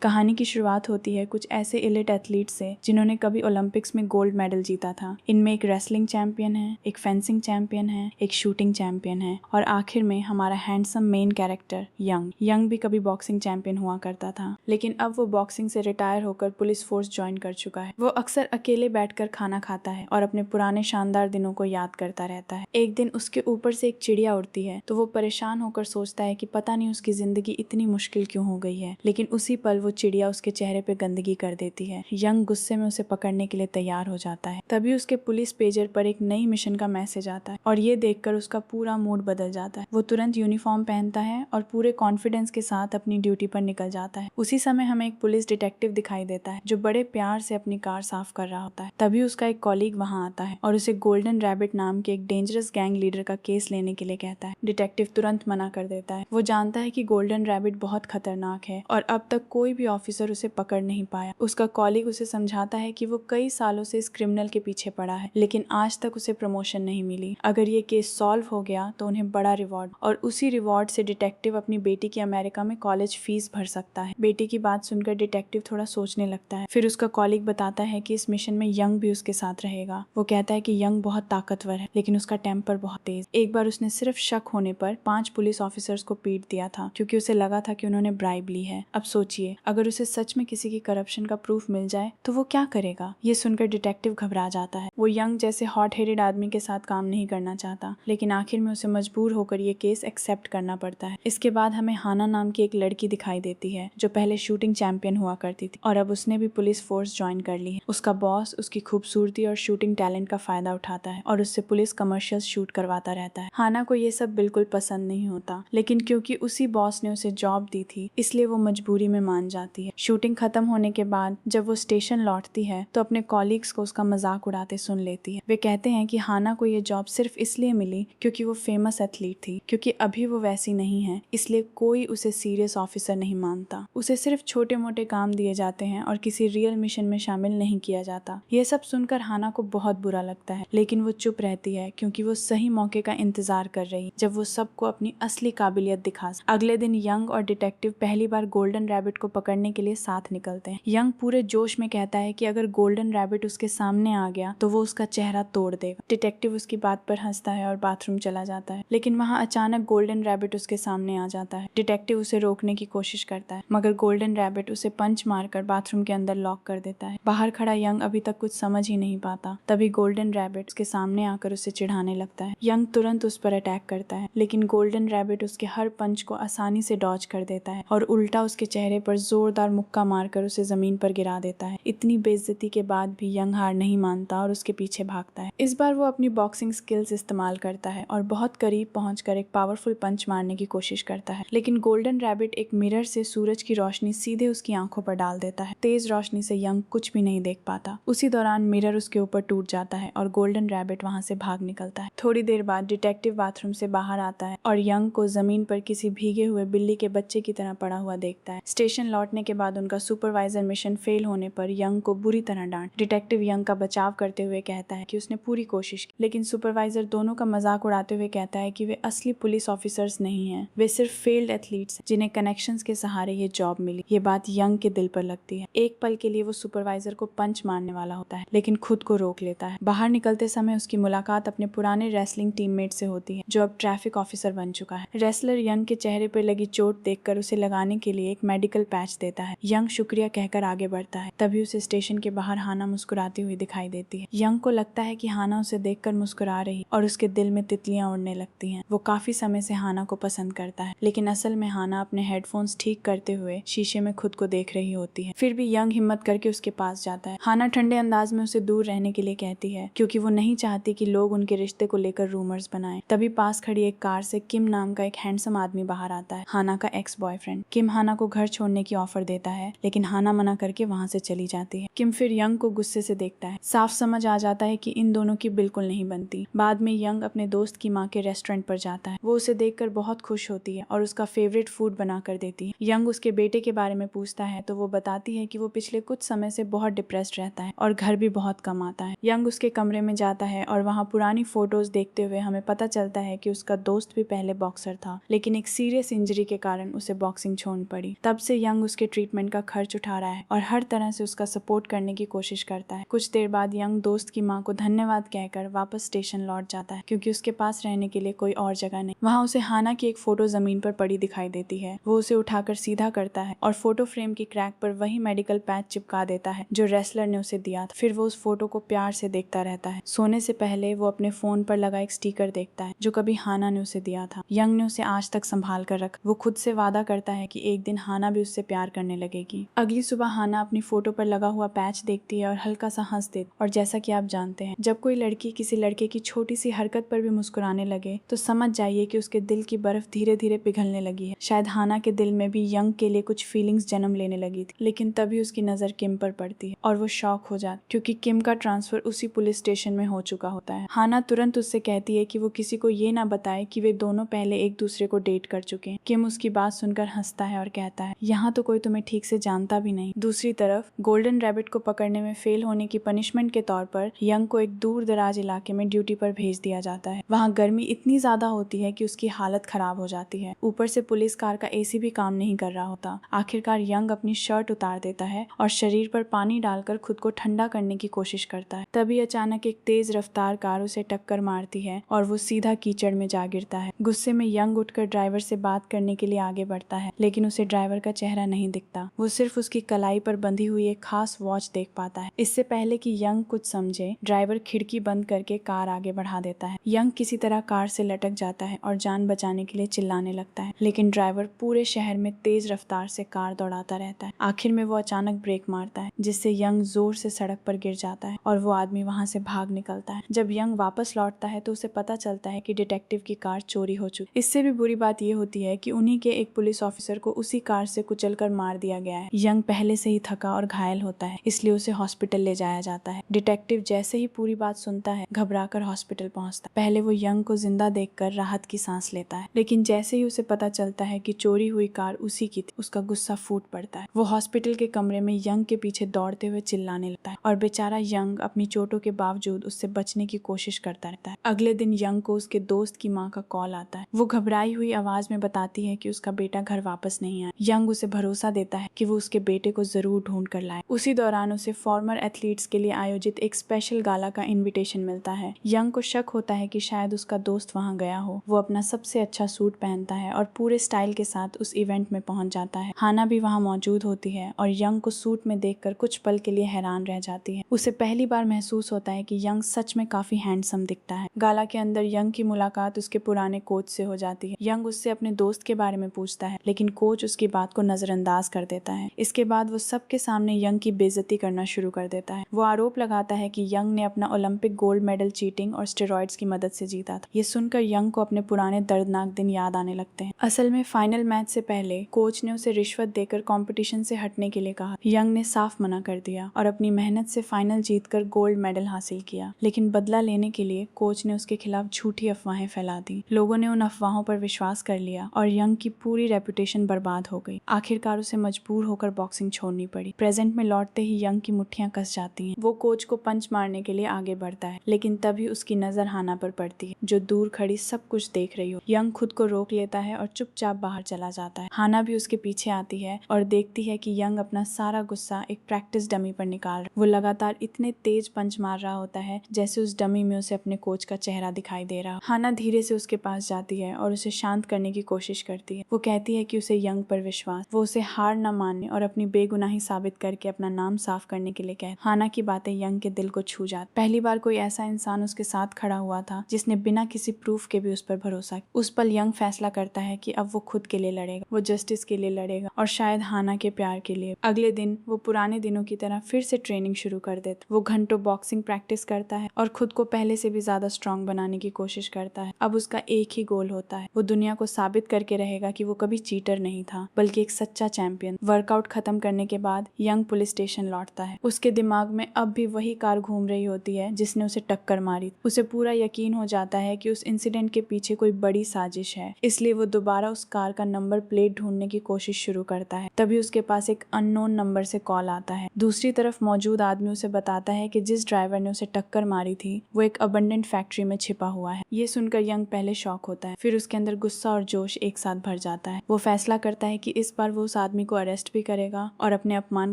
कहानी की शुरुआत होती है कुछ ऐसे एलिट एथलीट से जिन्होंने कभी ओलंपिक्स में गोल्ड मेडल जीता था। इनमें एक रेसलिंग चैंपियन है, एक फेंसिंग चैंपियन है, एक शूटिंग चैंपियन है और आखिर में हमारा हैंडसम मेन कैरेक्टर यंग भी कभी बॉक्सिंग चैंपियन हुआ करता था, लेकिन अब वो बॉक्सिंग से रिटायर होकर पुलिस फोर्स ज्वाइन कर चुका है। वो अक्सर अकेले बैठकर खाना खाता है और अपने पुराने शानदार दिनों को याद करता रहता है। एक दिन उसके ऊपर से एक चिड़िया उड़ती है तो वो परेशान होकर सोचता है कि पता नहीं उसकी जिंदगी इतनी मुश्किल क्यों हो गई है, लेकिन उसी पल वो चिड़िया उसके चेहरे पे गंदगी कर देती है। यंग गुस्से में उसे पकड़ने के लिए तैयार हो जाता है। तभी उसके पुलिस पेजर पर एक नई मिशन का मैसेज आता है और ये देखकर उसका पूरा मूड बदल जाता है। वो तुरंत यूनिफॉर्म पहनता है और पूरे कॉन्फिडेंस के साथ अपनी ड्यूटी पर निकल जाता है। उसी समय हमें एक पुलिस डिटेक्टिव दिखाई देता है जो बड़े प्यार से अपनी कार साफ कर रहा होता है। तभी उसका एक कॉलीग वहां आता है और उसे गोल्डन रैबिट नाम के एक डेंजरस गैंग लीडर का केस लेने के लिए कहता है। डिटेक्टिव तुरंत मना कर देता है। वो जानता है कि गोल्डन रैबिट बहुत खतरनाक है और अब तक कोई भी ऑफिसर उसे पकड़ नहीं पाया। उसका कॉलीग उसे समझाता है कि वो कई सालों से इस क्रिमिनल के पीछे पड़ा है, लेकिन आज तक उसे प्रमोशन नहीं मिली। अगर ये केस सॉल्व हो गया तो उन्हें बड़ा रिवॉर्ड, और उसी रिवॉर्ड से डिटेक्टिव अपनी बेटी की अमेरिका में कॉलेज फीस भर सकता है। बेटी की बात सुनकर डिटेक्टिव थोड़ा सोचने लगता है। फिर उसका कॉलीग बताता है कि इस मिशन में यंग भी उसके साथ रहेगा। वो कहता है कि यंग बहुत ताकतवर है लेकिन उसका टेम्पर बहुत तेज। एक बार उसने सिर्फ शक होने पर 5 पुलिस ऑफिसर्स को पीट दिया था क्योंकि उसे लगा था कि उन्होंने ब्राइब ली है। अब सोचिए, अगर उसे सच में किसी की करप्शन का प्रूफ मिल जाए तो वो क्या करेगा। ये सुनकर डिटेक्टिव घबरा जाता है। वो यंग जैसे हॉट हेडेड आदमी के साथ काम नहीं करना चाहता, लेकिन आखिर में उसे मजबूर होकर ये केस एक्सेप्ट करना पड़ता है। इसके बाद हमें हाना नाम की एक लड़की दिखाई देती है जो पहले शूटिंग चैंपियन हुआ करती थी और अब उसने भी पुलिस फोर्स ज्वाइन कर ली है। उसका बॉस उसकी खूबसूरती और शूटिंग टैलेंट का फायदा उठाता है और उससे पुलिस कमर्शियल शूट करवाता रहता है। हाना को ये सब बिल्कुल पसंद नहीं होता, लेकिन क्योंकि उसी बॉस ने उसे जॉब दी थी इसलिए वो मजबूरी में मान जाती है। शूटिंग खत्म होने के बाद जब वो स्टेशन लौटती है तो अपने कॉलीग्स को उसका मजाक उड़ाते सुन लेती है। वे कहते हैं कि हाना को ये जॉब सिर्फ इसलिए मिली क्योंकि वो फेमस एथलीट थी, क्योंकि अभी वो वैसी नहीं है इसलिए कोई उसे सीरियस ऑफिसर नहीं मानता। उसे सिर्फ छोटे मोटे काम दिए जाते हैं और किसी रियल मिशन में शामिल नहीं किया जाता। ये सब सुनकर हाना को बहुत बुरा लगता है, लेकिन वो चुप रहती है क्योंकि वो सही मौके का इंतजार कर रही जब वो सबको अपनी असली काबिलियत दिखा। अगले दिन यंग और डिटेक्टिव पहली बार गोल्डन रैबिट को पकड़ने के लिए साथ निकलते हैं। यंग पूरे जोश में कहता है कि अगर गोल्डन रैबिट उसके सामने आ गया तो वो उसका चेहरा तोड़ देगा। डिटेक्टिव उसकी बात पर हंसता है और बाथरूम चला जाता है, लेकिन वहाँ अचानक गोल्डन रैबिट उसके सामने आ जाता है। डिटेक्टिव उसे रोकने की कोशिश करता है मगर गोल्डन रैबिट उसे पंच मारकर बाथरूम के अंदर लॉक कर देता है। बाहर खड़ा यंग अभी तक कुछ समझ ही नहीं पाता। तभी गोल्डन रैबिट उसके सामने आकर उसे चिढ़ाने लगता है। यंग तुरंत उस पर अटैक करता है, लेकिन गोल्डन रैबिट उसके हर पंच को आसानी से डॉज कर देता है और उल्टा उसके चेहरे पर जोरदार मुक्का मारकर उसे जमीन पर गिरा देता है। इतनी बेइज्जती के बाद भी यंग हार नहीं मानता और उसके पीछे भागता है। इस बार वो अपनी बॉक्सिंग स्किल्स इस्तेमाल करता है और बहुत करीब पहुंचकर एक पावरफुल पंच मारने की कोशिश करता है, लेकिन गोल्डन रैबिट एक मिरर से सूरज की रोशनी सीधे उसकी आंखों पर डाल देता है। तेज रोशनी से यंग कुछ भी नहीं देख पाता। उसी दौरान मिरर उसके ऊपर टूट जाता है और गोल्डन रैबिट वहां से भाग निकलता है। थोड़ी देर बाद डिटेक्टिव बाथरूम से बाहर आता है और यंग को जमीन पर किसी भीगे हुए बिल्ली के बच्चे की तरह पड़ा हुआ देखता है। स्टेशन लौटने के बाद उनका सुपरवाइजर मिशन फेल होने पर यंग को बुरी तरह डांट। डिटेक्टिव यंग का बचाव करते हुए कहता है कि उसने पूरी कोशिश की, लेकिन सुपरवाइजर दोनों का मजाक उड़ाते हुए कहता है कि वे असली पुलिस ऑफिसर्स नहीं हैं, वे सिर्फ फेल्ड एथलीट्स जिन्हें कनेक्शंस के सहारे ये जॉब मिली। ये बात यंग के दिल पर लगती है। एक पल के लिए वो सुपरवाइजर को पंच मारने वाला होता है, लेकिन खुद को रोक लेता है। बाहर निकलते समय उसकी मुलाकात अपने पुराने रेसलिंग टीममेट से होती है जो अब ट्रैफिक ऑफिसर बन चुका है। रेसलर यंग के चेहरे पर लगी चोट देखकर उसे लगाने के लिए एक मेडिकल पैच देता है। यंग शुक्रिया कहकर आगे बढ़ता है। तभी उसे स्टेशन के बाहर हाना मुस्कुराती हुई दिखाई देती है। यंग को लगता है कि हाना उसे देखकर मुस्कुरा रही और उसके दिल में तितलियां उड़ने लगती हैं। वो काफी समय से हाना को पसंद करता है, लेकिन असल में हाना अपने हेडफोन्स ठीक करते हुए शीशे में खुद को देख रही होती है। फिर भी यंग हिम्मत करके उसके पास जाता है। हाना ठंडे अंदाज में उसे दूर रहने के लिए कहती है क्योंकि वो नहीं चाहती कि लोग उनके रिश्ते को लेकर रूमर्स बनाएं। तभी पास खड़ी एक कार से किम नाम का एक हैंडसम आदमी बाहर आता है, हाना का एक्स बॉयफ्रेंड। किम हाना को घर छोड़ने की ऑफर देता है, लेकिन हाना मना करके वहां से चली जाती है। किम फिर यंग को गुस्से से देखता है। साफ समझ आ जाता है कि इन दोनों की बिल्कुल नहीं बनती। बाद में यंग अपने दोस्त की माँ के रेस्टोरेंट पर जाता है। वो उसे देखकर बहुत खुश होती है और उसका फेवरेट फूड बना कर देती है। यंग उसके बेटे के बारे में पूछता है तो वो बताती है कि वो पिछले कुछ समय से बहुत डिप्रेस्ड रहता है और घर भी बहुत कम आता है। यंग उसके कमरे में जाता है और वहाँ पुरानी फोटोज देखते हुए हमें पता चलता है कि उसका दोस्त भी पहले बॉक्सर था, लेकिन एक सीरियस इंजरी के कारण उसे बॉक्सिंग छोड़ पड़ी। तब से यंग उसके ट्रीटमेंट का खर्च उठा रहा है और हर तरह से उसका सपोर्ट करने की कोशिश करता है। कुछ देर बाद यंग दोस्त की माँ को धन्यवाद कहकर वापस स्टेशन लौट जाता है क्योंकि उसके पास रहने के लिए कोई और जगह नहीं। वहाँ उसे हाना की एक फोटो जमीन पर पड़ी दिखाई देती है। वो उसे उठाकर सीधा करता है और फोटो फ्रेम की क्रैक पर वही मेडिकल पैच चिपका देता है जो रेसलर ने उसे दिया था। फिर वो उस फोटो को प्यार से देखता रहता है। सोने से पहले वो अपने फोन पर लगा एक स्टिकर देखता है जो कभी हाना ने उसे दिया था। यंग ने उसे आज तक संभाल कर रखा। वो खुद से वादा करता है कि एक दिन हाना भी उससे प्यार करने लगेगी। अगली सुबह हाना अपनी फोटो पर लगा हुआ पैच देखती है और हल्का सा हंस देती। और जैसा कि आप जानते हैं, जब कोई लड़की किसी लड़के की छोटी सी हरकत पर भी मुस्कुराने लगे तो समझ जाइए कि उसके दिल की बर्फ धीरे धीरे पिघलने लगी है। शायद हाना के दिल में भी यंग के लिए कुछ फीलिंग्स जन्म लेने लगी थी। लेकिन तभी उसकी नजर किम पर पड़ती है और वो शॉक हो जाती क्योंकि किम का ट्रांसफर उसी पुलिस स्टेशन में हो चुका होता है। हाना तुरंत उससे कहती है कि वो किसी को ये ना बताए कि वे दोनों पहले एक दूसरे को डेट कर चुके हैं। किम उसकी बात सुनकर हंसता है और कहता है, यहाँ तो कोई तुम्हें ठीक से जानता भी नहीं। दूसरी तरफ गोल्डन रैबिट को पकड़ने में फेल होने की पनिशमेंट के तौर पर यंग को एक दूर दराज इलाके में ड्यूटी पर भेज दिया जाता है। वहाँ गर्मी इतनी ज्यादा होती है कि उसकी हालत खराब हो जाती है। ऊपर से पुलिस कार का एसी भी काम नहीं कर रहा होता। आखिरकार यंग अपनी शर्ट उतार देता है और शरीर पर पानी डालकर खुद को ठंडा करने की कोशिश करता है। तभी अचानक एक तेज रफ्तार कार उसे टक्कर मारती है और वो सीधा कीचड़ में जा गिरता है। गुस्से में यंग उठकर ड्राइवर से बात करने के लिए आगे बढ़ता है, लेकिन उसे ड्राइवर का चेहरा नहीं दिखता। वो सिर्फ उसकी कलाई पर बंधी हुई एक खास वॉच देख पाता है। इससे पहले कि यंग कुछ समझे, ड्राइवर खिड़की बंद करके कार आगे बढ़ा देता है। यंग किसी तरह कार से लटक जाता है और जान बचाने के लिए चिल्लाने लगता है, लेकिन ड्राइवर पूरे शहर में तेज रफ्तार से कार दौड़ाता रहता है। आखिर में वो अचानक ब्रेक मारता है जिससे यंग जोर से सड़क पर गिर जाता है और वो आदमी वहाँ से भाग निकलता है। जब यंग वापस लौटता है तो उसे पता चलता है कि डिटेक्टिव की कार चोरी हो चुकी। इससे भी बुरी बात ये होती है कि उन्हीं के एक पुलिस ऑफिसर को उसी कार से कुचलकर मार दिया गया है। यंग पहले से ही थका और घायल होता है, इसलिए उसे हॉस्पिटल ले जाया जाता है। डिटेक्टिव जैसे ही पूरी बात सुनता है, घबराकर हॉस्पिटल पहुंचता है। पहले वो यंग को जिंदा देखकर राहत की सांस लेता है, लेकिन जैसे ही उसे पता चलता है कि चोरी हुई कार उसी की थी, उसका गुस्सा फूट पड़ता है। वो हॉस्पिटल के कमरे में यंग के पीछे दौड़ते हुए चिल्लाने लगता है और बेचारा यंग अपनी चोटों के बावजूद उससे बचने की कोशिश करता रहता है। अगले दिन यंग को उसके दोस्त की माँ का कॉल आता है। वो घबराई हुई आवाज में बताती है कि उसका बेटा घर वापस नहीं आया। यंग उसे भरोसा देता है कि वो उसके बेटे को जरूर ढूंढ कर लाए। उसी दौरान उसे फॉर्मर एथलीट्स के लिए आयोजित एक स्पेशल गाला का इन्विटेशन मिलता है। यंग को शक होता है कि शायद उसका दोस्त वहाँ गया हो। वो अपना सबसे अच्छा सूट पहनता है और पूरे स्टाइल के साथ उस इवेंट में पहुंच जाता है। हाना भी वहाँ मौजूद होती है और यंग को सूट में देखकर कुछ पल के लिए हैरान रह जाती है। उसे पहली बार महसूस होता है कि यंग सच में काफी हैंडसम दिखता है। गाला के अंदर यंग की मुलाकात उसके पुराने कोच से हो जाती है। यंग उससे अपने दोस्त के बारे में पूछता है, लेकिन कोच उसकी बात को नजरअंदाज कर देता है। इसके बाद वो सबके सामने यंग की बेइज्जती करना शुरू कर देता है। वो आरोप लगाता है कि यंग ने अपना ओलंपिक गोल्ड मेडल चीटिंग और स्टेरॉइड्स की मदद से जीता था। ये सुनकर यंग को अपने पुराने दर्दनाक दिन याद आने लगते हैं। असल में फाइनल मैच से पहले कोच ने उसे रिश्वत देकर कंपटीशन से हटने के लिए कहा। यंग ने साफ मना कर दिया और अपनी मेहनत से फाइनल जीतकर गोल्ड मेडल हासिल किया। लेकिन बदला लेने के लिए कोच ने उसके खिलाफ झूठी अफवाहें फैला दी। लोगों ने उन अफवाहों पर विश्वास कर लिया और यंग की पूरी रेपुटेशन बर्बाद हो गई। आखिरकार उसे मजबूर होकर बॉक्सिंग छोड़नी पड़ी। प्रेजेंट में लौटते ही यंग की मुट्ठियां कस जाती हैं। वो कोच को पंच मारने के लिए आगे बढ़ता है, लेकिन तभी उसकी नजर हाना पर पड़ती है जो दूर खड़ी सब कुछ देख रही हो। यंग खुद को रोक लेता है और चुपचाप बाहर चला जाता है। हाना भी उसके पीछे आती है और देखती है कि यंग अपना सारा गुस्सा एक प्रैक्टिस डमी पर निकाल रहा। वो लगातार इतने तेज पंच मार रहा होता है जैसे उस डमी में उसे अपने कोच का चेहरा दिखाई दे रहा। हाना धीरे से उसके पास जाती है और उसे शांत करने की कोशिश करती है। वो कहती है कि उसे यंग पर विश्वास, वो उसे हार न मानने और अपनी बेगुनाही साबित करके अपना नाम साफ करने के लिए कहती। हाना की बातें यंग के दिल को छू जाती। पहली बार कोई ऐसा इंसान उसके साथ खड़ा हुआ था जिसने बिना किसी प्रूफ के भी उस पर भरोसा किया। उस पल यंग फैसला करता है कि अब वो खुद के लिए लड़ेगा, वो जस्टिस के लिए लड़ेगा और शायद हाना के प्यार के लिए। अगले दिन वो पुराने दिनों की तरह फिर से ट्रेनिंग शुरू कर देता। वो घंटों बॉक्सिंग प्रैक्टिस करता है और खुद को पहले से भी ज्यादा स्ट्रांग बनाने की कोशिश करता है। अब उसका एक ही गोल होता है, वो दुनिया को साबित करके रहेगा कि वो कभी चीटर नहीं था बल्कि एक सच्चा चैंपियन। वर्कआउट खत्म करने के बाद यंग पुलिस स्टेशन लौटता है। उसके दिमाग में अब भी वही कार घूम रही होती है जिसने उसे टक्कर मारी। उसे पूरा यकीन हो जाता है कि उस इंसिडेंट के पीछे कोई बड़ी साजिश है, इसलिए वो दोबारा उस कार का नंबर प्लेट ढूंढने की कोशिश शुरू करता है। तभी उसके पास एक अननोन नंबर से कॉल आता है। दूसरी तरफ मौजूद आदमी उसे बताता है कि जिस ड्राइवर ने उसे टक्कर मारी थी वो एक अबंडेंट फैक्ट्री में छिपा हुआ है। ये सुनकर यंग पहले शॉक होता है, फिर उसके अंदर गुस्सा और जोश एक साथ भर जाता है। वो फैसला करता है कि इस बार वो उस आदमी को अरेस्ट भी करेगा और अपने अपमान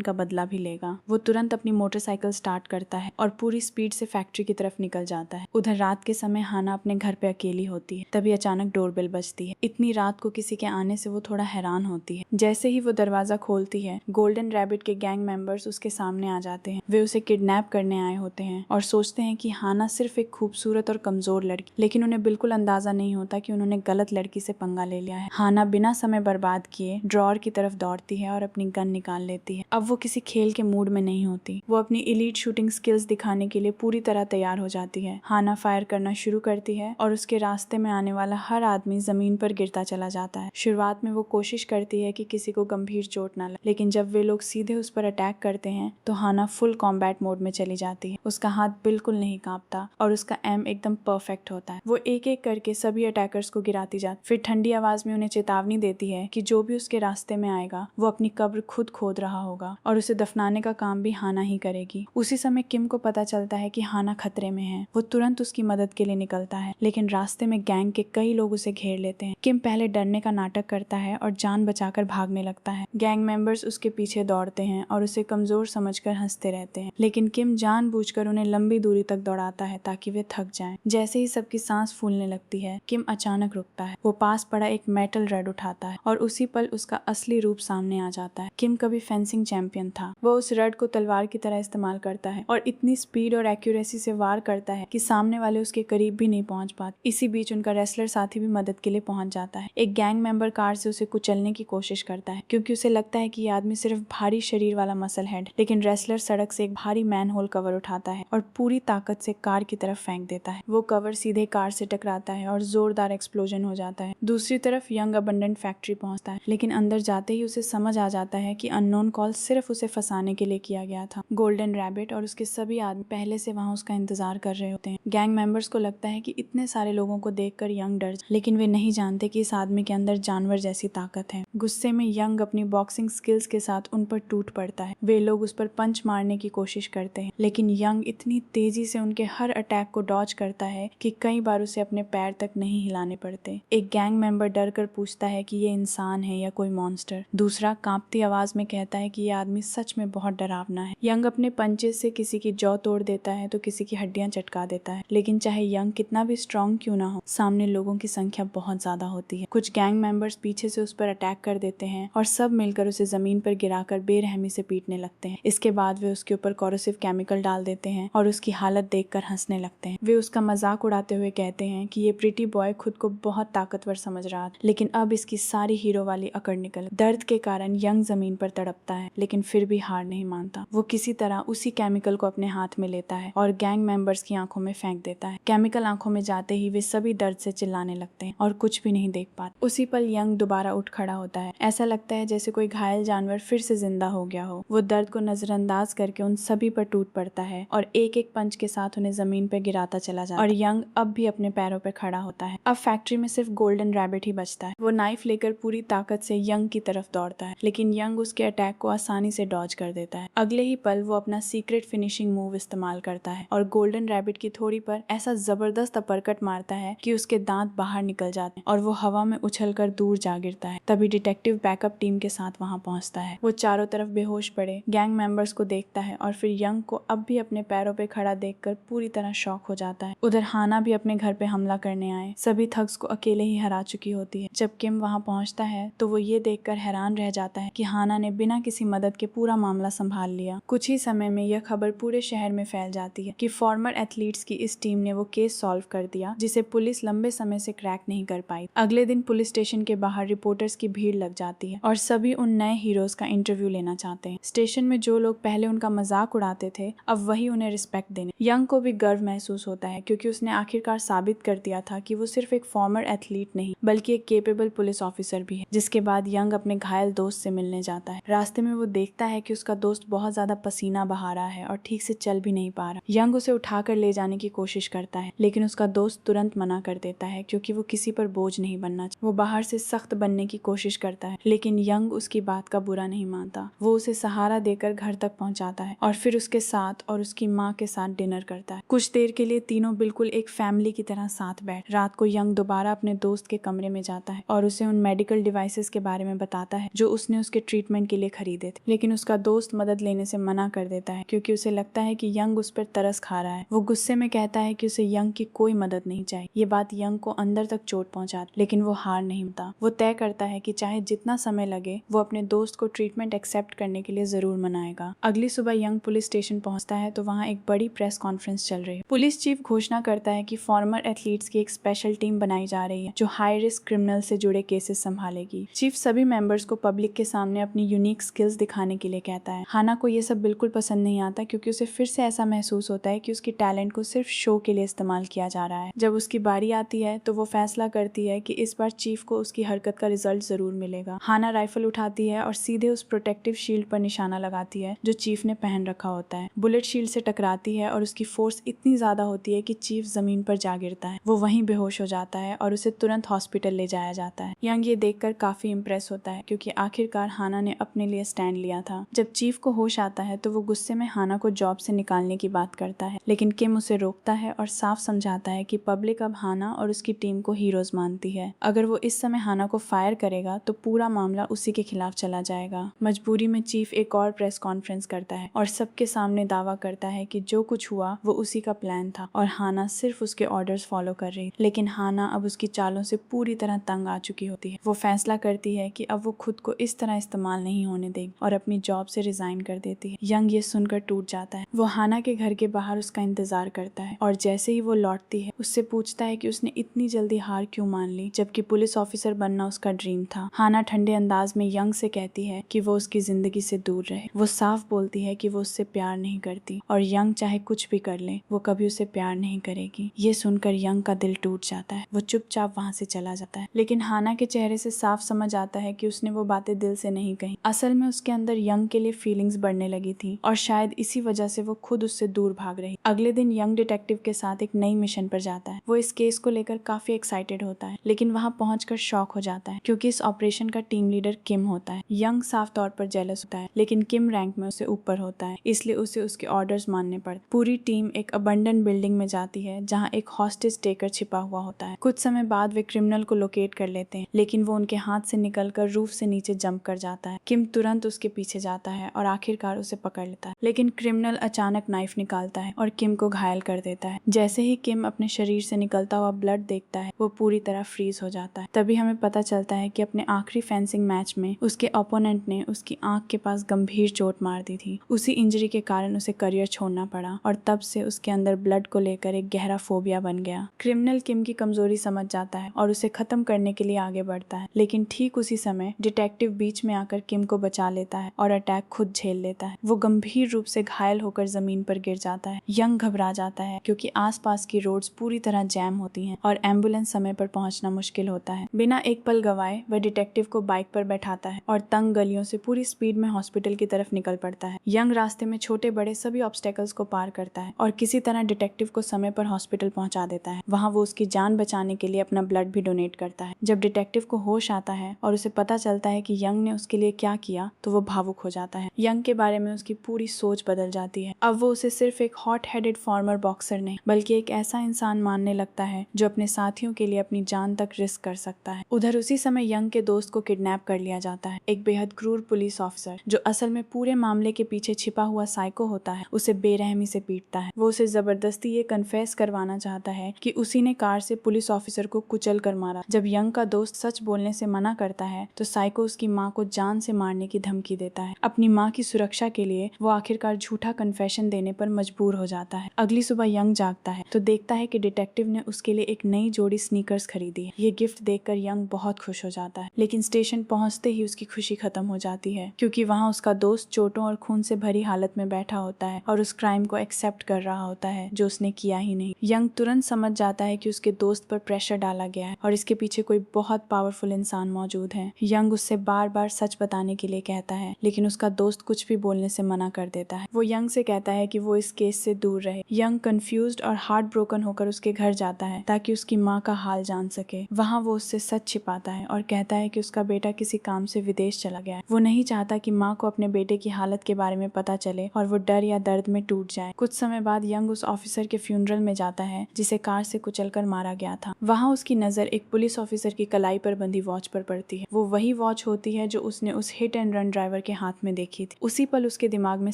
का बदला भी लेगा। वो तुरंत अपनी मोटरसाइकिल स्टार्ट करता है और पूरी स्पीड से फैक्ट्री की तरफ निकल जाता है। उधर रात के समय हाना अपने घर पे अकेली होती है। तभी अचानक डोरबेल बजती है। इतनी रात को किसी के आने से वो थोड़ा हैरान होती है। जैसे ही वो दरवाजा खोलती है, गोल्डन रैबिट के गैंग मेंबर्स उसके सामने आ जाते हैं। वे उसे किडनैप करने आए होते हैं और सोचते हैं कि हाना सिर्फ एक खूबसूरत और कमजोर लड़की, लेकिन उन्हें बिल्कुल अंदाजा नहीं होता कि उन्होंने गलत लड़की से पंगा ले लिया है। हाना बिना समय बर्बाद किए ड्रॉअर की तरफ दौड़ती है और अपनी गन निकाल लेती है। अब वो किसी खेल के मूड में नहीं होती। वो अपनी इलीट शूटिंग स्किल्स दिखाने के लिए पूरी तरह तैयार हो जाती है। हाना फायर करना शुरू करती है और उसके रास्ते में आने वाला हर आदमी जमीन पर गिरता चला जाता है। शुरुआत में वो कोशिश करती है कि किसी को गंभीर चोट ना लगे, लेकिन जब वे लोग सीधे उस पर अटैक करते हैं तो हाना फुल कॉम्बैट मोड में चली जाती है। उसका हाथ बिल्कुल नहीं कांपता और उसका एम एकदम परफेक्ट होता है। वो एक एक करके सभी अटैकर्स को गिराती जाती, फिर ठंडी आवाज में उन्हें चेतावनी देती है कि जो भी उसके रास्ते में आएगा वो अपनी कब्र खुद खोद रहा होगा और उसे दफनाने का काम भी हाना ही करेगी। उसी समय किम को पता चलता है कि हाना खतरे में है। वो तुरंत उसकी मदद के लिए निकलता है, लेकिन रास्ते में गैंग के कई लोग उसे घेर लेते हैं। किम पहले डरने का नाटक करता है और जान बचाकर भागने लगता है। गैंग मेंबर्स उसके पीछे दौड़ते हैं और उसे कमजोर समझकर हंसते रहते हैं, लेकिन किम जानबूझकर उन्हें लंबी दूरी तक दौड़ाता है ताकि वे थक जाएं। जैसे ही सबकी सांस फूलने लगती है, किम अचानक रुकता है। वो पास पड़ा एक मेटल रड उठाता है और उसी पल उसका असली रूप सामने आ जाता है। किम कभी फेंसिंग चैंपियन था। वो उस रड को तलवार की तरह इस्तेमाल करता है और इतनी स्पीड और एक्यूरेसी से वार करता है कि सामने वाले उसके करीब भी नहीं पहुंच पाते। इसी बीच उनका रेसलर साथी भी मदद के लिए पहुंच जाता है। एक गैंग मेंबर कार से उसे कुचलने की कोशिश करता है क्योंकि उसे लगता है कि ये आदमी सिर्फ भारी शरीर वाला मसल हेड, लेकिन रेसलर सड़क से एक भारी मैन होल कवर उठाता है और पूरी ताकत से कार की तरफ फेंक देता है। वो कवर सीधे कार से टकराता है और जोरदार एक्सप्लोजन हो जाता है। दूसरी तरफ यंग अबंडेंट फैक्ट्री पहुंचता है, लेकिन अंदर जाते ही उसे समझ आ जाता है कि अननोन कॉल सिर्फ उसे फंसाने के लिए किया गया था। गोल्डन रैबिट और उसके सभी आदमी पहले से वहां उसका इंतजार कर रहे होते हैं। गैंग मेंबर्स को लगता है कि इतने सारे लोगों को देखकर यंग डर, लेकिन वे नहीं जानते कि इस आदमी के अंदर जानवर जैसी ताकत है। गुस्से में यंग अपनी बॉक्सिंग स्किल्स के साथ उन पर टूट पड़ता है। वे लोग उस पर पंच मारने की कोशिश करते हैं, लेकिन यंग इतनी तेजी से उनके हर अटैक को डॉज करता है कि कई बार उसे अपने पैर तक नहीं हिलाने पड़ते। एक गैंग मेंबर डर कर पूछता है कि ये इंसान है या कोई मॉन्स्टर। दूसरा कांपती आवाज में कहता है कि ये आदमी सच में बहुत डरावना है। यंग अपने पंचेस से किसी की जौ तोड़ देता है तो किसी की हड्डियां चटका देता है, लेकिन चाहे यंग कितना भी स्ट्रॉन्ग क्यों ना हो, सामने लोगों की संख्या बहुत ज्यादा होती है। कुछ गैंग मेंबर्स पीछे से उस पर अटैक कर देते हैं और सब मिलकर उसे जमीन पर गिराकर बेरहमी से पीटने लगते हैं। इसके बाद वे उसके ऊपर कोरोसिव केमिकल डाल देते हैं और उसकी हालत देखकर हंसने लगते हैं। वे उसका मजाक उड़ाते हुए कहते हैं कि ये प्रिटी बॉय खुद को बहुत ताकतवर समझ रहा था, लेकिन अब इसकी सारी हीरो वाली अकड़ निकल। दर्द के कारण यंग जमीन पर तड़पता है, लेकिन फिर भी हार नहीं मानता। वो किसी तरह उसी केमिकल को अपने हाथ में लेता है और गैंग मेंबर्स की आंखों में फेंक देता है। केमिकल आंखों में जाते ही वे सभी दर्द से चिल्लाने लगते हैं और कुछ भी नहीं देख पाते। उसी पल यंग दोबारा उठ खड़ा होता है। ऐसा लगता है जैसे कोई घायल जानवर फिर से जिंदा हो गया हो। वो दर्द को नजरअंदाज करके उन सभी पर टूट पड़ता है और एक एक पंच के साथ उन्हें जमीन पर गिराता चला जाता है और यंग अब भी अपने पैरों पर खड़ा होता है। अब फैक्ट्री में सिर्फ गोल्डन रैबिट ही बचता है। वो नाइफ लेकर पूरी ताकत से यंग की तरफ दौड़ता है, लेकिन यंग उसके अटैक को आसानी से डॉज कर देता है। अगले ही पल वो अपना सीक्रेट फिनिशिंग मूव इस्तेमाल करता है और गोल्डन रैबिट की थोड़ी पर ऐसा जबरदस्त अपरकट मारता है कि उसके दांत बाहर निकल जाते हैं और वो हवा में उछलकर दूर जा गिरता है। तभी डिटेक्टिव बैकअप टीम के साथ वहां पहुंचता है। वो चारों तरफ बेहोश पड़े गैंग मेंबर्स को देखता है और फिर यंग को अब भी अपने पैरों पे खड़ा देखकर पूरी तरह शॉक हो जाता है। उधर हाना भी अपने घर पे हमला करने आए सभी थग्स को अकेले ही हरा चुकी होती है। जब किम वहां पहुंचता है तो वो ये देखकर हैरान रह जाता है कि हाना ने बिना किसी मदद के पूरा मामला संभाल लिया। कुछ ही समय में यह खबर पूरे शहर में फैल जाती है कि फॉर्मर एथलीट्स की इस टीम ने वो केस सॉल्व कर दिया जिसे पुलिस लंबे समय से क्रैक नहीं कर पाई। अगले दिन पुलिस स्टेशन के बाहर रिपोर्टर्स की भीड़ लग जाती है और सभी उन नए हीरोज का इंटरव्यू लेना चाहते हैं। स्टेशन में जो लोग पहले उनका मजाक उड़ाते थे अब वही उन्हें रिस्पेक्ट देने। यंग को भी गर्व महसूस होता है क्योंकि उसने आखिरकार साबित कर दिया था कि वो सिर्फ एक फॉर्मर एथलीट नहीं बल्कि एक केपेबल पुलिस ऑफिसर भी है। जिसके बाद यंग अपने घायल दोस्त से मिलने जाता है। रास्ते में वो देखता है कि उसका दोस्त बहुत ज्यादा पसीना बहा रहा है और ठीक से चल भी नहीं पा रहा। यंग उसे उठाकर ले जाने की कोशिश करता है, लेकिन उसका दोस्त तुरंत मना कर देता है क्योंकि वो किसी पर बोझ नहीं बनना चाहिए। वो बाहर से सख्त बनने की कोशिश करता है, लेकिन यंग उसकी बात का बुरा नहीं मानता। वो उसे सहारा देकर घर तक पहुंचाता है और फिर उसके साथ और उसकी माँ के साथ डिनर करता है। कुछ देर के लिए तीनों बिल्कुल एक फैमिली की तरह साथ बैठ। रात को यंग दोबारा अपने दोस्त के कमरे में जाता है और उसे उन मेडिकल डिवाइसेस के बारे में बताता आता है जो उसने उसके ट्रीटमेंट के लिए खरीदे थे, लेकिन उसका दोस्त मदद लेने से मना कर देता है क्योंकि उसे लगता है कि यंग उस पर तरस खा रहा है। वो गुस्से में कहता है कि उसे यंग की कोई मदद नहीं चाहिए। ये बात यंग को अंदर तक चोट पहुंचाती, लेकिन वो हार नहीं होता। वो तय करता है कि चाहे जितना समय लगे वो अपने दोस्त को ट्रीटमेंट एक्सेप्ट करने के लिए जरूर मनाएगा। अगली सुबह यंग पुलिस स्टेशन पहुंचता है तो वहाँ एक बड़ी प्रेस कॉन्फ्रेंस चल रही है। पुलिस चीफ घोषणा करता है कि फॉर्मर एथलीट्स की एक स्पेशल टीम बनाई जा रही है जो हाई रिस्क क्रिमिनल से जुड़े केसेस संभालेगी। चीफ सभी मेंबर्स को पब्लिक के सामने अपनी यूनिक स्किल्स दिखाने के लिए कहता है। हाना को ये सब बिल्कुल पसंद नहीं आता क्योंकि उसे फिर से ऐसा महसूस होता है कि उसकी टैलेंट को सिर्फ शो के लिए इस्तेमाल किया जा रहा है। जब उसकी बारी आती है तो वो फैसला करती है कि इस बार चीफ को उसकी हरकत का रिजल्ट जरूर मिलेगा। हाना राइफल उठाती है और सीधे उस प्रोटेक्टिव शील्ड पर निशाना लगाती है जो चीफ ने पहन रखा होता है। बुलेट शील्ड से टकराती है और उसकी फोर्स इतनी ज्यादा होती है कि चीफ जमीन पर जा गिरता है। वो वहीं बेहोश हो जाता है और उसे तुरंत हॉस्पिटल ले जाया जाता है। यंग ये देखकर काफी इम्प्रेस होता है क्योंकि आखिरकार हाना ने अपने लिए स्टैंड लिया था। जब चीफ को होश आता है तो वो गुस्से में हाना को जॉब से निकालने की बात करता है, लेकिन किम उसे रोकता है और साफ समझाता है कि पब्लिक अब हाना और उसकी टीम को हीरोज मानती है। अगर वो इस समय हाना को फायर करेगा तो पूरा मामला उसी के खिलाफ चला जाएगा। मजबूरी में चीफ एक और प्रेस कॉन्फ्रेंस करता है और सबके सामने दावा करता है कि जो कुछ हुआ वो उसी का प्लान था और हाना सिर्फ उसके ऑर्डर्स फॉलो कर रही। लेकिन हाना अब उसकी चालों से पूरी तरह तंग आ चुकी होती है। वो फैसला करती है कि अब वो खुद को इस तरह इस्तेमाल नहीं होने देगी और अपनी जॉब से रिजाइन कर देती है। यंग ये सुनकर टूट जाता है। वो हाना के घर के बाहर उसका इंतजार करता है और जैसे ही वो लौटती है उससे पूछता है कि उसने इतनी जल्दी हार क्यों मान ली जबकि पुलिस ऑफिसर बनना उसका ड्रीम था। हाना ठंडे अंदाज में यंग से कहती है कि वो उसकी जिंदगी से दूर रहे। वो साफ बोलती है कि वो उससे प्यार नहीं करती और यंग चाहे कुछ भी कर ले वो कभी उसे प्यार नहीं करेगी। ये सुनकर यंग का दिल टूट जाता है। वो चुपचाप वहाँ से चला जाता है, लेकिन हाना के चेहरे से साफ समझ आता है कि उसने वो बातें दिल से नहीं कही। असल में उसके अंदर यंग के लिए फीलिंग्स बढ़ने लगी थी और शायद इसी वजह से वो खुद उससे दूर भाग रही। अगले दिन यंग डिटेक्टिव के साथ एक नई मिशन पर जाता है। वो इस केस को लेकर काफी एक्साइटेड होता है, लेकिन वहाँ पहुंचकर शॉक हो जाता है क्योंकि इस ऑपरेशन का टीम लीडर किम होता है। यंग साफ तौर पर जेलस होता है, लेकिन किम रैंक में उसे ऊपर होता है, इसलिए उसे उसके ऑर्डर्स मानने पड़ते। पूरी टीम एक अबंडन बिल्डिंग में जाती है जहाँ एक हॉस्टेज टेकर छिपा हुआ होता है। कुछ समय बाद वे क्रिमिनल को लोकेट कर लेते हैं, लेकिन वो उनके हाथ से निकलकर रूफ से नीचे जंप कर जाता है। किम तुरंत उसके पीछे जाता है और आखिरकार उसे पकड़ लेता है, लेकिन क्रिमिनल अचानक नाइफ निकालता है और किम को घायल कर देता है। जैसे ही किम अपने शरीर से निकलता हुआ ब्लड देखता है वो पूरी तरह फ्रीज हो जाता है। तभी हमें पता चलता है कि अपने आखिरी फेंसिंग मैच में उसके ओपोनेंट ने उसकी आंख के पास गंभीर चोट मार दी थी। उसी इंजरी के कारण उसे करियर छोड़ना पड़ा और तब से उसके अंदर ब्लड को लेकर एक गहरा फोबिया बन गया। क्रिमिनल किम की कमजोरी समझ जाता है और उसे खत्म करने के लिए आगे बढ़ता है, लेकिन ठीक उसी समय डिटेक्टिव बीच में आकर किम को बचा लेता है और अटैक खुद झेल लेता है। वो गंभीर रूप से घायल होकर जमीन पर गिर जाता है। यंग घबरा जाता है क्योंकि आसपास की रोड्स पूरी तरह जैम होती हैं और एम्बुलेंस समय पर पहुंचना मुश्किल होता है। बिना एक पल गवाए वह डिटेक्टिव को बाइक पर बैठाता है और तंग गलियों से पूरी स्पीड में हॉस्पिटल की तरफ निकल पड़ता है। यंग रास्ते में छोटे बड़े सभी ऑब्स्टेकल्स को पार करता है और किसी तरह डिटेक्टिव को समय पर हॉस्पिटल पहुंचा देता है। वहाँ वो उसकी जान बचाने के लिए अपना ब्लड भी डोनेट करता है। जब डिटेक्टिव को होश आता है और उसे पता चलता है कि यंग ने उसके लिए क्या किया तो वो भावुक हो जाता है। यंग के बारे में उसकी पूरी सोच बदल जाती है। अब वो उसे सिर्फ एक हॉट हेडेड फॉर्मर बॉक्सर नहीं बल्कि एक ऐसा इंसान मानने लगता है जो अपने साथियों के लिए अपनी जान तक रिस्क कर सकता है। उधर उसी समय यंग के दोस्त को किडनैप कर लिया जाता है। एक बेहद क्रूर पुलिस ऑफिसर जो असल में पूरे मामले के पीछे छिपा हुआ साइको होता है उसे बेरहमी से पीटता है। वो उसे जबरदस्ती ये कन्फेस करवाना चाहता है कि उसी ने कार से पुलिस ऑफिसर को कुचल कर मारा। जब यंग का दोस्त सच बोलने से मना करता है तो साइको उसकी माँ को जान से मारने की धमकी देता है। अपनी माँ की सुरक्षा के लिए वो आखिरकार झूठा कन्फेशन देने पर मजबूर हो जाता है। अगली सुबह यंग जागता है तो देखता है कि डिटेक्टिव ने उसके लिए एक नई जोड़ी स्नीकर्स खरीदी है। ये गिफ्ट देखकर यंग बहुत खुश हो जाता है, लेकिन स्टेशन पहुंचते ही उसकी खुशी खत्म हो जाती है क्योंकि वहाँ उसका दोस्त चोटों और खून से भरी हालत में बैठा होता है और उस क्राइम को एक्सेप्ट कर रहा होता है जो उसने किया ही नहीं। यंग तुरंत समझ जाता है कि उसके दोस्त पर प्रेशर डाला गया है और इसके पीछे कोई बहुत पावरफुल इंसान मौजूद है। यंग उससे बार बार सच बताने के लिए कहता है, लेकिन उसका दोस्त कुछ भी बोलने से मना कर देता है। वो यंग से कहता है कि वो इस केस से दूर रहे। यंग कंफ्यूज्ड और हार्ट ब्रोकन होकर उसके घर जाता है ताकि उसकी माँ का हाल जान सके। वहाँ वो उससे सच छिपाता है और कहता है कि उसका बेटा किसी काम से विदेश चला गया है। वो नहीं चाहता कि माँ को अपने बेटे की हालत के बारे में पता चले और वो डर या दर्द में टूट जाए। कुछ समय बाद यंग उस ऑफिसर के फ्यूनरल में जाता है जिसे कार से कुचलकर मारा गया था। वहाँ उसकी नजर एक पुलिस ऑफिसर की कलाई पर बंधी वॉच पर पड़ती है। वो वही वॉच होती है जो उसने उस हिट एंड रन ड्राइवर के हाथ में देखी थी। उसी पल उसके दिमाग में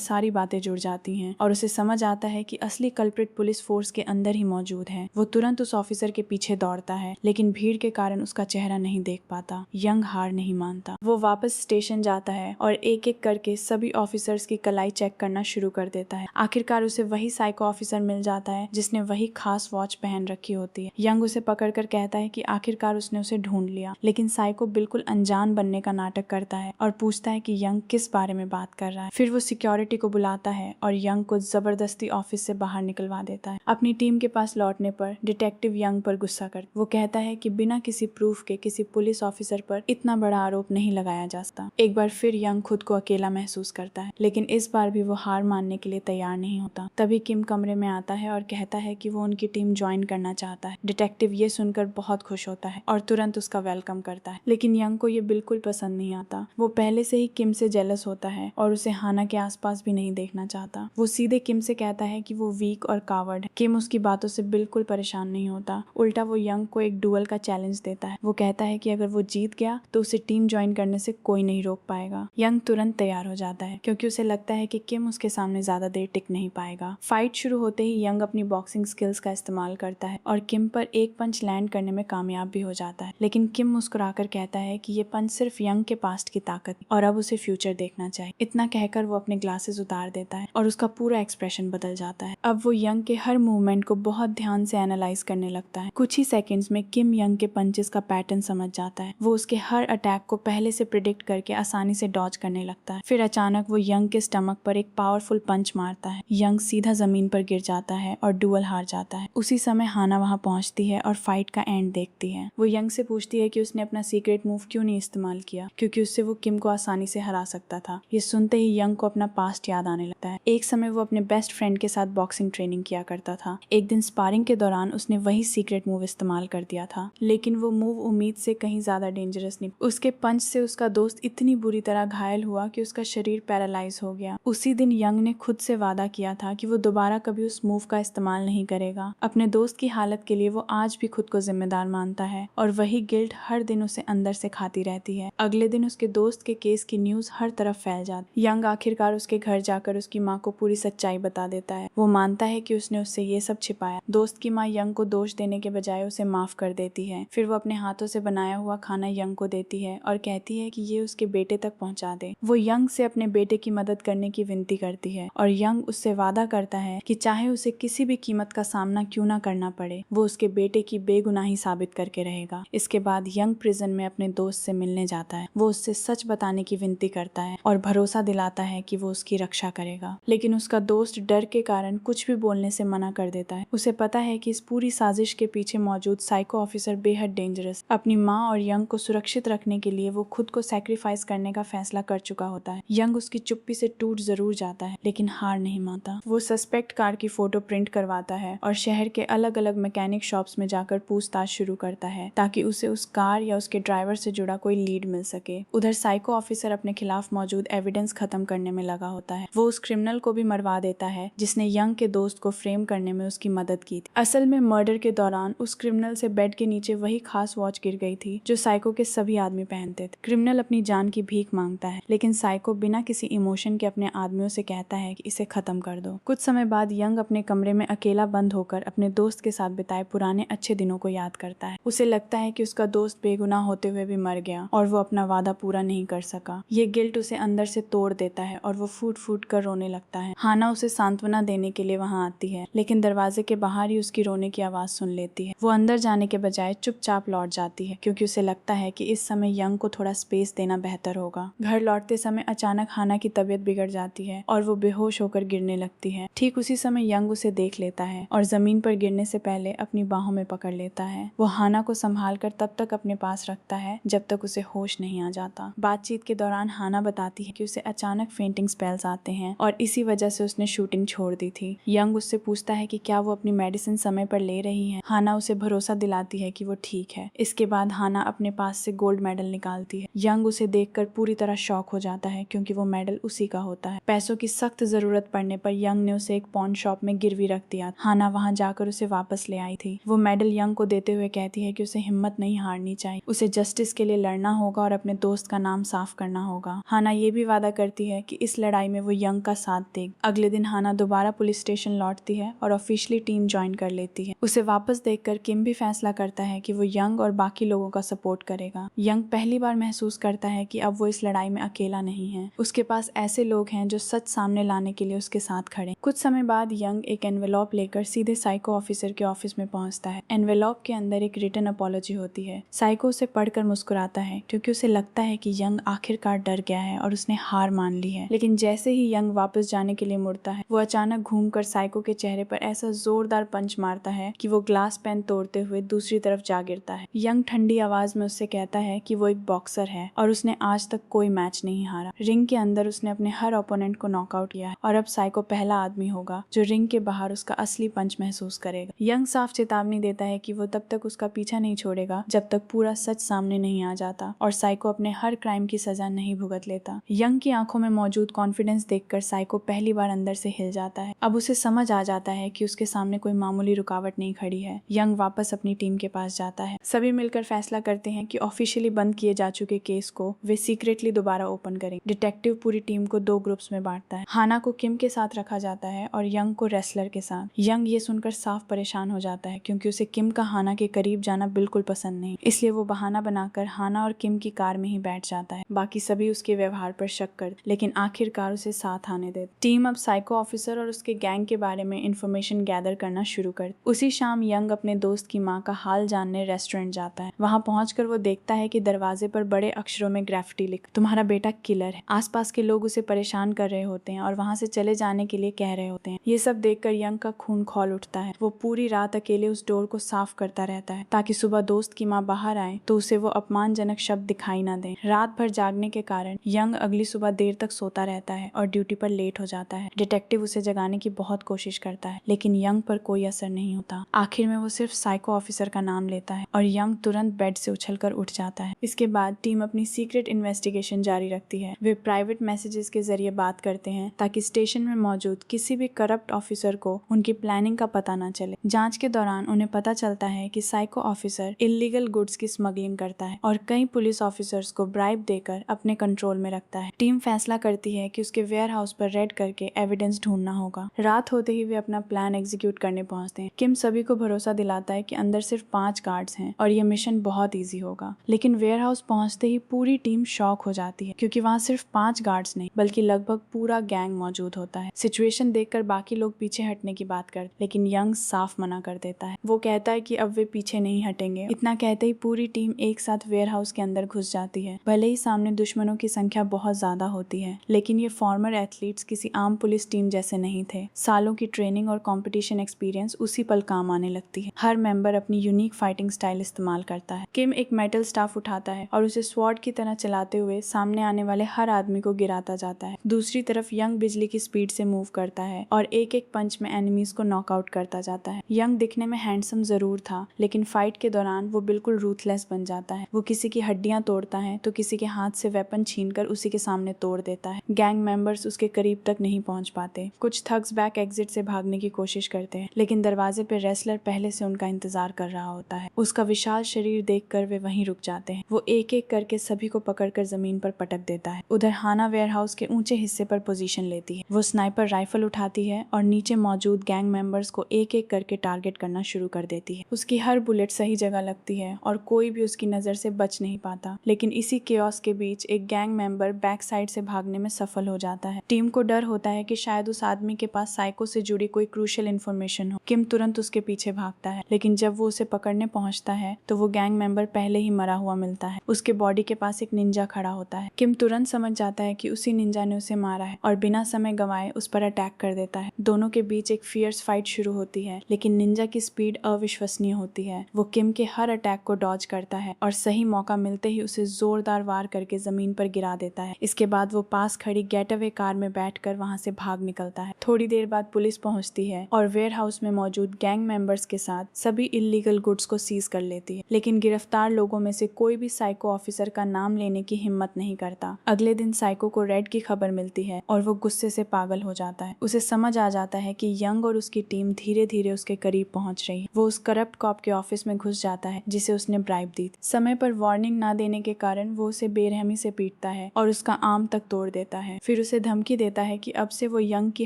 सारी बातें जुड़ जाती हैं और उसे समझ आता है कि असली कल्प्रिट पुलिस फोर्स के अंदर ही मौजूद है। वो तुरंत उस ऑफिसर के पीछे दौड़ता है, लेकिन भीड़ के कारण उसका चेहरा नहीं देख पाता। यंग हार नहीं मानता। वो वापस स्टेशन जाता है और एक एक करके सभी ऑफिसर्स की कलाई चेक करना शुरू कर देता है। आखिरकार उसे वही साइको ऑफिसर मिल जाता है जिसने वही खास वॉच पहन रखी होती है। यंग उसे पकड़कर कहता है कि आखिरकार उसने उसे ढूंढ लिया, लेकिन साइको बिल्कुल अनजान बनने का नाटक करता है और पूछता है कि यंग किस बारे में बात कर रहा है। फिर वो सिक्योरिटी को बुलाता है और यंग को जबरदस्ती ऑफिस से बाहर निकलवा देता है। अपनी टीम के पास लौटने पर डिटेक्टिव यंग पर गुस्सा कर वो कहता है कि बिना किसी प्रूफ के किसी पुलिस ऑफिसर पर इतना बड़ा आरोप नहीं लगाया जा सकता। एक बार फिर यंग खुद को अकेला महसूस करता है, लेकिन इस बार भी वो हार मानने के लिए तैयार नहीं होता। तभी किम कमरे में आता है और कहता है कि वो उनकी टीम ज्वाइन करना चाहता है। डिटेक्टिव ये सुनकर बहुत खुश होता है और तुरंत उसका वेलकम करता है, लेकिन यंग को ये बिल्कुल पसंद नहीं आता। वो पहले से ही किम से जेलस होता है और उसे हाना के आसपास भी नहीं देखना चाहता। वो सीधे किम से कहता है कि वो वीक और कावर्ड है। किम उसकी बातों से बिल्कुल परेशान नहीं होता। उल्टा वो यंग को एक डुअल का चैलेंज देता है। वो कहता है कि अगर वो जीत गया तो उसे टीम ज्वाइन करने से कोई नहीं रोक पाएगा। यंग तुरंत तैयार हो जाता है क्योंकि उसे लगता है कि किम उसके सामने ज्यादा देर टिक नहीं पाएगा। फाइट शुरू होते ही यंग अपनी बॉक्सिंग स्किल्स का इस्तेमाल करता है और किम पर एक पंच लैंड करने में कामयाब भी हो जाता है, लेकिन किम मुस्कुराकर कहता है कि ये पंच सिर्फ यंग के पास्ट की ताकत और अब उसे फ्यूचर देखना चाहिए। इतना कहकर वो अपने ग्लासेस उतार देता है और उसका पूरा एक्सप्रेशन बदल जाता है। अब वो यंग के हर मूवमेंट को बहुत ध्यान से एनालाइज करने लगता है। कुछ ही सेकंड्स में किम यंग के पंचेस का पैटर्न समझ जाता है। वो उसके हर अटैक को पहले से प्रिडिक्ट करके आसानी से डॉज करने लगता है। फिर अचानक वो यंग के स्टमक पर एक पावरफुल पंच मारता है। यंग सीधा जमीन पर गिर जाता है और डुअल हार जाता है। उसी समय हाना वहां पहुंचती है और फाइट का एंड देखती है। वो यंग से पूछती है कि उसने अपना सीक्रेट मूव क्यों नहीं इस्तेमाल किया, क्योंकि उससे वो किम को आसानी से हरा सकता था। ये सुनते ही यंग को अपना पास्ट याद आने लगता है। एक समय वो अपने बेस्ट फ्रेंड के साथ बॉक्सिंग ट्रेनिंग किया करता था। एक दिन स्पारिंग के दौरान उसने वही सीक्रेट मूव इस्तेमाल कर दिया था, लेकिन वो मूव उम्मीद से कहीं ज्यादा डेंजरस नहीं। उसके पंच से उसका दोस्त इतनी बुरी तरह घायल हुआ कि उसका शरीर पैरालाइज हो गया। उसी दिन यंग ने खुद से वादा किया था कि वो दोबारा कभी उस मूव का इस्तेमाल नहीं करेगा। अपने दोस्त की हालत के लिए वो आज भी खुद को जिम्मेदार मानता है और वही गिल्ट हर दिन उसे अंदर से खाती रहती है। अगले दिन उसके दोस्त के केस की न्यूज हर तरफ फैल जाती। यंग आखिरकार उसके घर जाकर उसकी माँ को पूरी सच्चाई बता देता है। वो मानता है कि उसने उससे ये सब छिपाया। दोस्त की माँ यंग को दोष देने के बजाय उसे माफ कर देती है। फिर वो अपने हाथों से बनाया हुआ खाना यंग को देती है और कहती है कि ये उसके बेटे तक पहुंचा दे। वो यंग से अपने बेटे की मदद करने की विनती करती है और यंग उससे वादा करता है कि चाहे उसे किसी भी कीमत का सामना क्यों ना करना पड़े, वो उसके बेटे की बेगुनाही साबित करके रहेगा। इसके बाद यंग प्रिजन में अपने दोस्त से मिलने जाता है। वो उससे सच बताने की विनती करता है और भरोसा दिलाता है कि वो उसकी रक्षा करेगा, लेकिन उसका दोस्त डर के कारण कुछ भी बोलने से मना कर देता है। उसे पता है कि इस पूरी साजिश के पीछे मौजूद साइको ऑफिसर बेहद डेंजरस। अपनी माँ और यंग को सुरक्षित रखने के लिए वो खुद को सैक्रिफाइस करने का फैसला कर चुका होता है। यंग उसकी चुप्पी से टूट जरूर जाता है, लेकिन हार नहीं मानता। वो सस्पेक्ट कार की फोटो प्रिंट करवाता है और शहर के अलग अलग मैकेनिक शॉप्स में जाकर पूछताछ शुरू करता है ताकि उसे उस कार या उसके ड्राइवर से जुड़ा कोई लीड मिल सके। उधर साइको ऑफिसर अपने खिलाफ मौजूद एविडेंस खत्म करने में लगा होता है। वो उस क्रिमिनल को भी मरवा देता है जिसने यंग के दोस्त को फ्रेम करने में उसकी मदद की थी। असल में मर्डर के दौरान उस क्रिमिनल से बेड के नीचे वही खास वॉच गिर गई थी जो साइको के सभी आदमी पहनते थे। क्रिमिनल अपनी जान की भीख मांगता है, लेकिन साइको बिना किसी इमोशन के अपने आदमियों से कहता है कि इसे खत्म कर दो। कुछ समय बाद यंग अपने कमरे में अकेला बंद होकर अपने दोस्त के साथ बिताए पुराने अच्छे दिनों को याद करता है। उसे लगता है कि उसका दोस्त बेगुनाह होते हुए भी मर गया और वो अपना वादा पूरा नहीं कर सका। ये गिल्ट उसे अंदर से तोड़ देता है और वो फूट फूट कर रोने लगता है। हाना उसे सांत्वना देने के लिए वहाँ आती है, लेकिन दरवाजे के बाहर ही उसकी रोने की आवाज सुन लेती है। वो अंदर जाने के बजाय चुपचाप लौट जाती है क्योंकि उसे लगता है कि इस समय यंग को थोड़ा स्पेस देना बेहतर होगा। घर लौटते समय अचानक हाना की तबीयत बिगड़ जाती है और वो बेहोश होकर गिरने लगती है। ठीक उसी समय यंग उसे देख लेता है और जमीन पर गिरने से पहले अपनी बाहों में पकड़ लेता है। वो हाना को संभाल कर तब तक अपने पास रखता है जब तक उसे होश नहीं आ जाता। बातचीत के दौरान हाना बताती है कि उसे अचानक फेंटिंग स्पेल्स आते हैं और इसी वजह से उसने शूटिंग छोड़ दी थी। यंग उससे पूछता है कि क्या वो अपनी मेडिसिन समय पर ले रही है। हाना उसे भरोसा दिलाती है कि वो ठीक है। इसके बाद हाना अपने पास से गोल्ड मेडल निकालती है। यंग उसे देखकर पूरी तरह शॉक हो जाता है क्योंकि वो मेडल उसी का होता है। पैसों की सख्त जरूरत पड़ने पर यंग ने उसे एक पॉन शॉप में गिरवी रख दिया। हाना वहां जाकर उसे वापस ले आई थी। वो मेडल यंग को देते हुए कहती है कि उसे हिम्मत नहीं हारनी चाहिए, उसे जस्टिस के लिए लड़ना होगा और अपने दोस्त का नाम साफ करना होगा। हाना ये भी वादा करती है कि इस लड़ाई में वो यंग का साथ देगी। अगले दिन हाना दोबारा पुलिस स्टेशन लौटती है और ऑफिशियली टीम ज्वाइन कर लेती है। उसे वापस देखकर किम भी फैसला करता है कि वो यंग और बाकी लोगों का सपोर्ट करेगा। यंग पहली बार महसूस करता है कि अब वो इस लड़ाई में अकेला नहीं है, उसके पास ऐसे लोग हैं जो सच सामने लाने के लिए उसके साथ खड़े। कुछ समय बाद यंग एक एनवेलॉप लेकर सीधे साइको ऑफिसर के ऑफिस में पहुंचता है। एनवेलॉप के अंदर एक रिटन अपॉलॉजी होती है। साइको उसे पढ़कर मुस्कुराता है क्योंकि उसे लगता है कि यंग आखिरकार डर गया है और उसने हार मान ली है। लेकिन जैसे ही यंग वापस जाने के लिए मुड़ता है, वो अचानक घूमकर साइको के चेहरे पर ऐसा जोरदार पंच मारता है कि वो ग्लास पेन तोड़ते हुए दूसरी तरफ जा गिरता है। यंग ठंडी आवाज में उससे कहता है कि वो एक बॉक्सर है और उसने आज तक कोई मैच नहीं हारा। रिंग के अंदर उसने अपने हर ओपोनेंट को नॉकआउट किया है और अब साइको पहला आदमी होगा जो रिंग के बाहर उसका असली पंच महसूस करेगा। यंग साफ चेतावनी देता है कि वो तब तक उसका पीछा नहीं छोड़ेगा जब तक पूरा सच सामने नहीं आ जाता और साइको अपने हर क्राइम की सजा नहीं भुगत लेता। यंग की आंखों में मौजूद कॉन्फिडेंस देखकर साइको पहली बार अंदर से हिल जाता है। अब उसे समझ आ जाता है कि उसके सामने कोई मामूली रुकावट नहीं खड़ी है। यंग वापस अपनी टीम के पास जाता है। सभी मिलकर फैसला करते हैं कि ऑफिशियली बंद किए जा चुके केस को वे सीक्रेटली दोबारा ओपन करेंगे। डिटेक्टिव पूरी टीम को 2 ग्रुप्स में बांटता है। हाना को किम के साथ रखा जाता है और यंग को रेसलर के साथ। यंग ये सुनकर साफ परेशान हो जाता है क्योंकि उसे किम का हाना के करीब जाना बिल्कुल पसंद नहीं, इसलिए वो बहाना बनाकर हाना और किम की कार में ही बैठ जाता है। बाकी सभी उसके व्यवहार पर शक कर लेकिन आखिरकार उसे साथ आने दे। टीम अब साइको ऑफिसर और उसके गैंग के बारे में इंफॉर्मेशन गैदर करना शुरू कर। उसी शाम यंग अपने दोस्त की माँ का हाल जानने रेस्टोरेंट जाता है। वहाँ पहुंचकर वो देखता है कि दरवाजे पर बड़े अक्षरों में ग्राफिटी लिख, तुम्हारा बेटा किलर है। आसपास के लोग उसे परेशान कर रहे होते हैं और वहाँ से चले जाने के लिए कह रहे होते हैं। ये सब देखकर यंग का खून खौल उठता है। वो पूरी रात अकेले उस डोर को साफ करता रहता है ताकि सुबह दोस्त की माँ बाहर आए तो उसे वो अपमानजनक शब्द दिखाई न दे। रात भर जागने के कारण यंग अगली सुबह देर तक सोता रहता है और ड्यूटी पर लेट हो जाता है। डिटेक्टिव उसे जगाने की बहुत कोशिश करता है लेकिन यंग पर कोई असर नहीं होता। आखिर में वो सिर्फ साइको ऑफिसर का नाम लेता है और यंग तुरंत बेड से उछलकर उठ जाता है। इसके बाद टीम अपनी सीक्रेट इन्वेस्टिगेशन जारी रखती है। वे प्राइवेट मैसेजेस के जरिए बात करते हैं ताकि स्टेशन में मौजूद किसी भी करप्ट ऑफिसर को उनकी प्लानिंग का पता न चले। जांच के दौरान उन्हें पता चलता है कि साइको ऑफिसर इलीगल गुड्स की स्मगलिंग करता है और कई पुलिस ऑफिसर्स को ब्राइब देकर अपने कंट्रोल में रखता है। टीम फैसला करती है कि उसके वेयर हाउस पर रेड करके एविडेंस ढूंढना होगा। रात होते ही वे अपना प्लान एग्जीक्यूट करने पहुंचते हैं। किम सभी को भरोसा दिलाता है कि अंदर सिर्फ 5 गार्ड्स हैं और यह मिशन बहुत इजी होगा। लेकिन वेयर हाउस पहुंचते ही पूरी टीम शॉक हो जाती है क्योंकि वहाँ सिर्फ 5 गार्ड्स नहीं बल्कि लगभग पूरा गैंग मौजूद होता है। सिचुएशन देखकर बाकी लोग पीछे हटने की बात करते लेकिन यंग साफ मना कर देता है। वो कहता है कि अब वे पीछे नहीं हटेंगे। इतना कहते ही पूरी टीम एक साथ वेयर हाउस के अंदर घुस जाती है। भले ही सामने दुश्मनों की संख्या बहुत ज्यादा होती है लेकिन ये फॉर्मर एथलीट्स किसी आम पुलिस टीम जैसे नहीं थे। सालों की ट्रेनिंग और कंपटीशन एक्सपीरियंस उसी पल काम आने लगती है। हर मेंबर अपनी यूनिक फाइटिंग स्टाइल इस्तेमाल करता है। किम एक मेटल स्टाफ उठाता है और उसे स्वॉर्ड की तरह चलाते हुए सामने आने वाले हर आदमी को गिराता जाता है। दूसरी तरफ यंग बिजली की स्पीड से मूव करता है और एक एक पंच में एनिमीज को नॉकआउट करता जाता है। यंग दिखने में हैंडसम जरूर था लेकिन फाइट के दौरान वो बिल्कुल रूथलेस बन जाता है। वो किसी की हड्डियां तोड़ता है तो किसी के हाथ से वेपन छीनकर उसी के सामने तोड़ देता है। गैंग मेंबर्स उसके करीब तक नहीं पहुंच पाते। कुछ थग्स बैक एग्जिट से भागने की कोशिश करते हैं लेकिन दरवाजे पे रेसलर पहले से उनका इंतजार कर रहा होता है। उसका विशाल शरीर देखकर वे वहीं रुक जाते हैं। वो एक एक करके सभी को पकड़कर जमीन पर पटक देता है। उधर हाना वेयरहाउस के ऊंचे हिस्से पर पोजीशन लेती है। वो स्नाइपर राइफल उठाती है और नीचे मौजूद गैंग मेंबर्स को एक एक करके टारगेट करना शुरू कर देती है। उसकी हर बुलेट सही जगह लगती है और कोई भी उसकी नजर से बच नहीं पाता। लेकिन इसी केओस के बीच एक गैंग मेंबर बैक साइड से भागने में सफल हो जाता है। टीम को डर होता है कि शायद उस आदमी के पास साइको से जुड़ी कोई क्रूशियल इन्फॉर्मेशन हो। किम तुरंत उसके पीछे भागता है लेकिन जब वो उसे पकड़ने पहुंचता है तो वो गैंग मेंबर पहले ही मरा हुआ मिलता है। उसके बॉडी के पास एक निंजा खड़ा होता है। किम तुरंत समझ जाता है कि उसी निंजा ने उसे मारा है और बिना समय गंवाए उस पर अटैक कर देता है। दोनों के बीच एक फियर्स फाइट शुरू होती है लेकिन निंजा की स्पीड अविश्वसनीय होती है। वो किम के हर अटैक को डॉज करता है और सही मौका मिलते ही उसे जोरदार वार करके जमीन पर गिरा देता है। इसके बाद वो पास खड़ी गेट अवे कार में बैठकर वहां से भाग निकलता है। थोड़ी देर बाद पुलिस पहुंचती है और वेयर हाउस में मौजूद गैंग मेंबर्स के साथ सभी इलीगल गुड्स को सीज कर लेती है लेकिन गिरफ्तार लोगों में से कोई भी साइको ऑफिसर का नाम लेने की हिम्मत नहीं करता। अगले दिन साइको को रेड की खबर मिलती है और वो गुस्से से पागल हो जाता है। उसे समझ आ जाता है कि यंग और उसकी टीम धीरे धीरे उसके करीब पहुंच रही है। वो उस करप्ट कॉप के ऑफिस में घुस जाता है जिसे उसने ब्राइब दी थी। समय पर वार्निंग ना देने के कारण वो उसे बेरहमी से पीटता है और उसका आर्म तक तोड़ देता है। फिर उसे धमकी देता है कि अब से वो यंग की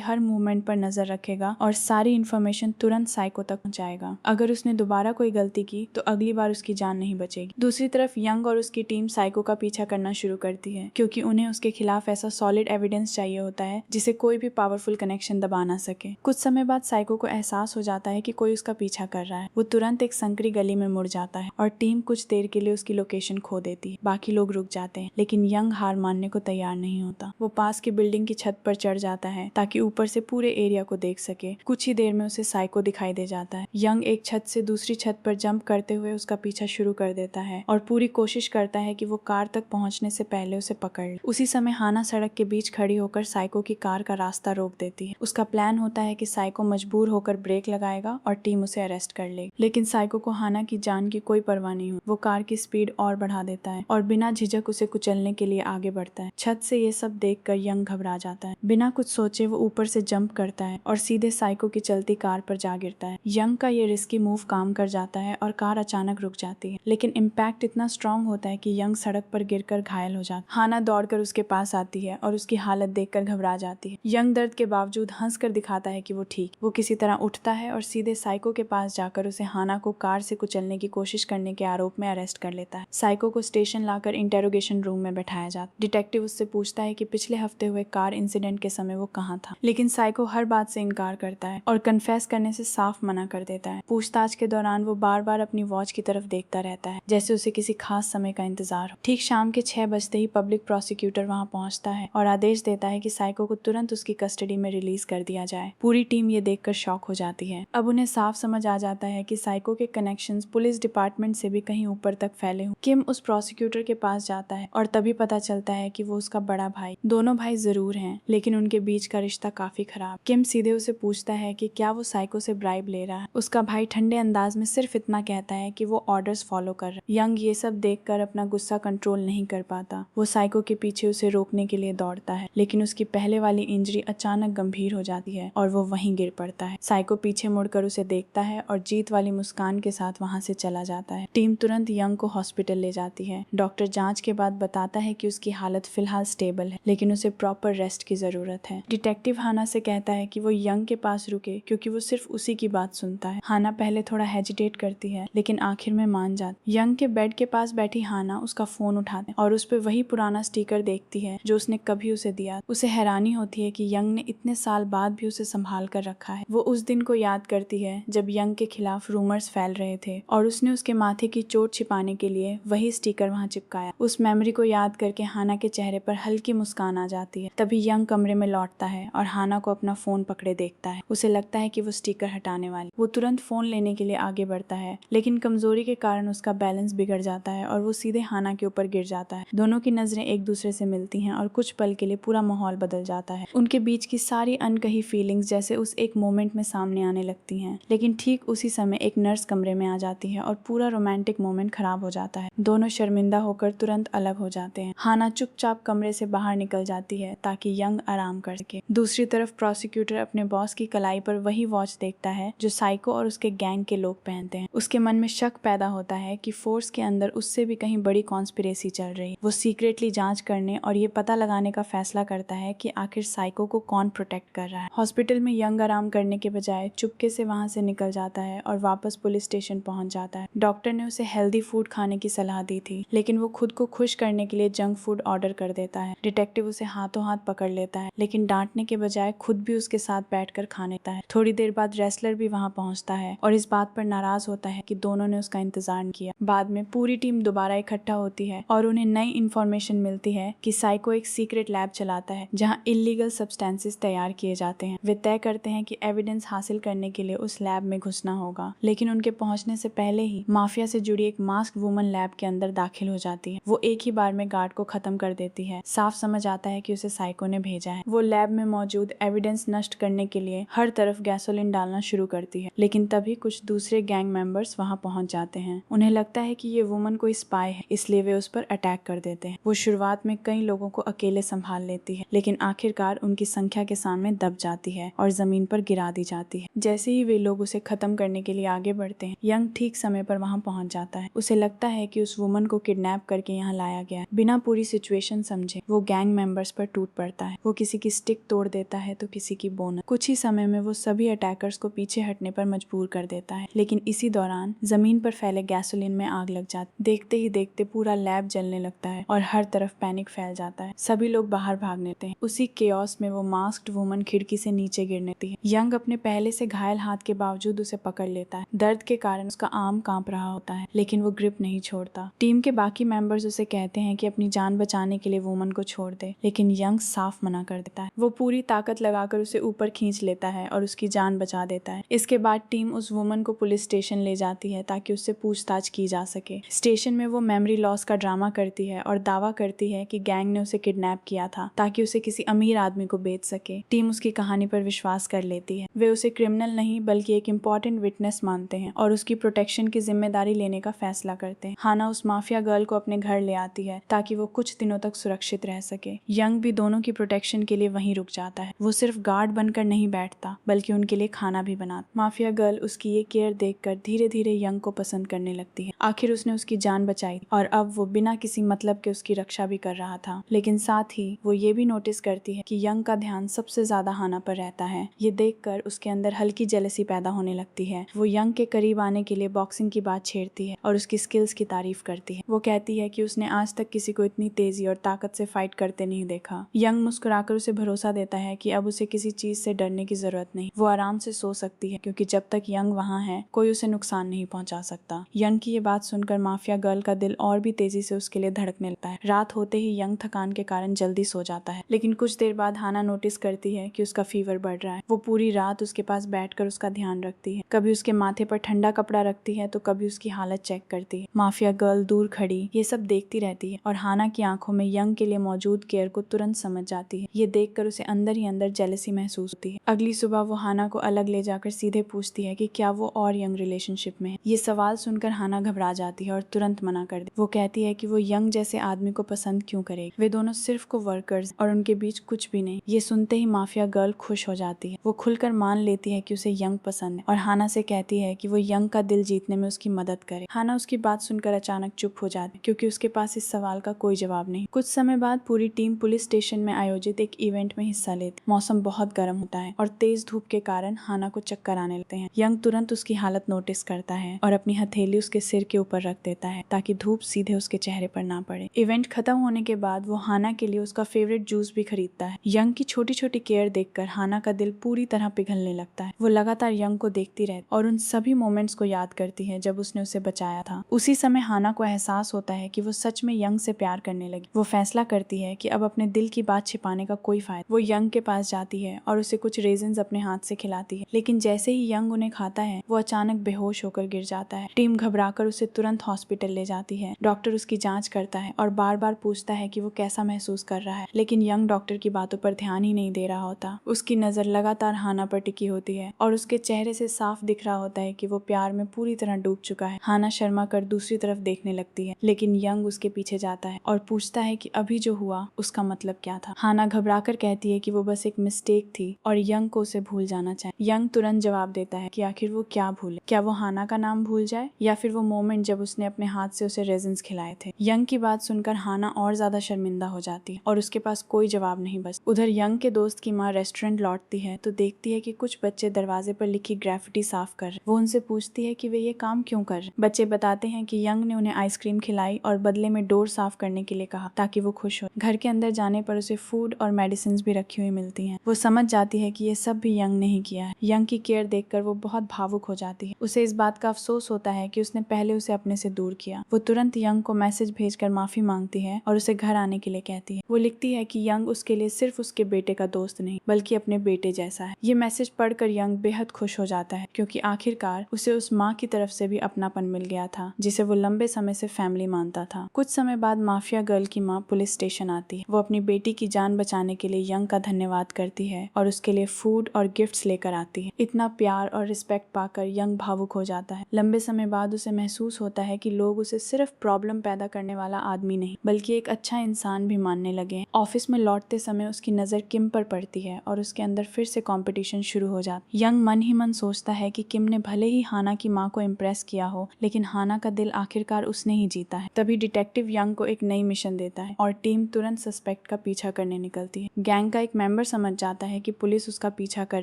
हर मूवमेंट पर नजर रखेगा और सारी इन्फॉर्मेशन तुरंत साइको तक पहुंचाएगा। अगर उसने दोबारा कोई गलती की तो अगली बार उसकी जान नहीं बचेगी। दूसरी तरफ यंग और उसकी टीम साइको का पीछा करना शुरू करती है, क्योंकि उन्हें उसके खिलाफ ऐसा सॉलिड एविडेंस चाहिए होता है जिसे कोई भी पावरफुल कनेक्शन दबा ना सके। कुछ समय बाद साइको को एहसास हो जाता है कि कोई उसका पीछा कर रहा है। वो तुरंत एक संकरी गली में मुड़ जाता है और टीम कुछ देर के लिए उसकी लोकेशन खो देती है। बाकी लोग रुक जाते हैं, लेकिन यंग हार मानने को तैयार नहीं होता। वो पास की बिल्डिंग की छत पर चढ़ जाता है ताकि ऊपर से पूरे एरिया को देख सके। कुछ ही देर में उसे साइको दिखाई दे जाता है। यंग एक छत से दूसरी छत पर जंप करते हुए उसका पीछा शुरू कर देता है और पूरी कोशिश करता है कि वो कार तक पहुंचने से पहले उसे पकड़ ले। उसी समय हाना सड़क के बीच खड़ी होकर साइको की कार का रास्ता रोक देती है। उसका प्लान होता है कि साइको मजबूर होकर ब्रेक लगाएगा और टीम उसे अरेस्ट कर लेगी, लेकिन साइको को हाना की जान की कोई परवाह नहीं हो। वो कार की स्पीड और बढ़ा देता है और बिना झिझक उसे कुचलने के लिए आगे बढ़ता है। छत से ये सब देखकर यंग घबरा जाता है। बिना कुछ सोचे वो ऊपर से जंप करता है और सीधे साइको की चलती कार पर जा गिरता है। यंग का ये रिस्की मूव काम कर जाता है और कार अचानक रुक जाती है, लेकिन इम्पैक्ट इतना स्ट्रॉन्ग होता है कि यंग सड़क पर गिरकर घायल हो जाता है। हाना दौड़कर उसके पास आती है और उसकी हालत देखकर घबरा जाती है। यंग दर्द के बावजूद हंसकर दिखाता है कि वो ठीक। वो किसी तरह उठता है और सीधे साइको के पास जाकर उसे हाना को कार से कुचलने की कोशिश करने के आरोप में अरेस्ट कर लेता है। साइको को स्टेशन लाकर इंटेरोगेशन रूम में बैठाया जाता है। डिटेक्टिव उससे पूछता है कि पिछले हफ्ते हुए कार इंसिडेंट के समय वो कहाँ था, लेकिन साइको हर बात से इनकार करता है और कन्फेस करने से साफ मना कर देता है। पूछताछ के दौरान वो बार बार अपनी वॉच की तरफ देखता रहता है, जैसे उसे किसी खास समय का इंतजार हो। ठीक शाम के 6 बजते ही पब्लिक प्रोसिक्यूटर वहाँ पहुँचता है और आदेश देता है कि साइको को तुरंत उसकी कस्टडी में रिलीज कर दिया जाए। पूरी टीम ये देखकर शॉक हो जाती है। अब उन्हें साफ समझ आ जाता है कि साइको के कनेक्शंस पुलिस डिपार्टमेंट से भी कहीं ऊपर तक फैले हुए। किम उस प्रोसिक्यूटर के पास जाता है और तभी पता चलता है कि वो उसका बड़ा भाई। दोनों भाई जरूर हैं, लेकिन उनके बीच का रिश्ता काफी खराब। किम सीधे उसे पूछता है कि क्या वो साइको से ब्राइब ले रहा है। उसका भाई ठंडे अंदाज में सिर्फ इतना कहता है कि वो ऑर्डर्स फॉलो कर रहा है। यंग ये सब देखकर अपना गुस्सा कंट्रोल नहीं कर पाता। वो साइको के पीछे उसे रोकने के लिए दौड़ता है, लेकिन उसकी पहले वाली इंजरी अचानक गंभीर हो जाती है और वो वहीं गिर पड़ता है। साइको पीछे मुड़कर उसे देखता है और जीत वाली मुस्कान के साथ वहां से चला जाता है। टीम तुरंत यंग को हॉस्पिटल ले जाती है। डॉक्टर जांच के बाद बताता है कि उसकी हालत फिलहाल स्टेबल है, लेकिन उसे प्रॉपर रेस्ट की जरूरत है। डिटेक्टिव हाना से कहता है कि वो यंग के पास रुके, क्योंकि वो सिर्फ उसी की बात सुनता है। हाना पहले थोड़ा हेजिटेट करती है, लेकिन आखिर में मान जाती। यंग के बेड के पास बैठी हाना उसका फोन उठाते और उस पर वही पुराना स्टिकर देखती है जो उसने कभी उसे दिया। उसे हैरानी होती है कि यंग ने इतने साल बाद भी उसे संभाल कर रखा है। वो उस दिन को याद करती है जब यंग के खिलाफ रूमर्स फैल रहे थे और उसने उसके माथे की चोट छिपाने के लिए वही स्टिकर वहां चिपकाया। उस मेमोरी को याद करके हाना के चेहरे पर हल्की मुस्कान आ जाती है। तभी यंग कमरे में लौटता है और हाना को अपना फोन पकड़े देखता है। उसे लगता है कि वो स्टिकर हटाने वाली। वो तुरंत फोन लेने के लिए आगे बढ़ता है, लेकिन कमजोरी के कारण उसका बैलेंस बिगड़ जाता है और वो सीधे हाना के ऊपर गिर जाता है। दोनों की नजरें एक दूसरे से मिलती हैं और कुछ पल के लिए पूरा माहौल बदल जाता है। उनके बीच की सारी अनकही फीलिंग्स जैसे उस एक मोमेंट में सामने आने लगती हैं। लेकिन ठीक उसी समय एक नर्स कमरे में आ जाती है और पूरा रोमांटिक मोमेंट खराब हो जाता है। दोनों शर्मिंदा होकर तुरंत अलग हो जाते हैं। हाना चुपचाप कमरे से बाहर निकल जाती है ताकि यंग आराम कर सके। दूसरी तरफ प्रोसिक्यूटर अपने बॉस की कलाई पर वही वॉच देखता है जो साइको और उसके गैंग के लोग पहनते हैं। उसके मन में शक पैदा होता है कि फोर्स के अंदर उससे भी कहीं बड़ी कॉन्स्पिरेसी चल रही है। वो सीक्रेटली जांच करने और ये पता लगाने का फैसला करता है कि आखिर साइको को कौन प्रोटेक्ट कर रहा है। हॉस्पिटल में यंग आराम करने के बजाय चुपके से वहां से निकल जाता है और वापस पुलिस स्टेशन पहुंच जाता है। डॉक्टर ने उसे हेल्दी फूड खाने की सलाह दी थी, लेकिन वो खुद को खुश करने के लिए जंक फूड ऑर्डर कर देता है। डिटेक्टिव उसे हाथों हाथ पकड़ लेता है, लेकिन डांटने के बजाय खुद भी उसके साथ बैठकर खा लेता है। थोड़ी देर बाद रेसलर भी वहां पहुंचता है और इस बात पर नाराज होता है कि दोनों ने उसका इंतजार नहीं किया। बाद में पूरी टीम दोबारा इकट्ठा होती है और उन्हें नई इन्फॉर्मेशन मिलती है कि साइको एक सीक्रेट लैब चलाता है जहां इलीगल सब्सटेंसेस तैयार किए जाते हैं। वे तय करते हैं कि एविडेंस हासिल करने के लिए उस लैब में घुसना होगा, लेकिन उनके पहुंचने से पहले ही माफिया से जुड़ी एक मास्क वुमन लैब के अंदर दाखिल हो जाती है। वो एक ही बार में गार्ड को खत्म कर देती है। साफ समझ आता है कि उसे साइको ने भेजा है। वो लैब में मौजूद एविडेंस नष्ट करने के लिए हर तरफ गैसोलीन डालना शुरू करती है, लेकिन तभी कुछ दूसरे गैंग मेंबर्स वहां पहुंच जाते हैं। उन्हें लगता है कि ये वुमन कोई स्पाई है, इसलिए वे उस पर अटैक कर देते हैं। वो शुरुआत में कई लोगों को अकेले संभाल लेती है, लेकिन आखिरकार उनकी संख्या के सामने दब जाती है और जमीन पर गिरा दी जाती है। जैसे ही वे लोग उसे खत्म करने के लिए आगे बढ़ते हैं, यंग ठीक समय पर वहां पहुंच जाता है। उसे लगता है कि उस वुमन को किडनैप करके यहाँ लाया गया है। बिना पूरी सिचुएशन समझे वो गैंग मेंबर्स पर टूट पड़ता है। वो किसी की स्टिक तोड़ देता है तो किसी की बोनट। कुछ ही समय में वो सभी अटैकर्स को पीछे हटने पर मजबूर कर देता है, लेकिन इसी दौरान जमीन पर फैले गैसोलीन में आग लग जाती। देखते ही देखते पूरा लैब जलने लगता है और हर तरफ पैनिक फैल जाता है। सभी लोग बाहर भाग लेते हैं। उसी केओस में वो मास्क्ड वुमन खिड़की से नीचे गिरने लगती है। यंग अपने पहले से घायल हाथ के बावजूद उसे पकड़ लेता है। दर्द के कारण उसका आर्म कांप रहा होता है, लेकिन वो ग्रिप नहीं छोड़ता। टीम के बाकी मेंबर्स उसे कहते हैं कि अपनी जान बचाने के लिए वुमन को छोड़ दे, लेकिन यंग साफ मना कर देता है। वो पूरी ताकत लगाकर उसे ऊपर खींच लेता है और उसकी जान बचा देता है। इसके बाद टीम उस वुमन को पुलिस स्टेशन ले जाती है ताकि उससे पूछताछ की जा सके। स्टेशन में वो मेमोरी लॉस का ड्रामा करती है और दावा करती है कि गैंग ने उसे किडनैप किया था ताकि उसे किसी अमीर आदमी को बेच सके। टीम उसकी कहानी पर विश्वास कर लेती है। वे उसे क्रिमिनल नहीं बल्कि एक इम्पोर्टेंट विटनेस मानते हैं और उसकी प्रोटेक्शन की जिम्मेदारी लेने का फैसला करते हैं। हाना उस माफिया गर्ल को अपने घर ले आती है ताकि वो कुछ दिनों तक सुरक्षित रह सके। यंग भी दोनों की प्रोटेक्शन के लिए वहीं रुक जाता है। वो सिर्फ गार्ड बनकर नहीं बैठता बल्कि उनके लिए खाना भी बनाता। माफिया गर्ल उसकी ये केयर देखकर धीरे धीरे यंग को पसंद करने लगती है। आखिर उसने उसकी जान बचाई और अब वो बिना किसी मतलब के उसकी रक्षा भी कर रहा था। लेकिन साथ ही वो ये भी नोटिस करती है कि यंग का ध्यान सबसे ज्यादा हाना पर रहता है। ये देखकर उसके अंदर हल्की जेलसी पैदा होने लगती है। वो यंग के करीब आने के लिए बॉक्सिंग की बात छेड़ती है और उसकी स्किल्स की तारीफ करती है। वो कहती है कि उसने आज तक किसी को इतनी तेजी और ताकत से फाइट करते नहीं देखा। यंग मुस्कुराकर उसे भरोसा देता है कि अब उसे किसी चीज से डरने की जरूरत नहीं। वो आराम से सो सकती है क्योंकि जब तक यंग वहाँ है कोई उसे नुकसान नहीं पहुंचा सकता। यंग की ये बात सुनकर माफिया गर्ल का दिल और भी तेजी से उसके लिए धड़कने लगता है। रात होते ही यंग थकान के कारण जल्दी सो जाता है, लेकिन कुछ देर बाद हाना नोटिस करती है कि उसका फीवर बढ़ रहा है। वो पूरी रात उसके पास बैठकर उसका ध्यान रखती है। कभी उसके माथे पर ठंडा कपड़ा रखती है तो कभी उसकी हालत चेक करती है। माफिया गर्ल दूर खड़ी ये सब देखती रहती है और हाना की आंखों में यंग के लिए मौजूद केयर को तुरंत समझ जाती है। ये देखकर उसे अंदर ही अंदर जेलसी महसूस होती है। अगली सुबह वो हाना को अलग ले जाकर सीधे पूछती है कि क्या वो और यंग रिलेशनशिप में है। ये सवाल सुनकर हाना घबरा जाती है और तुरंत मना कर दे। वो कहती है कि वो यंग जैसे आदमी को पसंद क्यों करेगी। वे दोनों सिर्फ को वर्कर्स और उनके बीच कुछ भी नहीं। ये सुनते ही माफिया गर्ल खुश हो जाती है। वो खुलकर मान लेती है कि उसे यंग पसंद है और हाना से कहती है कि वो यंग का दिल जीतने में उसकी मदद करे। हाना उसकी बात सुनकर अचानक चुप हो जाती है क्योंकि उसके पास इस सवाल का कोई जवाब नहीं। कुछ समय बाद पूरी टीम पुलिस स्टेशन में आयोजित एक इवेंट में हिस्सा लेती। मौसम बहुत गर्म होता है और तेज धूप के कारण हाना को चक्कर आने लगते हैं। यंग तुरंत उसकी हालत नोटिस करता है और अपनी हथेली उसके सिर के ऊपर रख देता है ताकि धूप सीधे उसके चेहरे पर ना पड़े। इवेंट खत्म होने के बाद वो हाना के लिए उसका फेवरेट जूस भी खरीदता है। यंग की छोटी छोटी केयर देखकर हाना का दिल पूरी तरह पिघलने लगता है। वो लगातार यंग को देखती रहती और उन सभी मोमेंट्स को याद करती है जब उसने उसे बचाया था। उसी समय हाना को एहसास होता है कि वो सच में यंग से प्यार करने लगी। वो फैसला करती है कि अब अपने दिल की बात छिपाने का कोई फायदा। वो यंग के पास जाती है और उसे कुछ रेजिन्स अपने हाथ से खिलाती है, लेकिन जैसे ही यंग उन्हें खाता है वो अचानक बेहोश होकर गिर जाता है। टीम घबराकर उसे तुरंत हॉस्पिटल ले जाती है। डॉक्टर उसकी जांच करता है और बार बार पूछता है कि वो कैसा महसूस कर रहा है, लेकिन यंग डॉक्टर की बातों पर ध्यान ही नहीं दे रहा होता। उसकी नजर लगातार हाना पर टिकी होती है और उसके चेहरे से साफ दिख रहा होता है कि वो प्यार में पूरी तरह डूब चुका है। हाना शर्मा कर दूसरी तरफ देखने लगती है, लेकिन यंग उसके पीछे जाता है और पूछता है कि अभी जो हुआ उसका मतलब क्या था। हाना घबराकर कहती है कि वो बस एक मिस्टेक थी और यंग को उसे भूल जाना चाहिए। यंग तुरंत जवाब देता है कि आखिर वो क्या भूले। क्या वो हाना का नाम भूल जाए या फिर वो मोमेंट जब उसने अपने हाथ से उसे रेजिन्स खिलाए थे। यंग की बात सुनकर हाना और ज्यादा शर्मिंदा हो जाती है और उसके पास कोई जवाब नहीं बच। उधर यंग के दोस्त की माँ रेस्टोरेंट लौटती है तो देखती है कि कुछ बच्चे दरवाजे पर लिखी ग्राफिटी साफ कर रहे। वो उनसे पूछती है कि वे ये काम क्यों कर रहे। बच्चे बताते हैं कि यंग ने उन्हें आइसक्रीम खिलाई और बदले में डोर साफ करने के लिए कहा ताकि वो खुश हो। घर के अंदर जाने पर उसे फूड और मेडिसिन भी रखी हुई मिलती हैं। वो समझ जाती है कि ये सब भी यंग ने ही किया है। यंग की केयर देखकर वो बहुत भावुक हो जाती है। उसे इस बात का अफसोस होता है कि उसने पहले उसे अपने से दूर किया। वो तुरंत यंग को मैसेज भेजकर माफी मांगती है और उसे घर आने के लिए कहती है। वो लिखती है कि यंग उसके लिए सिर्फ उसके बेटे का दोस्त नहीं बल्कि अपने बेटे जैसा है। ये मैसेज पढ़कर यंग बेहद खुश हो जाता है क्योंकि आखिरकार उसे उस माँ की तरफ से भी अपनापन मिल गया था जिसे वो लंबे समय से फैमिली मानता था। कुछ समय बाद माफिया गर्ल की माँ पुलिस स्टेशन आती है। वो अपनी बेटी की जान बचाने के लिए यंग का धन्यवाद करती है और उसके लिए फूड और गिफ्ट्स लेकर आती है। इतना प्यार और रिस्पेक्ट पाकर यंग भावुक हो जाता है। लंबे समय बाद उसे महसूस होता है कि लोग उसे सिर्फ प्रॉब्लम पैदा करने वाला आदमी नहीं बल्कि एक अच्छा इंसान भी मानने लगे। ऑफिस में लौटते समय उसकी नजर किम पर पड़ती है और उसके अंदर फिर से कंपटीशन शुरू हो जाता है। यंग मन ही मन सोचता है कि किम ने भले ही हाना की माँ को इम्प्रेस किया हो, लेकिन हाना का दिल आखिरकार उसने ही जीता है। तभी डिटेक्टिव यंग को एक नई मिशन देता है और टीम तुरंत सस्पेक्ट का पीछा करने निकलती है। गैंग का एक मेंबर समझ जाता है कि पुलिस उसका पीछा कर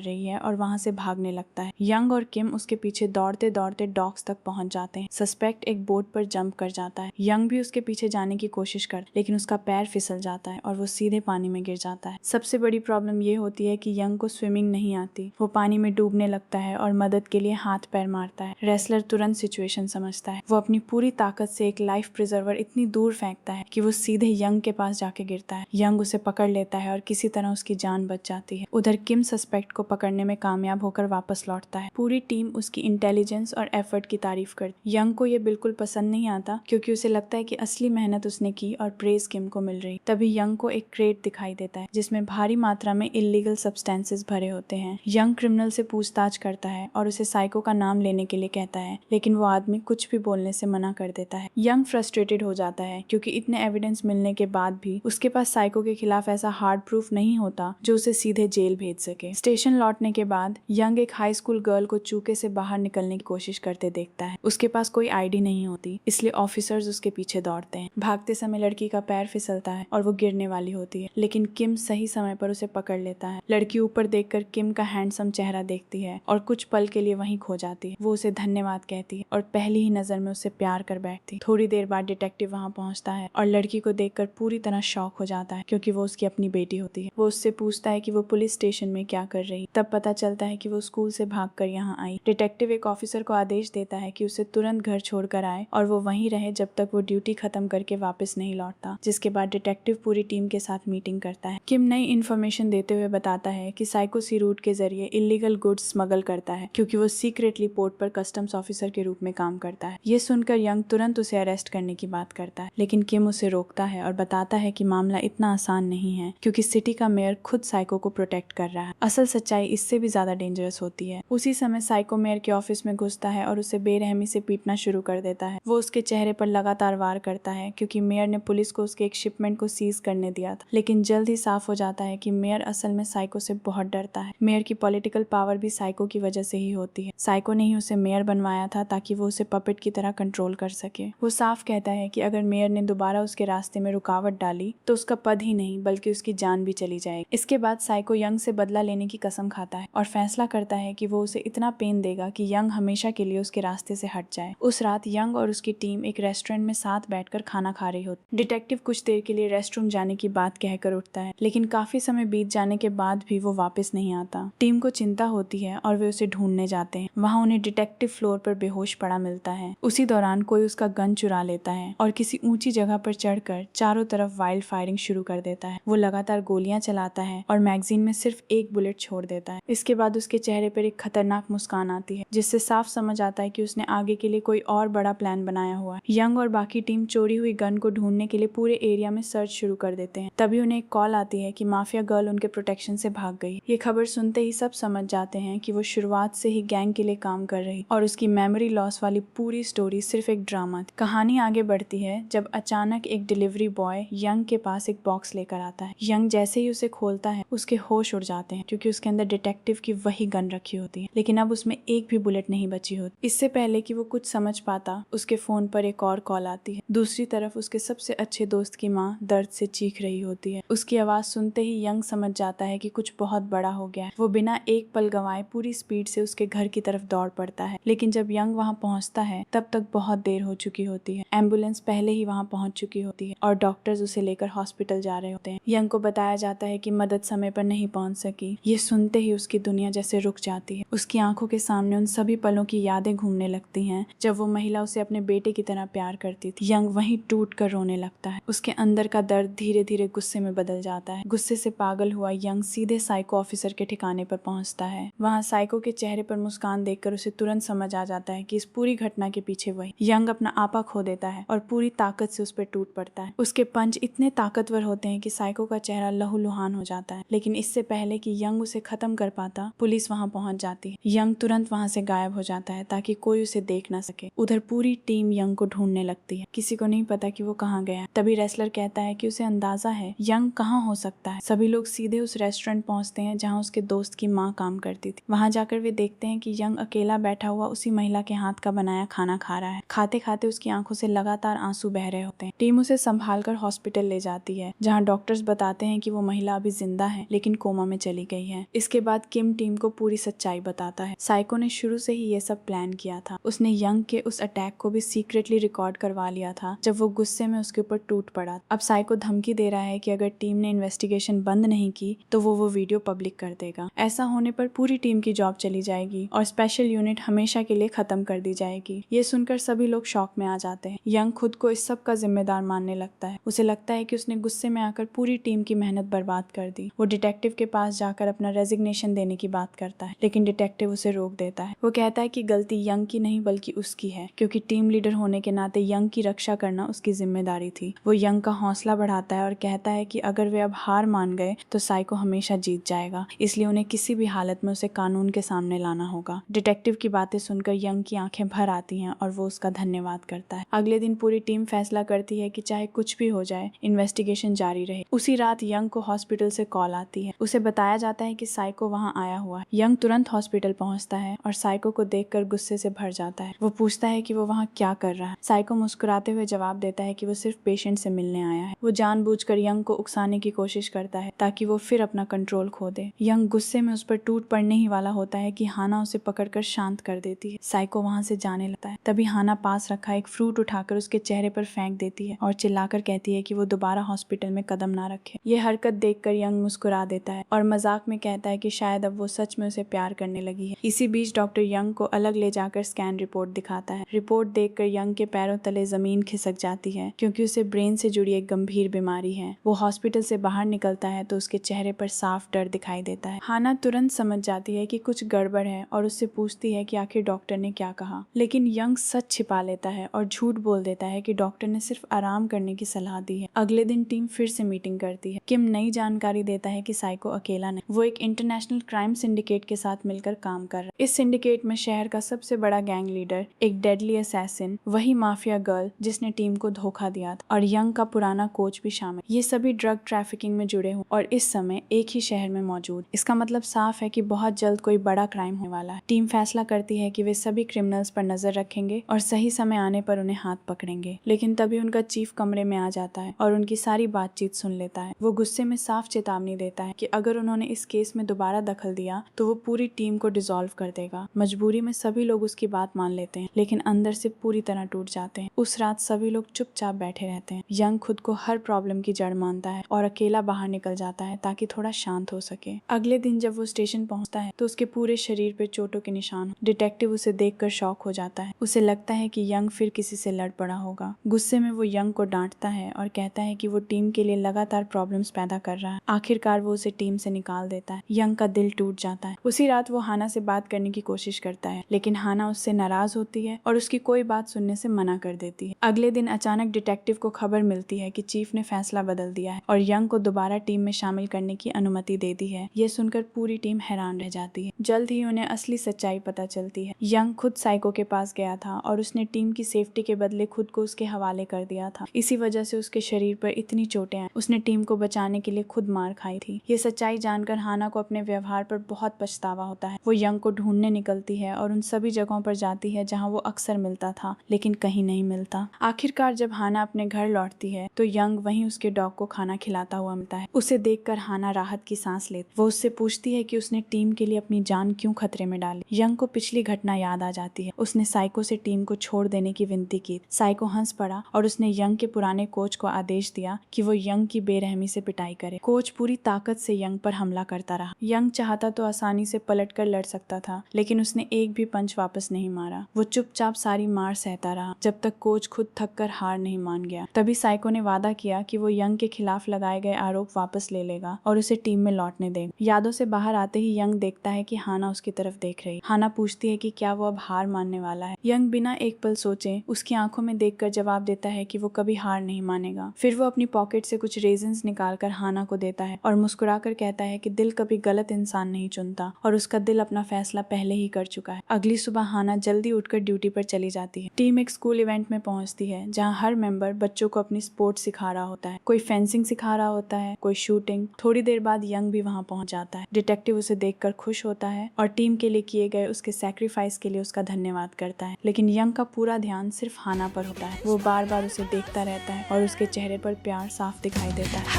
रही है और वहाँ से भागने लगता है। यंग और किम उसके पीछे दौड़ते दौड़ते डॉक्स तक पहुंच जाते हैं। सस्पेक्ट एक बोट पर जंप कर जाता है। यंग भी उसके पीछे जाने की कोशिश कर, लेकिन उसका पैर फिसल जाता है और वो सीधे पानी में गिर जाता है। सबसे बड़ी प्रॉब्लम ये होती है कि यंग को स्विमिंग नहीं आती। वो पानी में डूबने लगता है और मदद के लिए हाथ पैर मारता है। रेसलर तुरंत सिचुएशन समझता है। वो अपनी पूरी ताकत से एक लाइफ प्रिजर्वर इतनी दूर फेंकता है कि वो सीधे यंग के पास जाके गिरता है। यंग उसे पकड़ लेता है और किसी तरह उसकी जान बच जाती है। उधर किम सस्पेक्ट को पकड़ने में कामयाब होकर वापस लौटता है। पूरी टीम उसकी इंटेलिजेंस और एफर्ट की तारीफ करती। यंग को ये बिल्कुल पसंद नहीं आता क्योंकि उसे लगता है कि असली मेहनत उसने की और प्रेज किम को मिल रही। तभी यंग को एक क्रेट दिखाई देता है जिसमें भारी मात्रा में इलीगल सब्सटेंसेस भरे होते हैं। यंग क्रिमिनल से पूछताछ करता है और उसे साइको का नाम लेने के लिए कहता है, लेकिन वो आदमी कुछ भी बोलने से मना कर देता है। यंग फ्रस्ट्रेटेड हो जाता है क्योंकि इतने एविडेंस मिलने के बाद भी उसके पास साइको के खिलाफ ऐसा हार्ड प्रूफ नहीं होता जो उसे सीधे जेल भेज सके। स्टेशन लौटने के बाद यंग एक हाई स्कूल गर्ल को चूके से बाहर निकलने की कोशिश करते देखता है। उसके पास कोई आईडी नहीं होती, इसलिए ऑफिसर्स उसके पीछे दौड़ते हैं। भागते समय लड़की का पैर फिसलता है और वो गिरने वाली होती है, लेकिन किम सही समय पर उसे पकड़ लेता है। लड़की ऊपर देखकर किम का हैंडसम चेहरा देखती है और कुछ पल के लिए वहीं खो जाती है। वो उसे धन्यवाद कहती है और पहली ही नजर में उससे प्यार कर बैठती। थोड़ी देर बाद डिटेक्टिव वहां पहुंचता है और लड़की को देखकर पूरी तरह शॉक हो जाता है क्योंकि वो उसकी अपनी बेटी होती है। वो उससे पूछता है कि वो पुलिस स्टेशन में क्या कर रही। तब पता चलता है कि वो स्कूल से भागकर यहाँ आई। डिटेक्टिव एक ऑफिसर को आदेश देता है कि उसे तुरंत घर छोड़कर आए और वो वहीं रहे जब तक वो ड्यूटी खत्म करके वापस नहीं लौटता। जिसके बाद डिटेक्टिव पूरी टीम के साथ मीटिंग करता है। किम नई इन्फॉर्मेशन देते हुए बताता है कि साइको सी रूट के जरिए इलीगल गुड्स स्मगल करता है क्योंकि वो सीक्रेटली पोर्ट पर कस्टम्स ऑफिसर के रूप में काम करता है। ये सुनकर यंग तुरंत उसे अरेस्ट करने की बात करता है, लेकिन किम उसे रोकता है और बताता है कि मामला इतना आसान नहीं है क्योंकि सिटी का मेयर खुद साइको को प्रोटेक्ट कर रहा है। असल सच्चाई इससे भी ज्यादा डेंजरस होती है। उसी समय साइको मेयर के ऑफिस में घुसता है और उसे बेरहमी से पीटना शुरू कर देता है। वो उसके चेहरे पर लगातार वार करता है क्योंकि मेयर ने पुलिस को उसके एक शिपमेंट को सीज करने दिया था, लेकिन जल्द ही साफ हो जाता है कि मेयर असल में साइको से बहुत डरता है। मेयर की पॉलिटिकल पावर भी साइको की वजह से ही होती है। साइको ने ही उसे मेयर बनवाया था ताकि वो उसे पपेट की तरह कंट्रोल कर सके। वो साफ कहता है कि अगर मेयर ने दोबारा उसके रास्ते में रुकावट डाली तो उसका पद ही नहीं बल्कि उसकी जान भी चली जाएगी। इसके बाद साइको यंग से बदला लेने की कसम खाता है और फैसला करता है कि वो उसे इतना पेन देगा कि यंग हमेशा के लिए उसके रास्ते से हट जाए। उस रात यंग और उसकी टीम एक रेस्टोरेंट में साथ बैठकर खाना खा रही होती। डिटेक्टिव कुछ देर के लिए रेस्टरूम जाने की बात कहकर उठता है, लेकिन काफी समय बीत जाने के बाद भी वो वापस नहीं आता। टीम को चिंता होती है और वे उसे ढूंढने जाते हैं। वहाँ उन्हें डिटेक्टिव फ्लोर पर बेहोश पड़ा मिलता है। उसी दौरान कोई उसका गन चुरा लेता है और किसी ऊंची जगह पर चढ़कर चारों तरफ वाइल्ड फायरिंग शुरू कर देता है। वो लगातार गोलियां चलाता है और मैगजीन में सिर्फ एक बुलेट छोड़ देता है। इसके बाद उसके चेहरे पर एक खतरनाक मुस्कान आती है जिससे साफ समझ आता है कि उसने आगे के लिए कोई और बड़ा प्लान बनाया हुआ है। यंग और बाकी टीम चोरी हुई गन को ढूंढने के लिए पूरे एरिया में सर्च शुरू कर देते हैं। तभी उन्हें एक कॉल आती है कि माफिया गर्ल उनके प्रोटेक्शन से भाग गई। ये खबर सुनते ही सब समझ जाते हैं कि वो शुरुआत से ही गैंग के लिए काम कर रही और उसकी मेमोरी लॉस वाली पूरी स्टोरी सिर्फ एक ड्रामा थी। कहानी आगे बढ़ती है जब अचानक एक डिलीवरी बॉय यंग के पास एक बॉक्स लेकर आता है। यंग जैसे ही उसे खोलता है उसके होश उड़ जाते हैं क्योंकि उसके अंदर डिटेक्टिव की वही गन रखी होती है, लेकिन अब उसमें एक भी बुलेट नहीं बची होती। इससे पहले कि वो कुछ समझ पाता उसके फोन पर एक और कॉल आती है। दूसरी तरफ उसके सबसे अच्छे दोस्त की माँ दर्द से चीख रही होती है। उसकी आवाज सुनते ही यंग समझ जाता है कि कुछ बहुत बड़ा हो गया है। वो बिना एक पल गंवाए पूरी स्पीड से उसके घर की तरफ दौड़ पड़ता है, लेकिन जब यंग वहाँ पहुँचता है तब तक बहुत देर हो चुकी होती है। एम्बुलेंस पहले ही वहाँ पहुँच चुकी होती है और डॉक्टर्स उसे लेकर हॉस्पिटल जा रहे होते हैं। यंग को बताया जाता है कि मदद समय पर नहीं पहुँच सकी। ये सुनते ही उसकी दुनिया जैसे रुक जाती है। उसकी आंखों के सामने उन सभी पलों की यादें घूमने लगती हैं जब वो महिला उसे अपने बेटे की तरह प्यार करती थी। यंग वहीं टूट कर रोने लगता है। उसके अंदर का दर्द धीरे धीरे गुस्से में बदल जाता है। गुस्से से पागल हुआ यंग सीधे साइको ऑफिसर के ठिकाने पर पहुंचता है। वहाँ साइको के चेहरे पर मुस्कान देखकर उसे तुरंत समझ आ जाता है कि इस पूरी घटना के पीछे वही। यंग अपना आपा खो देता है और पूरी ताकत से उस पर टूट पड़ता है। उसके पंच इतने ताकतवर होते हैं कि साइको का चेहरा लहूलुहान हो जाता है, लेकिन इससे पहले कि यंग उसे खत्म कर पाता पुलिस वहाँ पहुंच जाती है। यंग तुरंत वहाँ से गायब हो जाता है ताकि कोई उसे देख ना सके। उधर पूरी टीम यंग को ढूंढने लगती है। किसी को नहीं पता कि वो कहाँ गया। तभी रेसलर कहता है कि उसे अंदाजा है यंग कहाँ हो सकता है। सभी लोग सीधे उस रेस्टोरेंट पहुंचते हैं जहाँ उसके दोस्त की माँ काम करती थी। वहाँ जाकर वे देखते हैं कि यंग अकेला बैठा हुआ उसी महिला के हाथ का बनाया खाना खा रहा है। खाते खाते मुस्कुराते उसकी आंखों से लगातार आंसू बह रहे होते हैं। टीम उसे संभाल कर हॉस्पिटल ले जाती है, जहाँ डॉक्टर्स बताते हैं कि वो महिला अभी जिंदा है लेकिन कोमा में चली गई है। इसके बाद किम टीम को पूरी सच्चाई बताता है। साइको ने शुरू से ही ये सब प्लान किया था। उसने यंग के उस अटैक को भी सीक्रेटली रिकॉर्ड करवा लिया था जब वो गुस्से में उसके ऊपर टूट पड़ा। अब साइको धमकी दे रहा है कि अगर टीम ने इन्वेस्टिगेशन बंद नहीं की तो वो वीडियो पब्लिक कर देगा। ऐसा होने पर पूरी टीम की जॉब चली जाएगी और स्पेशल यूनिट हमेशा के लिए खत्म कर दी जाएगी। ये सुनकर सभी लोग शॉक में आ जाते हैं। यंग खुद को इस सब का जिम्मेदार मानने लगता है। उसे लगता है कि उसने गुस्से में आकर पूरी टीम की मेहनत बर्बाद कर दी। वो डिटेक्टिव के पास जाकर अपना रेजिग्नेशन देने की बात करता है, लेकिन डिटेक्टिव उसे रोक देता है। वो कहता है कि गलती यंग की नहीं बल्कि उसकी है, क्योंकि टीम लीडर होने के नाते यंग की रक्षा करना उसकी जिम्मेदारी थी। वो यंग का हौसला बढ़ाता है और कहता है कि अगर वे अब हार मान गए तो साइको हमेशा जीत जाएगा, इसलिए उन्हें किसी भी हालत में उसे कानून के सामने लाना होगा। डिटेक्टिव की बातें सुनकर यंग की आंखें भर आती हैं और वो उसका धन्यवाद करता है। अगले दिन पूरी टीम फैसला करती है कि चाहे कुछ भी हो जाए, इन्वेस्टिगेशन जारी रहे। उसी रात यंग को हॉस्पिटल से कॉल आती है। उसे बताया जाता है कि साइको वहां आया हुआ है। यंग तुरंत हॉस्पिटल पहुंचता है और साइको को देखकर गुस्से से भर जाता है। वो पूछता है कि वो वहां क्या कर रहा है। साइको मुस्कुराते हुए जवाब देता है कि वो सिर्फ पेशेंट से मिलने आया है। वो जानबूझकर यंग को उकसाने की कोशिश करता है ताकि वो फिर अपना कंट्रोल खो दे। यंग गुस्से में उस पर टूट पड़ने ही वाला होता है कि हाना उसे पकड़कर शांत कर देती है। साइको वहां से जाने लगता है। तभी हाना पास रखा एक फ्रूट उठाकर उसके चेहरे पर फेंक देती है और चिल्लाकर कहती है कि वो दोबारा हॉस्पिटल में कदम ना रखे। ये हरकत देखकर यंग मुस्कुरा देता है और मजाक में कहता है कि शायद अब वो सच में उसे प्यार करने लगी है। इसी बीच डॉक्टर यंग को अलग ले जाकर स्कैन रिपोर्ट दिखाता है। रिपोर्ट देखकर यंग के पैरों तले जमीन खिसक जाती है, क्योंकि उसे ब्रेन से जुड़ी एक गंभीर बीमारी है। वो हॉस्पिटल से बाहर निकलता है तो उसके चेहरे पर साफ डर दिखाई देता है। हाना तुरंत समझ जाती है कि कुछ गड़बड़ है और उससे पूछती है कि आखिर डॉक्टर ने क्या कहा, लेकिन यंग सच छिपा लेता है और झूठ बोल देता है कि डॉक्टर ने सिर्फ आराम करने की सलाह दी है। अगले दिन टीम फिर से मीटिंग करती है। किम नई जानकारी देता है कि साइको अकेला नहीं, वो एक इंटरनेशनल क्राइम सिंडिकेट के साथ मिलकर काम कर रहा है। इस सिंडिकेट में शहर का सबसे बड़ा गैंग लीडर, एक डेडली असैसिन, वही माफिया गर्ल जिसने टीम को धोखा दिया था, और यंग का पुराना कोच भी शामिल। ये सभी ड्रग ट्रैफिकिंग में जुड़े हुए और इस समय एक ही शहर में मौजूद। इसका मतलब साफ है कि बहुत जल्द कोई बड़ा क्राइम होने वाला है। टीम फैसला करती है कि वे सभी क्रिमिनल्स पर नजर रखेंगे और सही समय आने पर उन्हें हाथ पकड़ेंगे। लेकिन तभी उनका चीफ कमरे में आ जाता है और उनकी सारी बातचीत सुन लेता है। वो गुस्से में साफ चेतावनी देता है कि अगर उन्होंने इस केस में दोबारा दखल दिया तो वो पूरी टीम को डिसॉल्व कर देगा। मजबूरी में सभी लोग उसकी बात मान लेते हैं, लेकिन अंदर से पूरी तरह टूट जाते हैं। उस रात सभी लोग चुपचाप बैठे रहते हैं। यंग खुद को हर प्रॉब्लम की जड़ मानता है और अकेला बाहर निकल जाता है ताकि थोड़ा शांत हो सके। अगले दिन जब वो स्टेशन पहुंचता है तो उसके पूरे शरीर पे चोटों के निशान। डिटेक्टिव उसे देखकर शॉक हो जाता है। उसे लगता है कि यंग फिर किसी से लड़ पड़ा होगा। गुस्से में वो यंग को डांटता है और कहता है कि वो टीम के लिए लगातार प्रॉब्लम्स पैदा कर रहा है। आखिरकार वो उसे टीम से निकाल देता है। यंग का दिल टूट जाता है। उसी रात वो हाना से बात करने की कोशिश करता है, लेकिन हाना उससे नाराज होती है और उसकी कोई बात सुनने से मना कर देती है। अगले दिन अचानक डिटेक्टिव को खबर मिलती है कि चीफ ने फैसला बदल दिया है और यंग को दोबारा टीम में शामिल करने की अनुमति दे दी है। ये सुनकर पूरी टीम हैरान रह जाती है। जल्द ही उन्हें असली सच्चाई पता चलती है। यंग खुद साइको के पास गया था और उसने टीम की सेफ्टी के बदले खुद को उसके हवाले कर दिया था। इसी वजह से उसके शरीर पर इतनी चोटें आई। उसने टीम को बचाने के लिए खुद मार खाई थी। ये सच्चाई जानकर हाना को अपने व्यवहार पर बहुत पछतावा होता है। वो यंग को ढूंढने निकलती है और उन सभी जगहों पर जाती है जहाँ वो अक्सर मिलता था, लेकिन कहीं नहीं मिलता। आखिरकार जब हाना अपने घर लौटती है तो यंग वहीं उसके डॉग को खाना खिलाता हुआ मिलता है। उसे देखकर हाना राहत की सांस लेती। वो उससे पूछती है कि उसने टीम के लिए अपनी जान क्यों खतरे में डाली। यंग को पिछली घटना याद आ जाती है। उसने साइको से टीम को छोड़ देने की विनती की। साइको हंस पड़ा और उसने यंग के पुराने कोच को आदेश दिया कि वो यंग की बेरहमी से पिटाई करे। कोच पूरी ताकत से यंग पर हमला करता रहा। यंग चाहता तो आसानी से पलटकर लड़ सकता था, लेकिन उसने एक भी पंच वापस नहीं मारा। वो चुपचाप सारी मार सहता रहा जब तक कोच खुद थककर हार नहीं मान गया। तभी साइको ने वादा किया कि वो यंग के खिलाफ लगाए गए आरोप वापस ले लेगा और उसे टीम में लौटने देगा। यादों से बाहर आते ही यंग देखता है कि हाना उसकी तरफ देख रही। हाना पूछती है कि क्या वो अब हार मानने वाला है। यंग बिना एक पल सोचे उसकी आंखों में देखकर जवाब देता है कि वो कभी हार नहीं मानेगा। फिर वो अपनी पॉकेट से कुछ रेजन्स निकालकर हाना को देता है और मुस्कुराकर कहता है कि दिल कभी गलत इंसान नहीं चुनता और उसका दिल अपना फैसला पहले ही कर चुका है। अगली सुबह हाना जल्दी उठकर ड्यूटी पर चली जाती है। टीम एक स्कूल इवेंट में पहुंचती है जहां हर मेंबर बच्चों को अपनी स्पोर्ट्स सिखा रहा होता है। कोई फेंसिंग सिखा रहा होता है, कोई शूटिंग। थोड़ी देर बाद यंग भी वहां पहुंच जाता है। डिटेक्टिव उसे देखकर खुश होता है और टीम के लिए किए गए उसके सैक्रिफाइस के लिए उसका धन्यवाद करता है, लेकिन यंग का पूरा ध्यान ध्यान सिर्फ हाना पर होता है। वो बार बार उसे देखता रहता है और उसके चेहरे पर प्यार साफ दिखाई देता है।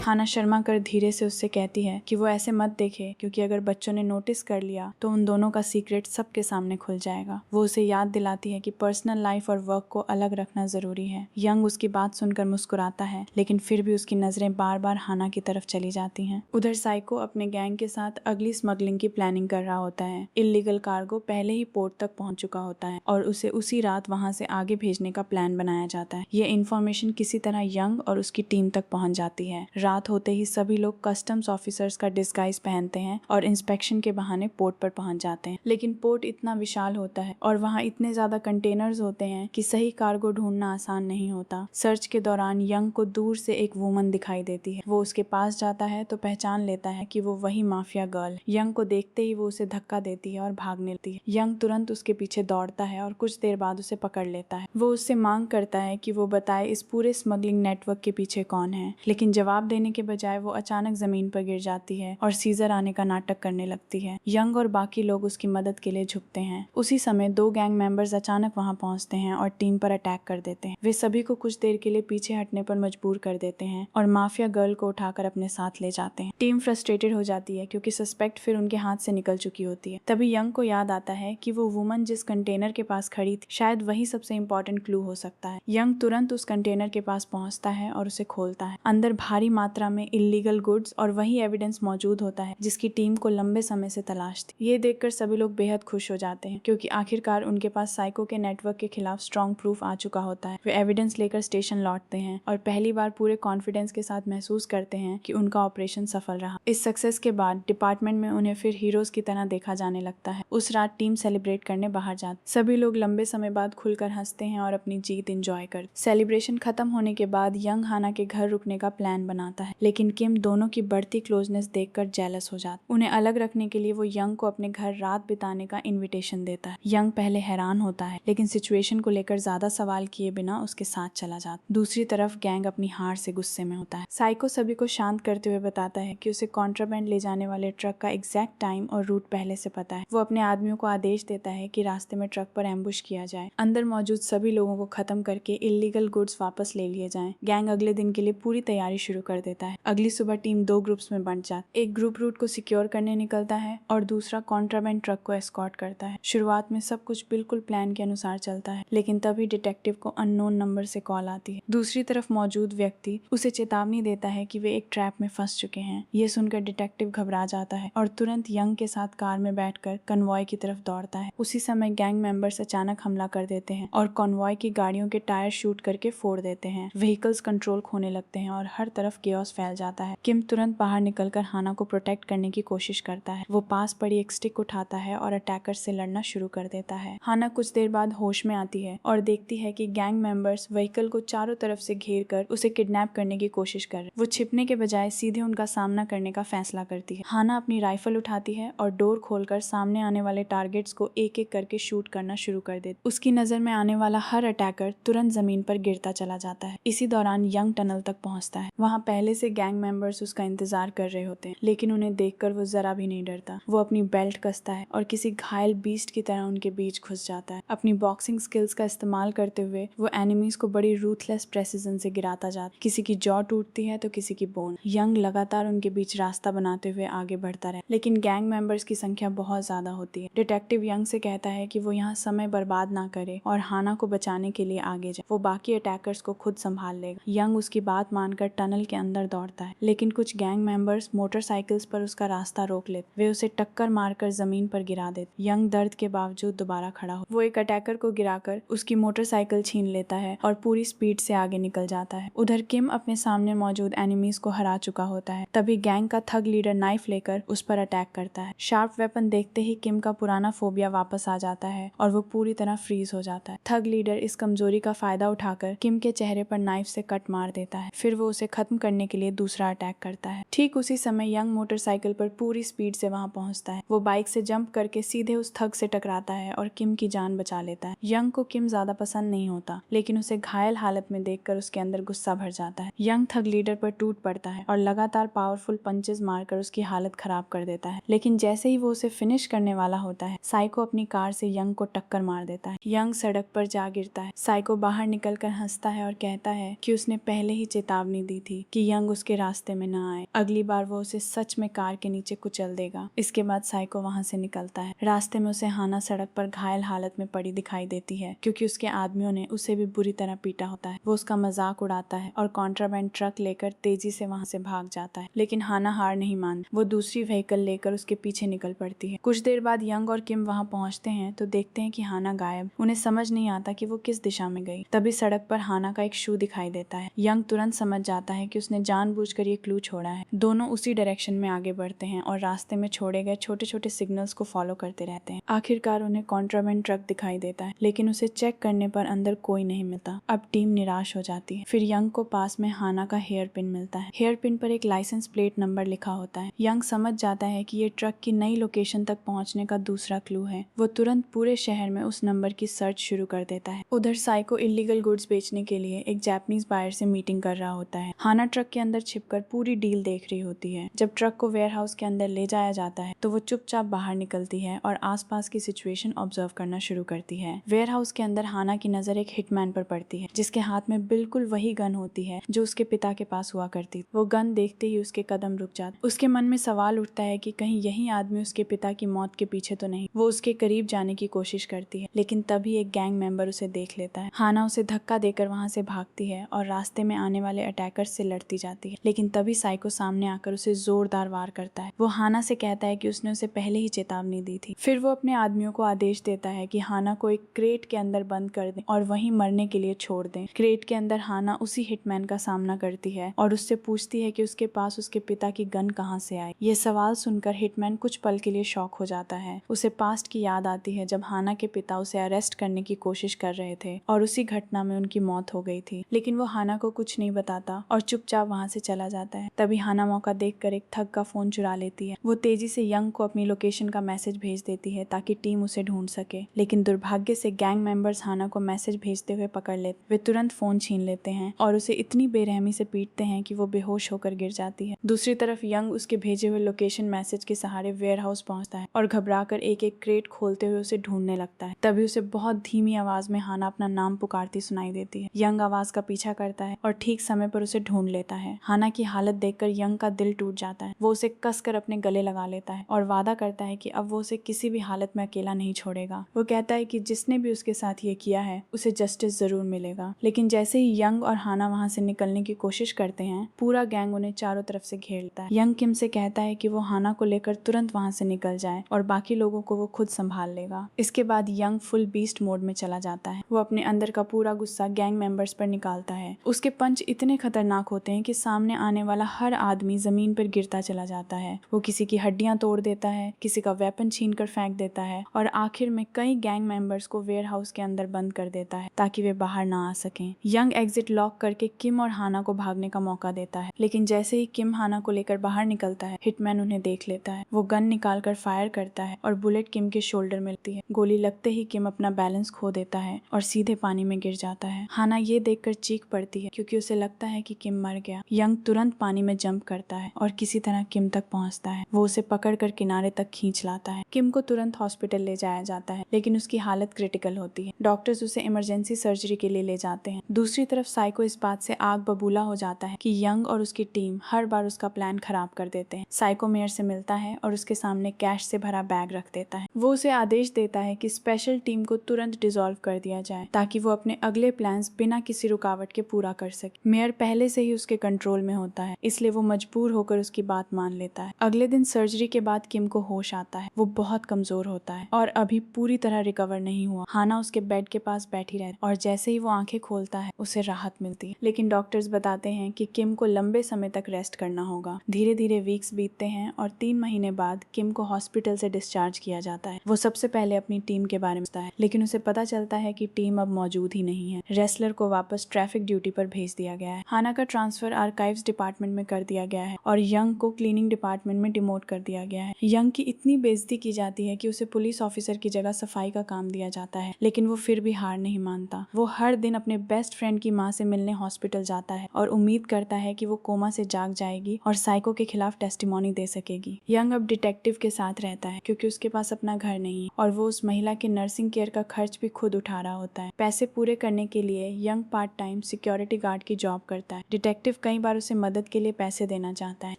हाना शर्मा कर धीरे से उससे कहती है कि वो ऐसे मत देखे, क्योंकि अगर बच्चों ने नोटिस कर लिया तो उन दोनों का सीक्रेट सबके सामने खुल जाएगा। वो उसे याद दिलाती है कि पर्सनल लाइफ और वर्क को अलग रखना जरूरी है। यंग उसकी बात सुनकर मुस्कुराता है, लेकिन फिर भी उसकी नजरें बार बार हाना की तरफ चली जाती हैं। उधर साइको अपने गैंग के साथ अगली स्मगलिंग की प्लानिंग कर रहा होता है। इल्लीगल कार्गो पहले ही पोर्ट तक पहुंच चुका होता है और उसे उसी रात वहां से आगे भेजने का प्लान बनाया जाता है। ये इन्फॉर्मेशन किसी तरह यंग और उसकी टीम तक पहुंच जाती है। रात होते ही सभी लोग कस्टम्स ऑफिसर्स का डिस्गाइज पहनते हैं और इंस्पेक्शन के बहाने पोर्ट पर पहुंच जाते हैं। लेकिन पोर्ट इतना विशाल होता है और वहाँ इतने ज्यादा कंटेनर्स होते हैं कि सही कार्गो ढूंढना आसान नहीं होता। सर्च के दौरान यंग को दूर से एक वुमन दिखाई देती है। वो उसके पास जाता है तो पहचान लेता है कि वो वही माफिया गर्ल। यंग को देखते ही वो उसे धक्का देती है और भागने लगती है। यंग तुरंत उसके पीछे दौड़ता है और कुछ देर बाद उसे पकड़ लेता है। वो उससे मांग करता है कि वो बताए इस पूरे स्मगलिंग नेटवर्क के पीछे कौन है, लेकिन जवाब देने के बजाय वो अचानक जमीन पर गिर जाती है और सीजर आने का नाटक करने लगती है। यंग और बाकी लोग उसकी मदद के लिए झुकते हैं। उसी समय 2 गैंग मेंबर्स अचानक वहां पहुंचते हैं और टीम पर अटैक कर देते हैं। वे सभी को कुछ देर के लिए पीछे हटने पर मजबूर कर देते हैं और माफिया गर्ल को उठाकर अपने साथ ले जाते हैं। टीम फ्रस्ट्रेटेड हो जाती है क्योंकि सस्पेक्ट फिर उनके हाथ से निकल चुकी होती है। तभी यंग को याद आता है कि वो वुमन जिस कंटेनर के पास खड़ी थी शायद वही सबसे इम्पोर्टेंट क्लू हो सकता है। यंग तुरंत उस कंटेनर के पास पहुंचता है और उसे खोलता है। अंदर भारी मात्रा में इल्लीगल गुड्स और वही एविडेंस मौजूद होता है जिसकी टीम को लंबे समय से तलाश थी। ये देखकर सभी लोग बेहद खुश हो जाते हैं क्योंकि आखिरकार उनके पास साइको के नेटवर्क के खिलाफ स्ट्रॉन्ग प्रूफ आ चुका होता है। वे एविडेंस लेकर स्टेशन लौटते हैं और पहली बार पूरे कॉन्फिडेंस के साथ महसूस करते हैं कि उनका ऑपरेशन सफल रहा। इस सक्सेस के बाद डिपार्टमेंट में उन्हें फिर हीरोज की तरह देखा जाने लगता है। उस रात टीम सेलिब्रेट करने बाहर जाती। सभी लोग लंबे समय बाद खुलकर हंसते हैं और अपनी जीत एंजॉय करते। सेलिब्रेशन खत्म होने के बाद यंग हाना के घर रुकने का प्लान बनाता है, लेकिन किम दोनों की बढ़ती क्लोजनेस देखकर जेलस हो जाता। उन्हें अलग रखने के लिए वो यंग को अपने घर रात बिताने का इनविटेशन देता है। यंग पहले हैरान होता है, लेकिन सिचुएशन को लेकर ज्यादा सवाल किए बिना उसके साथ चला जाता। दूसरी तरफ गैंग अपनी हार से गुस्से में होता है। साइको सभी को शांत करते हुए बताता है कि उसे कॉन्ट्राबैंड ले जाने वाले ट्रक का एग्जैक्ट टाइम और रूट पहले से पता है। वो अपने आदमियों को आदेश देता है कि रास्ते में ट्रक पर एम्बुश किया जाए। अंदर मौजूद सभी लोगों को खत्म करके इल्लीगल गुड्स वापस ले लिए जाएं। गैंग अगले दिन के लिए पूरी तैयारी शुरू कर देता है। अगली सुबह टीम 2 ग्रुप्स में बंट जाती। एक ग्रुप रूट को सिक्योर करने निकलता है और दूसरा कॉन्ट्राबैंड ट्रक को एस्कॉर्ट करता है। शुरुआत में सब कुछ बिल्कुल प्लान के अनुसार चलता है, लेकिन तभी डिटेक्टिव को अननोन नंबर से कॉल आती है। दूसरी तरफ मौजूद व्यक्ति उसे चेतावनी देता है कि वे एक ट्रैप में फंस चुके हैं। ये सुनकर डिटेक्टिव घबरा जाता है और तुरंत यंग के साथ कार में बैठकर कन्वॉय की तरफ दौड़ता है। उसी समय गैंग मेंबर्स अचानक हमला कर देते हैं और कन्वॉय की गाड़ियों के टायर शूट करके फोड़ देते हैं। व्हीकल्स कंट्रोल खोने लगते हैं और हर तरफ केओस फैल जाता है। किम तुरंत बाहर निकलकर हाना को प्रोटेक्ट करने की कोशिश करता है। वो पास पड़ी एक स्टिक उठाता है और अटैकर से लड़ना शुरू कर देता है। हाना कुछ देर बाद होश में आती है और देखती है कि गैंग मेंबर्स व्हीकल को चारों तरफ से घेर कर उसे किडनैप करने की कोशिश कर रहे। वो छिपने के बजाय सीधे उनका सामना करने का फैसला करती है। हाना अपनी राइफल उठाती है और डोर खोलकर सामने आने वाले टारगेट्स को एक एक करके शूट करना शुरू कर देती। उसकी नजर में आने वाला हर अटैकर तुरंत जमीन पर गिरता चला जाता है। इसी दौरान यंग टनल तक पहुंचता है। वहाँ पहले से गैंग मेंबर्स उसका इंतजार कर रहे होते हैं, लेकिन उन्हें देखकर वो जरा भी नहीं डरता। वो अपनी बेल्ट कसता है और किसी घायल बीस्ट की तरह उनके बीच घुस जाता है। अपनी बॉक्सिंग स्किल्स का इस्तेमाल करते हुए वो एनिमीज को बड़ी रूथलेस प्रेसिजन से गिराता जाता है। किसी की जॉ टूटती है तो किसी की बोन। यंग लगातार उनके बीच रास्ता बनाते हुए आगे बढ़ता रहे, लेकिन गैंग मेंबर्स की संख्या बहुत ज्यादा होती है। डिटेक्टिव यंग से कहता है कि वो यहाँ समय बर्बाद ना करे और हाना को बचाने के लिए आगे जाए। वो बाकी अटैकर्स को खुद संभाल लेगा। यंग उसकी बात मानकर टनल के अंदर दौड़ता है, लेकिन कुछ गैंग मेंबर्स मोटरसाइकिल्स पर उसका रास्ता रोक लेते। वे उसे टक्कर मारकर जमीन पर गिरा देते। यंग दर्द के बावजूद दोबारा खड़ा हो। वो एक अटैकर को गिराकर उसकी मोटरसाइकिल छीन लेता है और पूरी स्पीड से आगे निकल जाता है। उधर किम अपने सामने मौजूद एनिमीज को हरा चुका होता है। तभी गैंग का थग लीडर नाइफ लेकर उस पर अटैक करता है। शार्प वेपन देखते ही किम का पुराना फोबिया वापस आ जाता है और वो पूरी तरह फ्रीज हो जाता है। थग लीडर इस कमजोरी का फायदा उठाकर किम के चेहरे पर नाइफ से कट मार देता है। फिर वो उसे खत्म करने करने के लिए दूसरा अटैक करता है। ठीक उसी समय यंग मोटरसाइकिल पर पूरी स्पीड से वहां पहुंचता है। वो बाइक से जंप करके सीधे उस थग से टकराता है और किम की जान बचा लेता है। यंग को किम ज्यादा पसंद नहीं होता, लेकिन उसे घायल हालत में देखकर उसके अंदर गुस्सा भर जाता है। यंग थग लीडर पर टूट पड़ता है और लगातार पावरफुल पंचेस मारकर उसकी हालत खराब कर देता है। लेकिन जैसे ही वो उसे फिनिश करने वाला होता है, साइको अपनी कार से यंग को टक्कर मार देता है। यंग सड़क पर जा गिरता है। साइको बाहर निकलकर हंसता है और कहता है कि उसने पहले ही चेतावनी दी थी कि यंग उसके रास्ते में न आए। अगली बार वो उसे सच में कार के नीचे कुचल देगा। इसके बाद साइको वहां से निकलता है। रास्ते में उसे हाना सड़क पर घायल हालत में पड़ी दिखाई देती है, क्योंकि उसके आदमियों ने उसे भी बुरी तरह पीटा होता है। वो उसका मजाक उड़ाता है और कॉन्ट्राबैंड ट्रक लेकर तेजी से वहां से भाग जाता है। लेकिन हाना हार नहीं मानती। वो दूसरी व्हीकल लेकर उसके पीछे निकल पड़ती है। कुछ देर बाद यंग और किम वहां पहुंचते हैं तो देखते हैं कि हाना गायब। उन्हें समझ नहीं आता कि वो किस दिशा में गई। तभी सड़क पर हाना का एक शू दिखाई देता है। यंग तुरंत समझ जाता है कि उसने जानबूझकर ये क्लू छोड़ा है। दोनों उसी डायरेक्शन में आगे बढ़ते हैं और रास्ते में छोड़े गए छोटे छोटे सिग्नल्स को फॉलो करते रहते हैं। आखिरकार उन्हें कॉन्ट्राबैंड ट्रक दिखाई देता है, लेकिन उसे चेक करने पर अंदर कोई नहीं मिलता। अब टीम निराश हो जाती है। फिर यंग को पास में हाना का हेयर पिन मिलता है। हेयर पिन पर एक लाइसेंस प्लेट नंबर लिखा होता है। यंग समझ जाता है कि ये ट्रक की नई लोकेशन तक पहुंचने का दूसरा क्लू है। वो तुरंत पूरे शहर में उस नंबर की सर्च शुरू कर देता है। उधर साइको इलीगल गुड्स बेचने के लिए एक जापानीज बायर से मीटिंग कर रहा होता है। हाना ट्रक के अंदर छिपकर पूरी डील देख रही होती है। जब ट्रक को वेयर हाउस के अंदर ले जाया जाता है तो वो चुपचाप बाहर निकलती है और आसपास की सिचुएशन ऑब्जर्व करना शुरू करती है। वेयर हाउस के अंदर हाना की नजर एक हिटमैन पर पड़ती है, जिसके हाथ में बिल्कुल वही गन होती है जो उसके पिता के पास हुआ करती। वो गन देखते ही उसके कदम रुक जाते। उसके मन में सवाल उठता है कि कहीं यही आदमी उसके पिता की मौत के पीछे तो नहीं। वो उसके करीब जाने की कोशिश करती है, लेकिन तभी एक गैंग मेंबर उसे देख लेता है। हाना उसे धक्का देकर वहां से भागती है और रास्ते में आने वाले अटैकर्स से लड़ती जाती है, लेकिन तभी साइको सामने आकर उसे जोरदार वार करता है। वो हाना से कहता है कि उसने उसे पहले ही चेतावनी दी थी। फिर वो अपने आदमियों को आदेश देता है कि हाना को एक क्रेट के अंदर बंद कर दें और वहीं मरने के लिए छोड़ दें। क्रेट के अंदर हाना उसी हिटमैन का सामना करती है और उससे पूछती है कि उसके पास उसके पिता की गन कहां से आई। ये सवाल सुनकर हिटमैन कुछ पल के लिए शॉक हो जाता है। उसे पास्ट की याद आती है जब हाना के पिता उसे अरेस्ट करने की कोशिश कर रहे थे और उसी घटना में उनकी मौत हो गई थी। लेकिन वो हाना को कुछ नहीं बताता और चुपचाप वहां से चला जाता है। तभी हाना मौका देखकर एक ठग का फोन चुरा लेती है। वो तेजी से यंग को अपनी लोकेशन का मैसेज भेज देती है ताकि टीम उसे ढूंढ सके, लेकिन दुर्भाग्य से गैंग मेंबर्स हाना को मैसेज भेजते हुए पकड़ लेते। वे तुरंत फोन छीन लेते हैं और उसे इतनी बेरहमी से पीटते हैं कि वो बेहोश होकर गिर जाती है। दूसरी तरफ यंग उसके भेजे हुए लोकेशन मैसेज के सहारे वेयर हाउस पहुंचता है और घबराकर एक एक क्रेट खोलते हुए उसे ढूंढने लगता है। तभी उसे बहुत धीमी आवाज में हाना अपना नाम पुकारती सुनाई देती है। यंग आवाज का पीछा करता है और ठीक समय पर उसे ढूंढ लेता है। हाना की हालत देखकर यंग का दिल टूट जाता है। वो उसे कसकर अपने गले लगा लेता है और वादा करता है कि अब वो उसे किसी भी हालत में अकेला नहीं छोड़ेगा। वो कहता है कि जिसने भी उसके साथ ये किया है उसे जस्टिस जरूर मिलेगा। लेकिन जैसे ही यंग और हाना वहां से निकलने की कोशिश करते हैं, पूरा गैंग उन्हें चारों तरफ से घेर लेता है। यंग किम से कहता है कि वो हाना को लेकर तुरंत वहां से निकल जाए और बाकी लोगों को वो खुद संभाल लेगा। इसके बाद यंग फुल बीस्ट मोड में चला जाता है। वो अपने अंदर का पूरा गुस्सा गैंग मेंबर्स पर निकालता है। उसके पंच इतने खतरनाक होते हैं कि सामने आने वाला हर आदमी जमीन पर गिरता चला जाता है। वो किसी की हड्डियां तोड़ देता है, किसी का वेपन छीन कर फेंक देता है और आखिर में कई गैंग मेंबर्स को वेयर हाउस के अंदर बंद कर देता है ताकि वे बाहर ना आ सकें। यंग एग्जिट लॉक करके किम और हाना को भागने का मौका देता है, लेकिन जैसे ही किम हाना को लेकर बाहर निकलता है, हिटमैन उन्हें देख लेता है। वो गन निकालकर फायर करता है और बुलेट किम के शोल्डर में लगती है। गोली लगते ही किम अपना बैलेंस खो देता है और सीधे पानी में गिर जाता है। हाना ये देखकर चीख पड़ती है क्योंकि उसे लगता है कि किम मर गया। यंग तुरंत पानी में जंप करता है और किसी तरह किम तक पहुंचता है। वो उसे पकड़कर किनारे तक खींच लाता है। किम को तुरंत हॉस्पिटल ले जाया जाता है, लेकिन उसकी हालत क्रिटिकल होती है। डॉक्टर्स उसे इमरजेंसी सर्जरी के लिए ले जाते हैं। दूसरी तरफ साइको इस बात से आग बबूला हो जाता है कि यंग और उसकी टीम हर बार उसका प्लान खराब कर देते हैं। साइको मेयर से मिलता है और उसके सामने कैश से भरा बैग रख देता है। वो उसे आदेश देता है कि स्पेशल टीम को तुरंत डिसॉल्व कर दिया जाए ताकि वो अपने अगले प्लान्स बिना किसी रुकावट के पूरा कर सके। मेयर पहले से ही उसके कंट्रोल में होता है, इसलिए वो मजबूर होकर उसकी बात मान लेता है। अगले दिन सर्जरी के बाद किम को होश आता है। वो बहुत कमजोर होता है और अभी पूरी तरह रिकवर नहीं हुआ। हाना उसके बेड के पास बैठी रहती और जैसे ही वो आंखें खोलता है उसे राहत मिलती है, लेकिन डॉक्टर्स बताते हैं कि किम को लंबे समय तक रेस्ट करना होगा। धीरे धीरे वीक्स बीतते हैं और 3 महीने बाद किम को हॉस्पिटल से डिस्चार्ज किया जाता है। वो सबसे पहले अपनी टीम के बारे में सोचता है, लेकिन उसे पता चलता है कि टीम अब मौजूद ही नहीं है। रेसलर को वापस ट्रैफिक ड्यूटी पर भेज दिया गया है। हाना का ट्रांसफर आर्काइव्स डिपार्टमेंट में कर दिया गया है और यंग को क्लीनिंग डिपार्टमेंट में डिमोट कर दिया गया है। यंग की इतनी बेइज्जती की जाती है कि उसे पुलिस ऑफिसर की जगह सफाई का काम दिया जाता है, लेकिन वो फिर भी हार नहीं मानता। वो हर दिन अपने बेस्ट फ्रेंड की माँ से मिलने हॉस्पिटल जाता है और उम्मीद करता है कि वो कोमा से जाग जाएगी और साइको के खिलाफ टेस्टिमोनी दे सकेगी। यंग अब डिटेक्टिव के साथ रहता है क्योंकि उसके पास अपना घर नहीं है और वो उस महिला के नर्सिंग केयर का खर्च भी खुद उठा रहा होता है। पैसे पूरे करने के लिए young part time security guard की जॉब करता है। डिटेक्टिव कई बार उसे मदद के लिए पैसे देना चाहता है,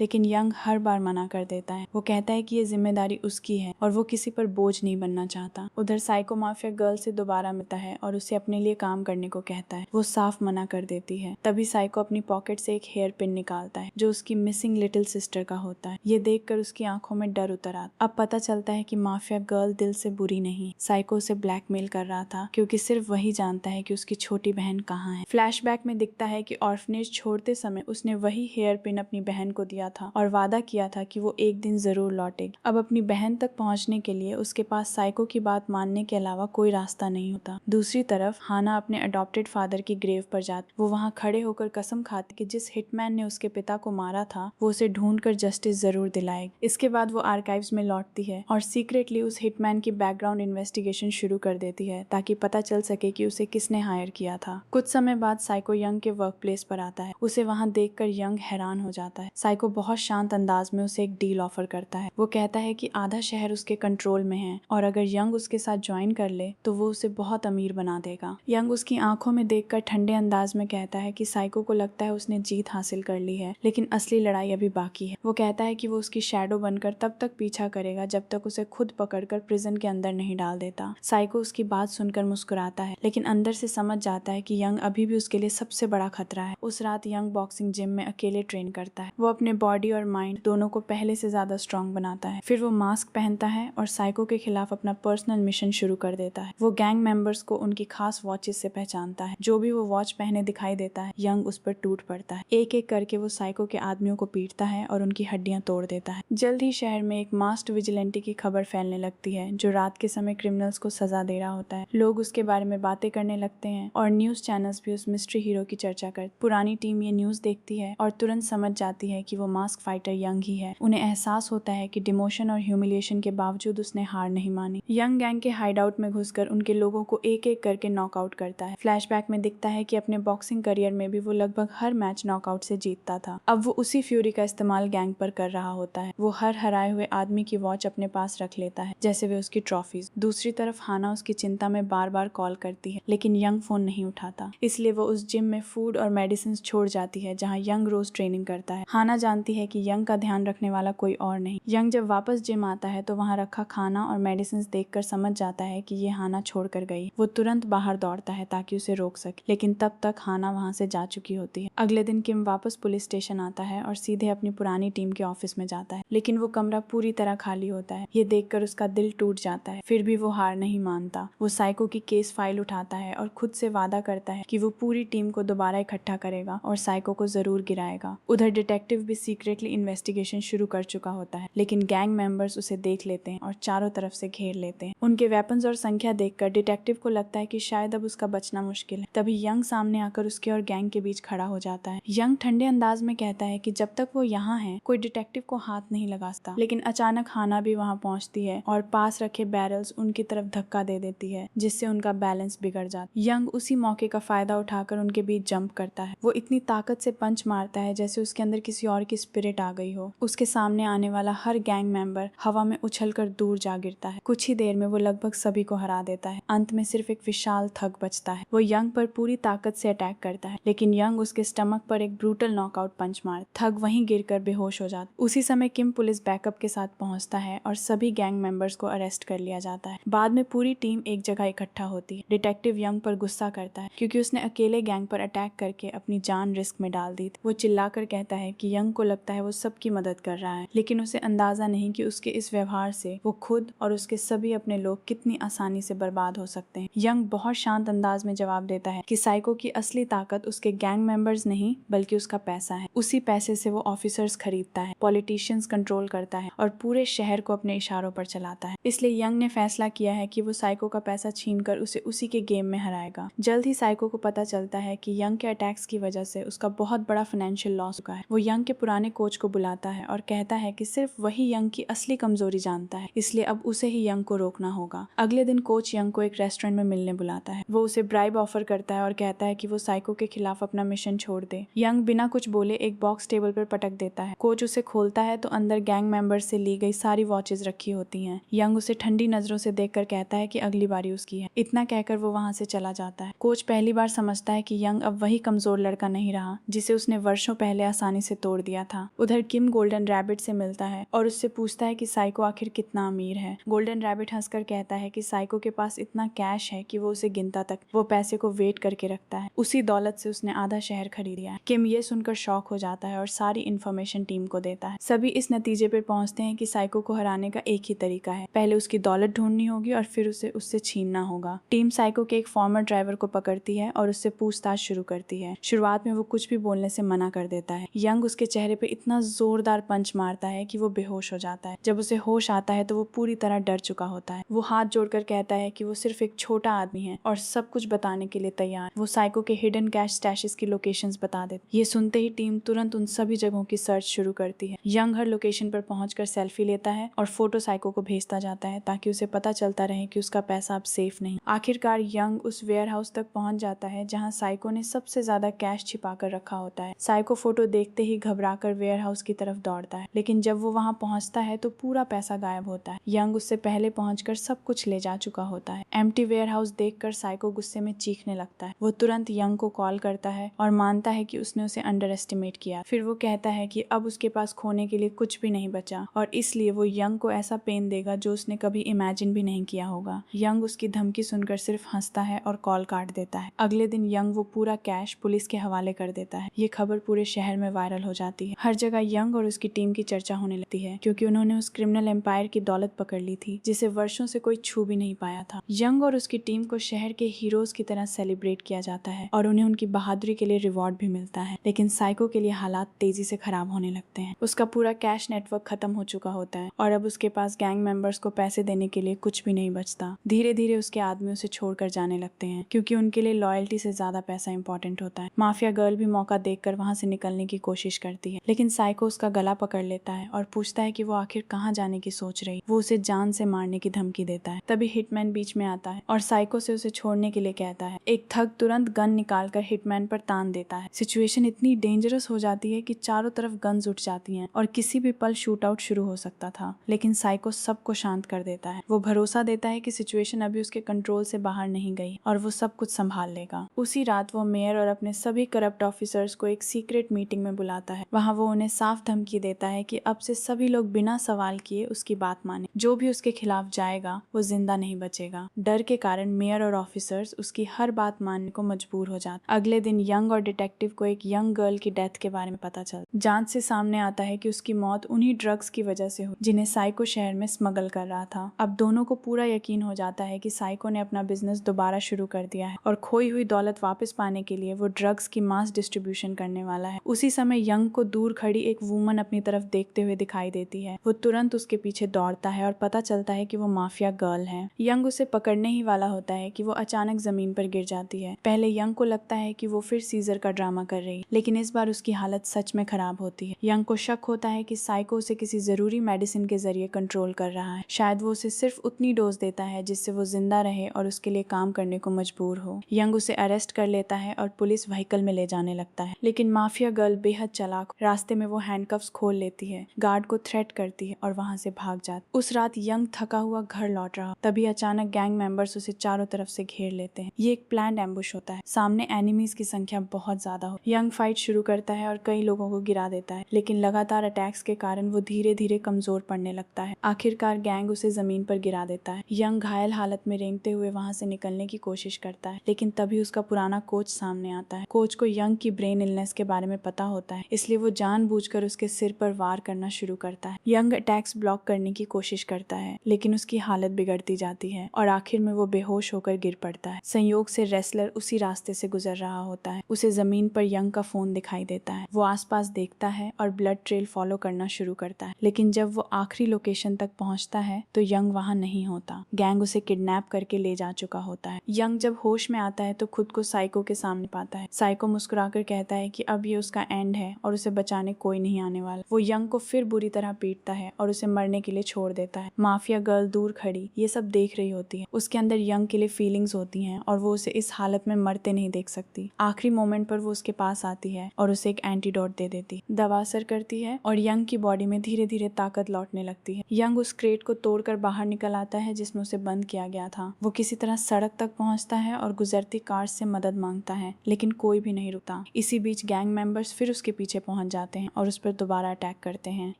लेकिन यंग हर बार मना कर देता है। वो कहता है कि ये जिम्मेदारी उसकी है और वो किसी पर बोझ नहीं बनना चाहता। उधर साइको माफिया गर्ल से दोबारा मिलता है और उसे अपने लिए काम करने को कहता है। वो साफ मना कर देती है। तभी साइको अपनी पॉकेट से एक हेयर पिन निकालता है जो उसकी मिसिंग लिटिल सिस्टर का होता है। ये देखकर उसकी आंखों में डर उतर आता। अब पता चलता है कि माफिया गर्ल दिल से बुरी नहीं, साइको उसे ब्लैकमेल कर रहा था क्योंकि सिर्फ वही जानता है कि उसकी छोटी बहन कहाँ है। फ्लैशबैक में दिखता है कि ऑर्फनेज छोड़ते समय उसने वही हेयर पिन अपनी बहन को दिया था और वादा किया था कि वो एक दिन जरूर लौटेगी। अब अपनी बहन तक पहुंचने के लिए उसके पास साइको की बात मानने के अलावा कोई रास्ता नहीं होता। दूसरी तरफ हाना अपने अडॉप्टेड फादर की ग्रेव पर जाती। वो वहाँ खड़े होकर कसम खाती कि जिस हिटमैन ने उसके पिता को मारा था वो उसे ढूंढकर जस्टिस जरूर दिलाएगी। इसके बाद वो आर्काइव्स में लौटती है और सीक्रेटली उस हिटमैन की बैकग्राउंड इन्वेस्टिगेशन शुरू कर देती है ताकि पता चल सके कि उसे किसने हायर किया था। कुछ समय बाद साइको यंग के वर्क प्लेस पर आता है। उसे वहाँ देखकर यंग हैरान हो जाता है। साइको बहुत शांत अंदाज में उसे एक डील ऑफर करता है। वो कहता है कि आधा शहर उसके कंट्रोल में है और अगर यंग उसके साथ ज्वाइन कर ले तो वो उसे बहुत अमीर बना देगा। यंग उसकी आंखों में देखकर ठंडे अंदाज में कहता है कि साइको को लगता है उसने जीत हासिल कर ली है, लेकिन असली लड़ाई अभी बाकी है। वो कहता है कि वो उसकी शैडो बनकर तब तक पीछा करेगा जब तक उसे खुद पकड़कर प्रिजन के अंदर नहीं डाल देता। साइको उसकी बात सुनकर मुस्कुराता है, लेकिन अंदर से समझ जाता है कि यंग अभी भी उसके लिए सबसे बड़ा खतरा है। उस रात यंग बॉक्सिंग जिम में अकेले ट्रेन करता है। वो अपने बॉडी और माइंड दोनों को पहले से ज्यादा स्ट्रांग बनाता है। फिर वो मास्क पहनता है और साइको के खिलाफ अपना पर्सनल मिशन शुरू कर देता है। वो गैंग मेंबर्स को उनकी खास वॉचेस से पहचानता है। जो भी वो वॉच पहने दिखाई देता है यंग उस पर टूट पड़ता है। एक एक करके वो साइको के आदमियों को पीटता है और उनकी हड्डियां तोड़ देता है। जल्द ही शहर में एक मास्क्ड विजिलेंटी की खबर फैलने लगती है जो रात के समय क्रिमिनल्स को सजा दे रहा होता है। लोग उसके बारे में बातें करने लगते हैं और न्यूज चैनल्स भी उस मिस्ट्री हीरो की चर्चा करते। पुरानी टीम ये न्यूज देखती है और तुरंत समझ जाती है कि वो मास्क फाइटर यंग ही है। उन्हें एहसास होता है कि डिमोशन और ह्यूमिलिएशन के बावजूद उसने हार नहीं मानी। यंग गैंग के हाइडआउट में घुसकर उनके लोगों को एक एक करके नॉकआउट करता है। फ्लैशबैक में दिखता है कि अपने बॉक्सिंग करियर में भी वो लगभग हर मैच नॉकआउट से जीतता था। अब वो उसी फ्यूरी का इस्तेमाल गैंग पर कर रहा होता है। वो हर हराए हुए आदमी की वॉच अपने पास रख लेता है जैसे वे उसकी ट्रॉफीज। दूसरी तरफ हाना उसकी चिंता में बार बार कॉल करती है, लेकिन यंग फोन नहीं उठाता। इसलिए वो उस जिम में फूड और मेडिसिन छोड़ जाती है जहाँ यंग रोज ट्रेनिंग करता है। हाना जानती है कि यंग का ध्यान रखने वाला कोई और नहीं। यंग जब वापस जिम आता है तो वहाँ रखा खाना और मेडिसिन देखकर समझ जाता है कि ये हाना छोड़कर गई। वो तुरंत बाहर दौड़ता है ताकि उसे रोक सके, लेकिन तब तक हाना वहाँ से जा चुकी होती है। अगले दिन किम वापस पुलिस स्टेशन आता है और सीधे अपनी पुरानी टीम के ऑफिस में जाता है, लेकिन वो कमरा पूरी तरह खाली होता है। ये देखकर उसका दिल टूट जाता है। फिर भी वो हार नहीं मानता। वो साइको की केस फाइल उठाता है और खुद से वादा करता है कि वो पूरी टीम को दोबारा इकट्ठा करेगा और साइको को जरूर गिराएगा। उधर डिटेक्टिव भी सीक्रेटली इन्वेस्टिगेशन शुरू कर चुका होता है, लेकिन गैंग मेंबर्स उसे देख लेते हैं और चारों तरफ से घेर लेते हैं। उनके वेपन्स और संख्या देखकर डिटेक्टिव को लगता है कि शायद अब उसका बचना मुश्किल है। तभी यंग सामने आकर उसके और गैंग के बीच खड़ा हो जाता है। यंग ठंडे अंदाज में कहता है कि जब तक वो यहाँ है कोई डिटेक्टिव को हाथ नहीं लगा सकता, लेकिन अचानक हाना भी वहाँ पहुँचती है और पास रखे बैरल्स उनकी तरफ धक्का दे देती है जिससे उनका बैलेंस बिगड़ जाता है। यंग उसी मौके का फायदा उठाकर उनके बीच जंप करता है। वो इतनी ताकत से पंच मारता है जैसे उसके अंदर किसी और की स्पिरिट आ गई हो। उसके सामने आने वाला हर गैंग मेंबर हवा में उछलकर दूर जा गिरता है। कुछ ही देर में वो लगभग सभी को हरा देता है। अंत में सिर्फ एक विशाल थग बचता है। वो यंग पर पूरी ताकत से अटैक करता है, लेकिन यंग उसके स्टमक पर एक ब्रूटल नॉकआउट पंच मार थग वहीं गिरकर बेहोश हो जाता। उसी समय किम पुलिस बैकअप के साथ पहुंचता है और सभी गैंग मेंबर्स को अरेस्ट कर लिया जाता है। बाद में पूरी टीम एक जगह इकट्ठा होती है। डिटेक्टिव यंग पर गुस्सा करता है क्योंकि उसने अकेले गैंग पर अटैक करके अपनी जान रिस्क में डाल दी थी। वो चिल्लाकर कहता है कि यंग को लगता है वो सबकी मदद कर रहा है, लेकिन उसे अंदाजा नहीं कि उसके इस व्यवहार से वो खुद और उसके सभी अपने लोग कितनी आसानी से बर्बाद हो सकते हैं। यंग बहुत शांत अंदाज में जवाब देता है कि साइको की असली ताकत उसके गैंग मेंबर्स नहीं बल्कि उसका पैसा है। उसी पैसे से वो ऑफिसर्स खरीदता है, पॉलिटिशियंस कंट्रोल करता है और पूरे शहर को अपने इशारों पर चलाता है। इसलिए यंग ने फैसला किया है कि वो साइको का पैसा छीनकर उसे उसी के गेम में हराएगा। जल्द ही साइको को पता चलता है कि यंग के अटैक्स की वजह से उसका बहुत बड़ा फाइनेंशियल लॉस हुआ है। वो यंग के पुराने कोच को बुलाता है और कहता है कि सिर्फ वही यंग की असली कमजोरी जानता है, इसलिए अब उसे ही यंग को रोकना होगा। अगले दिन कोच यंग को एक रेस्टोरेंट में मिलने बुलाता है। वो उसे ब्राइब ऑफर करता है और कहता है कि वो साइको के खिलाफ अपना मिशन छोड़ दे। यंग बिना कुछ बोले एक बॉक्स टेबल पर पटक देता है। कोच उसे खोलता है तो अंदर गैंग मेंबर्स से ली गई सारी वॉचेस रखी होती हैं। यंग उसे ठंडी नजरों से देखकर कहता है कि अगली बारी उसकी है। इतना कहकर वो वहां से चला जाता है। कोच पहली बार समझता है कि यंग अब वही कमजोर लड़का नहीं रहा जिसे उसने वर्षों पहले आसानी से तोड़ दिया था। उधर किम गोल्डन रैबिट से मिलता है और उससे पूछता है कि साइको आखिर कितना अमीर है। गोल्डन रैबिट हंसकर कहता है कि साइको के पास इतना कैश है कि वो उसे गिनता तक वो पैसे को वेट करके रखता है। उसी दौलत से उसने आधा शहर खरीद लिया है। किम ये सुनकर शॉक हो जाता है और सारी इन्फॉर्मेशन टीम को देता है। सभी इस नतीजे पर पहुंचते हैं कि साइको को हराने का एक ही तरीका है, पहले उसकी दौलत ढूंढनी होगी और फिर उसे उससे छीनना होगा। टीम साइको के एक फॉर्मर ड्राइवर को पकड़ती है और उससे पूछताछ शुरू करती है। शुरुआत में वो कुछ भी बोलने से मना कर देता है। यंग उसके चेहरे पे इतना जोरदार पंच मारता है कि वो बेहोश हो जाता है। जब उसे होश आता है तो वो पूरी तरह डर चुका होता है। वो हाथ जोड़कर कहता है कि वो सिर्फ एक छोटा आदमी है और सब कुछ बताने के लिए तैयार। वो साइको के हिडन कैश स्टैशेस की लोकेशंस बता देती। ये सुनते ही टीम तुरंत उन सभी जगहों की सर्च शुरू करती है। यंग हर लोकेशन पर पहुंचकर सेल्फी लेता है और फोटो साइको को भेजता जाता है ताकि उसे पता चलता रहे कि उसका पैसा अब सेफ नहीं। आखिरकार यंग उस वेयर हाउस तक पहुंच जाता है जहां साइको ने सबसे ज्यादा कैश छिपा कर रखा होता है। साइको फोटो देखते ही घबराकर वेयर हाउस की तरफ दौड़ता है, लेकिन जब वो वहां पहुंचता है तो पूरा पैसा गायब होता है। यंग उससे पहले पहुंचकर सब कुछ ले जा चुका होता है। एम्प्टी वेयर हाउस देखकर साइको गुस्से में चीखने लगता है। वो तुरंत यंग को कॉल करता है और मानता है कि उसने उसे अंडर एस्टिमेट किया। फिर वो कहता है कि अब उसके पास खोने के लिए कुछ भी नहीं बचा और इसलिए वो यंग को ऐसा पेन देगा जो उसने कभी इमेजिन भी नहीं किया होगा। यंग उसकी धमकी सुनकर सिर्फ हंसता है और कॉल काट देता है। अगले दिन यंग वो पूरा कैश पुलिस के हवाले कर देता है। ये खबर पूरे शहर में वायरल हो जाती है। हर जगह यंग और उसकी टीम की चर्चा होने लगती है क्योंकि उन्होंने उस क्रिमिनल एम्पायर की दौलत पकड़ ली थी जिसे वर्षों से कोई छू भी नहीं पाया था। यंग और उसकी टीम को शहर के हीरोज की तरह सेलिब्रेट किया जाता है और उन्हें उनकी बहादुरी के लिए रिवॉर्ड भी मिलता है। लेकिन साइको के लिए हालात तेजी से खराब होने लगते हैं। उसका पूरा कैश नेटवर्क खत्म हो चुका होता है और अब उसके पास गैंग मेंबर्स को पैसे देने के लिए कुछ भी नहीं बचता। धीरे धीरे उसके आदमी उसे छोड़कर जाने लगते हैं क्योंकि उनके लिए लॉयल्टी से ज्यादा पैसा इंपॉर्टेंट होता है। माफिया गर्ल भी मौका देखकर वहां से निकलने की कोशिश करती है, लेकिन साइको उसका गला पकड़ लेता है और पूछता है कि वो आखिर कहाँ जाने की सोच रही। वो उसे जान से मारने की धमकी देता है। तभी हिटमैन बीच में आता है और साइको से उसे छोड़ने के लिए कहता है। एक थग तुरंत गन निकालकर हिटमैन पर तान देता है। सिचुएशन इतनी डेंजरस हो जाती है कि चारों तरफ गन्स उठ जाती हैं और किसी भी पल शूट आउट शुरू हो सकता था, लेकिन साइको सबको शांत कर देता है। वो भरोसा देता है कि सिचुएशन अभी उसके कंट्रोल से बाहर नहीं गई और वो सब कुछ संभाल लेगा। उसी रात वो मेयर और अपने सभी करप्ट ऑफिसर्स को एक सीक्रेट मीटिंग में बुलाता है। वहाँ वो उन्हें साफ धमकी देता है कि अब से सभी लोग बिना सवाल किए उसकी बात माने। जो भी उसके खिलाफ जाएगा वो जिंदा नहीं बचेगा। डर के कारण मेयर और ऑफिसर्स उसकी हर बात मानने को मजबूर हो जाते। अगले दिन यंग और डिटेक्टिव को एक यंग गर्ल की डेथ के बारे में पता चलता। जांच से सामने आता है कि उसकी मौत उन्हीं ड्रग्स की वजह से हुई जिन्हें साइको शहर में स्मगल कर रहा था। अब दोनों को पूरा यकीन हो जाता है कि साइको ने अपना बिजनेस दोबारा शुरू कर दिया है और खोई हुई दौलत वापस पाने के लिए वो ड्रग्स की मास डिस्ट्रीब्यूशन करने वाला है। उसी समय यंग को दूर खड़ी एक वुमन अपनी तरफ देखते हुए दिखाई देती है। वो तुरंत उसके पीछे दौड़ता है और पता चलता है कि वो माफिया गर्ल है। यंग उसे पकड़ने ही वाला होता है कि वो अचानक जमीन पर गिर जाती है। पहले यंग को लगता है कि वो फिर सीजर का ड्रामा कर रही, लेकिन इस बार उसकी हालत सच में खराब होती है। यंग को शक होता है कि साइको उसे किसी जरूरी मेडिसिन के जरिए कंट्रोल कर रहा है। शायद वो उसे सिर्फ उतनी डोज देता है जिससे वो जिंदा रहे और उसके लिए काम करने को मजबूर हो। यंग उसे अरेस्ट कर लेता है और पुलिस व्हीकल में ले जाने लगता है, लेकिन माफिया गर्ल बेहद चालाक। रास्ते में वो हैंडकफ्स खोल लेती है, गार्ड को थ्रेट करती है और वहां से भाग जाती। उस रात यंग थका हुआ घर लौट रहा, तभी अचानक गैंग मेंबर्स उसे चारों तरफ से घेर लेते हैं। ये एक प्लान्ड एम्बुश होता है। सामने एनिमीज की संख्या बहुत ज्यादा हो। यंग फाइट शुरू करता है और कई लोगों को गिरा देता है, लेकिन लगातार अटैक्स के कारण वो धीरे धीरे कमजोर पड़ने लगता है। आखिरकार गैंग उसे जमीन पर गिरा देता है। यंग घायल हालत में रेंगते हुए वहां से निकलने की कोशिश करता है, लेकिन तभी उसका पुराना कोच सामने आता है। कोच को यंग की ब्रेन इलनेस के बारे में पता होता है, इसलिए वो जानबूझकर उसके सिर पर वार करना शुरू करता है। यंग अटैक्स ब्लॉक करने की कोशिश करता है, लेकिन उसकी हालत बिगड़ती जाती है और आखिर में वो बेहोश होकर गिर पड़ता है। संयोग से रेसलर उसी रास्ते से गुजर रहा होता है। उसे जमीन पर यंग का फोन दिखाई देता है। वो आसपास देखता है और ब्लड ट्रेल फॉलो करना शुरू करता है, लेकिन जब वो आखिरी लोकेशन तक पहुंचता है तो यंग वहां नहीं होता। गैंग उसे किडनैप करके ले जा चुका होता है। यंग जब होश में आता है तो खुद को साइको के सामने पाता है। साइको मुस्कुराकर कर कहता है कि अब ये उसका एंड है और उसे बचाने कोई नहीं आने वाला। वो यंग को फिर बुरी तरह पीटता है और उसे मरने के लिए छोड़ देता है। माफिया गर्ल दूर खड़ी ये सब देख रही होती है। उसके अंदर यंग के लिए फीलिंग्स होती हैं और वो उसे इस हालत में मरते नहीं देख सकती। आखिरी मोमेंट पर वो उसके पास आती है और उसे एक एंटीडोट दे देती। दवा असर करती है और यंग की बॉडी में धीरे धीरे ताकत लौटने लगती है। यंग उस क्रेट को तोड़कर बाहर निकल आता है जिसमें उसे बंद किया गया था। वो किसी तरह सड़क तक पहुंचता है और गुजरती कार से मदद मांगता है, लेकिन कोई भी नहीं रुकता। इसी बीच गैंग मेंबर्स फिर उसके पीछे पहुंच जाते हैं और उस पर दोबारा अटैक करते हैं।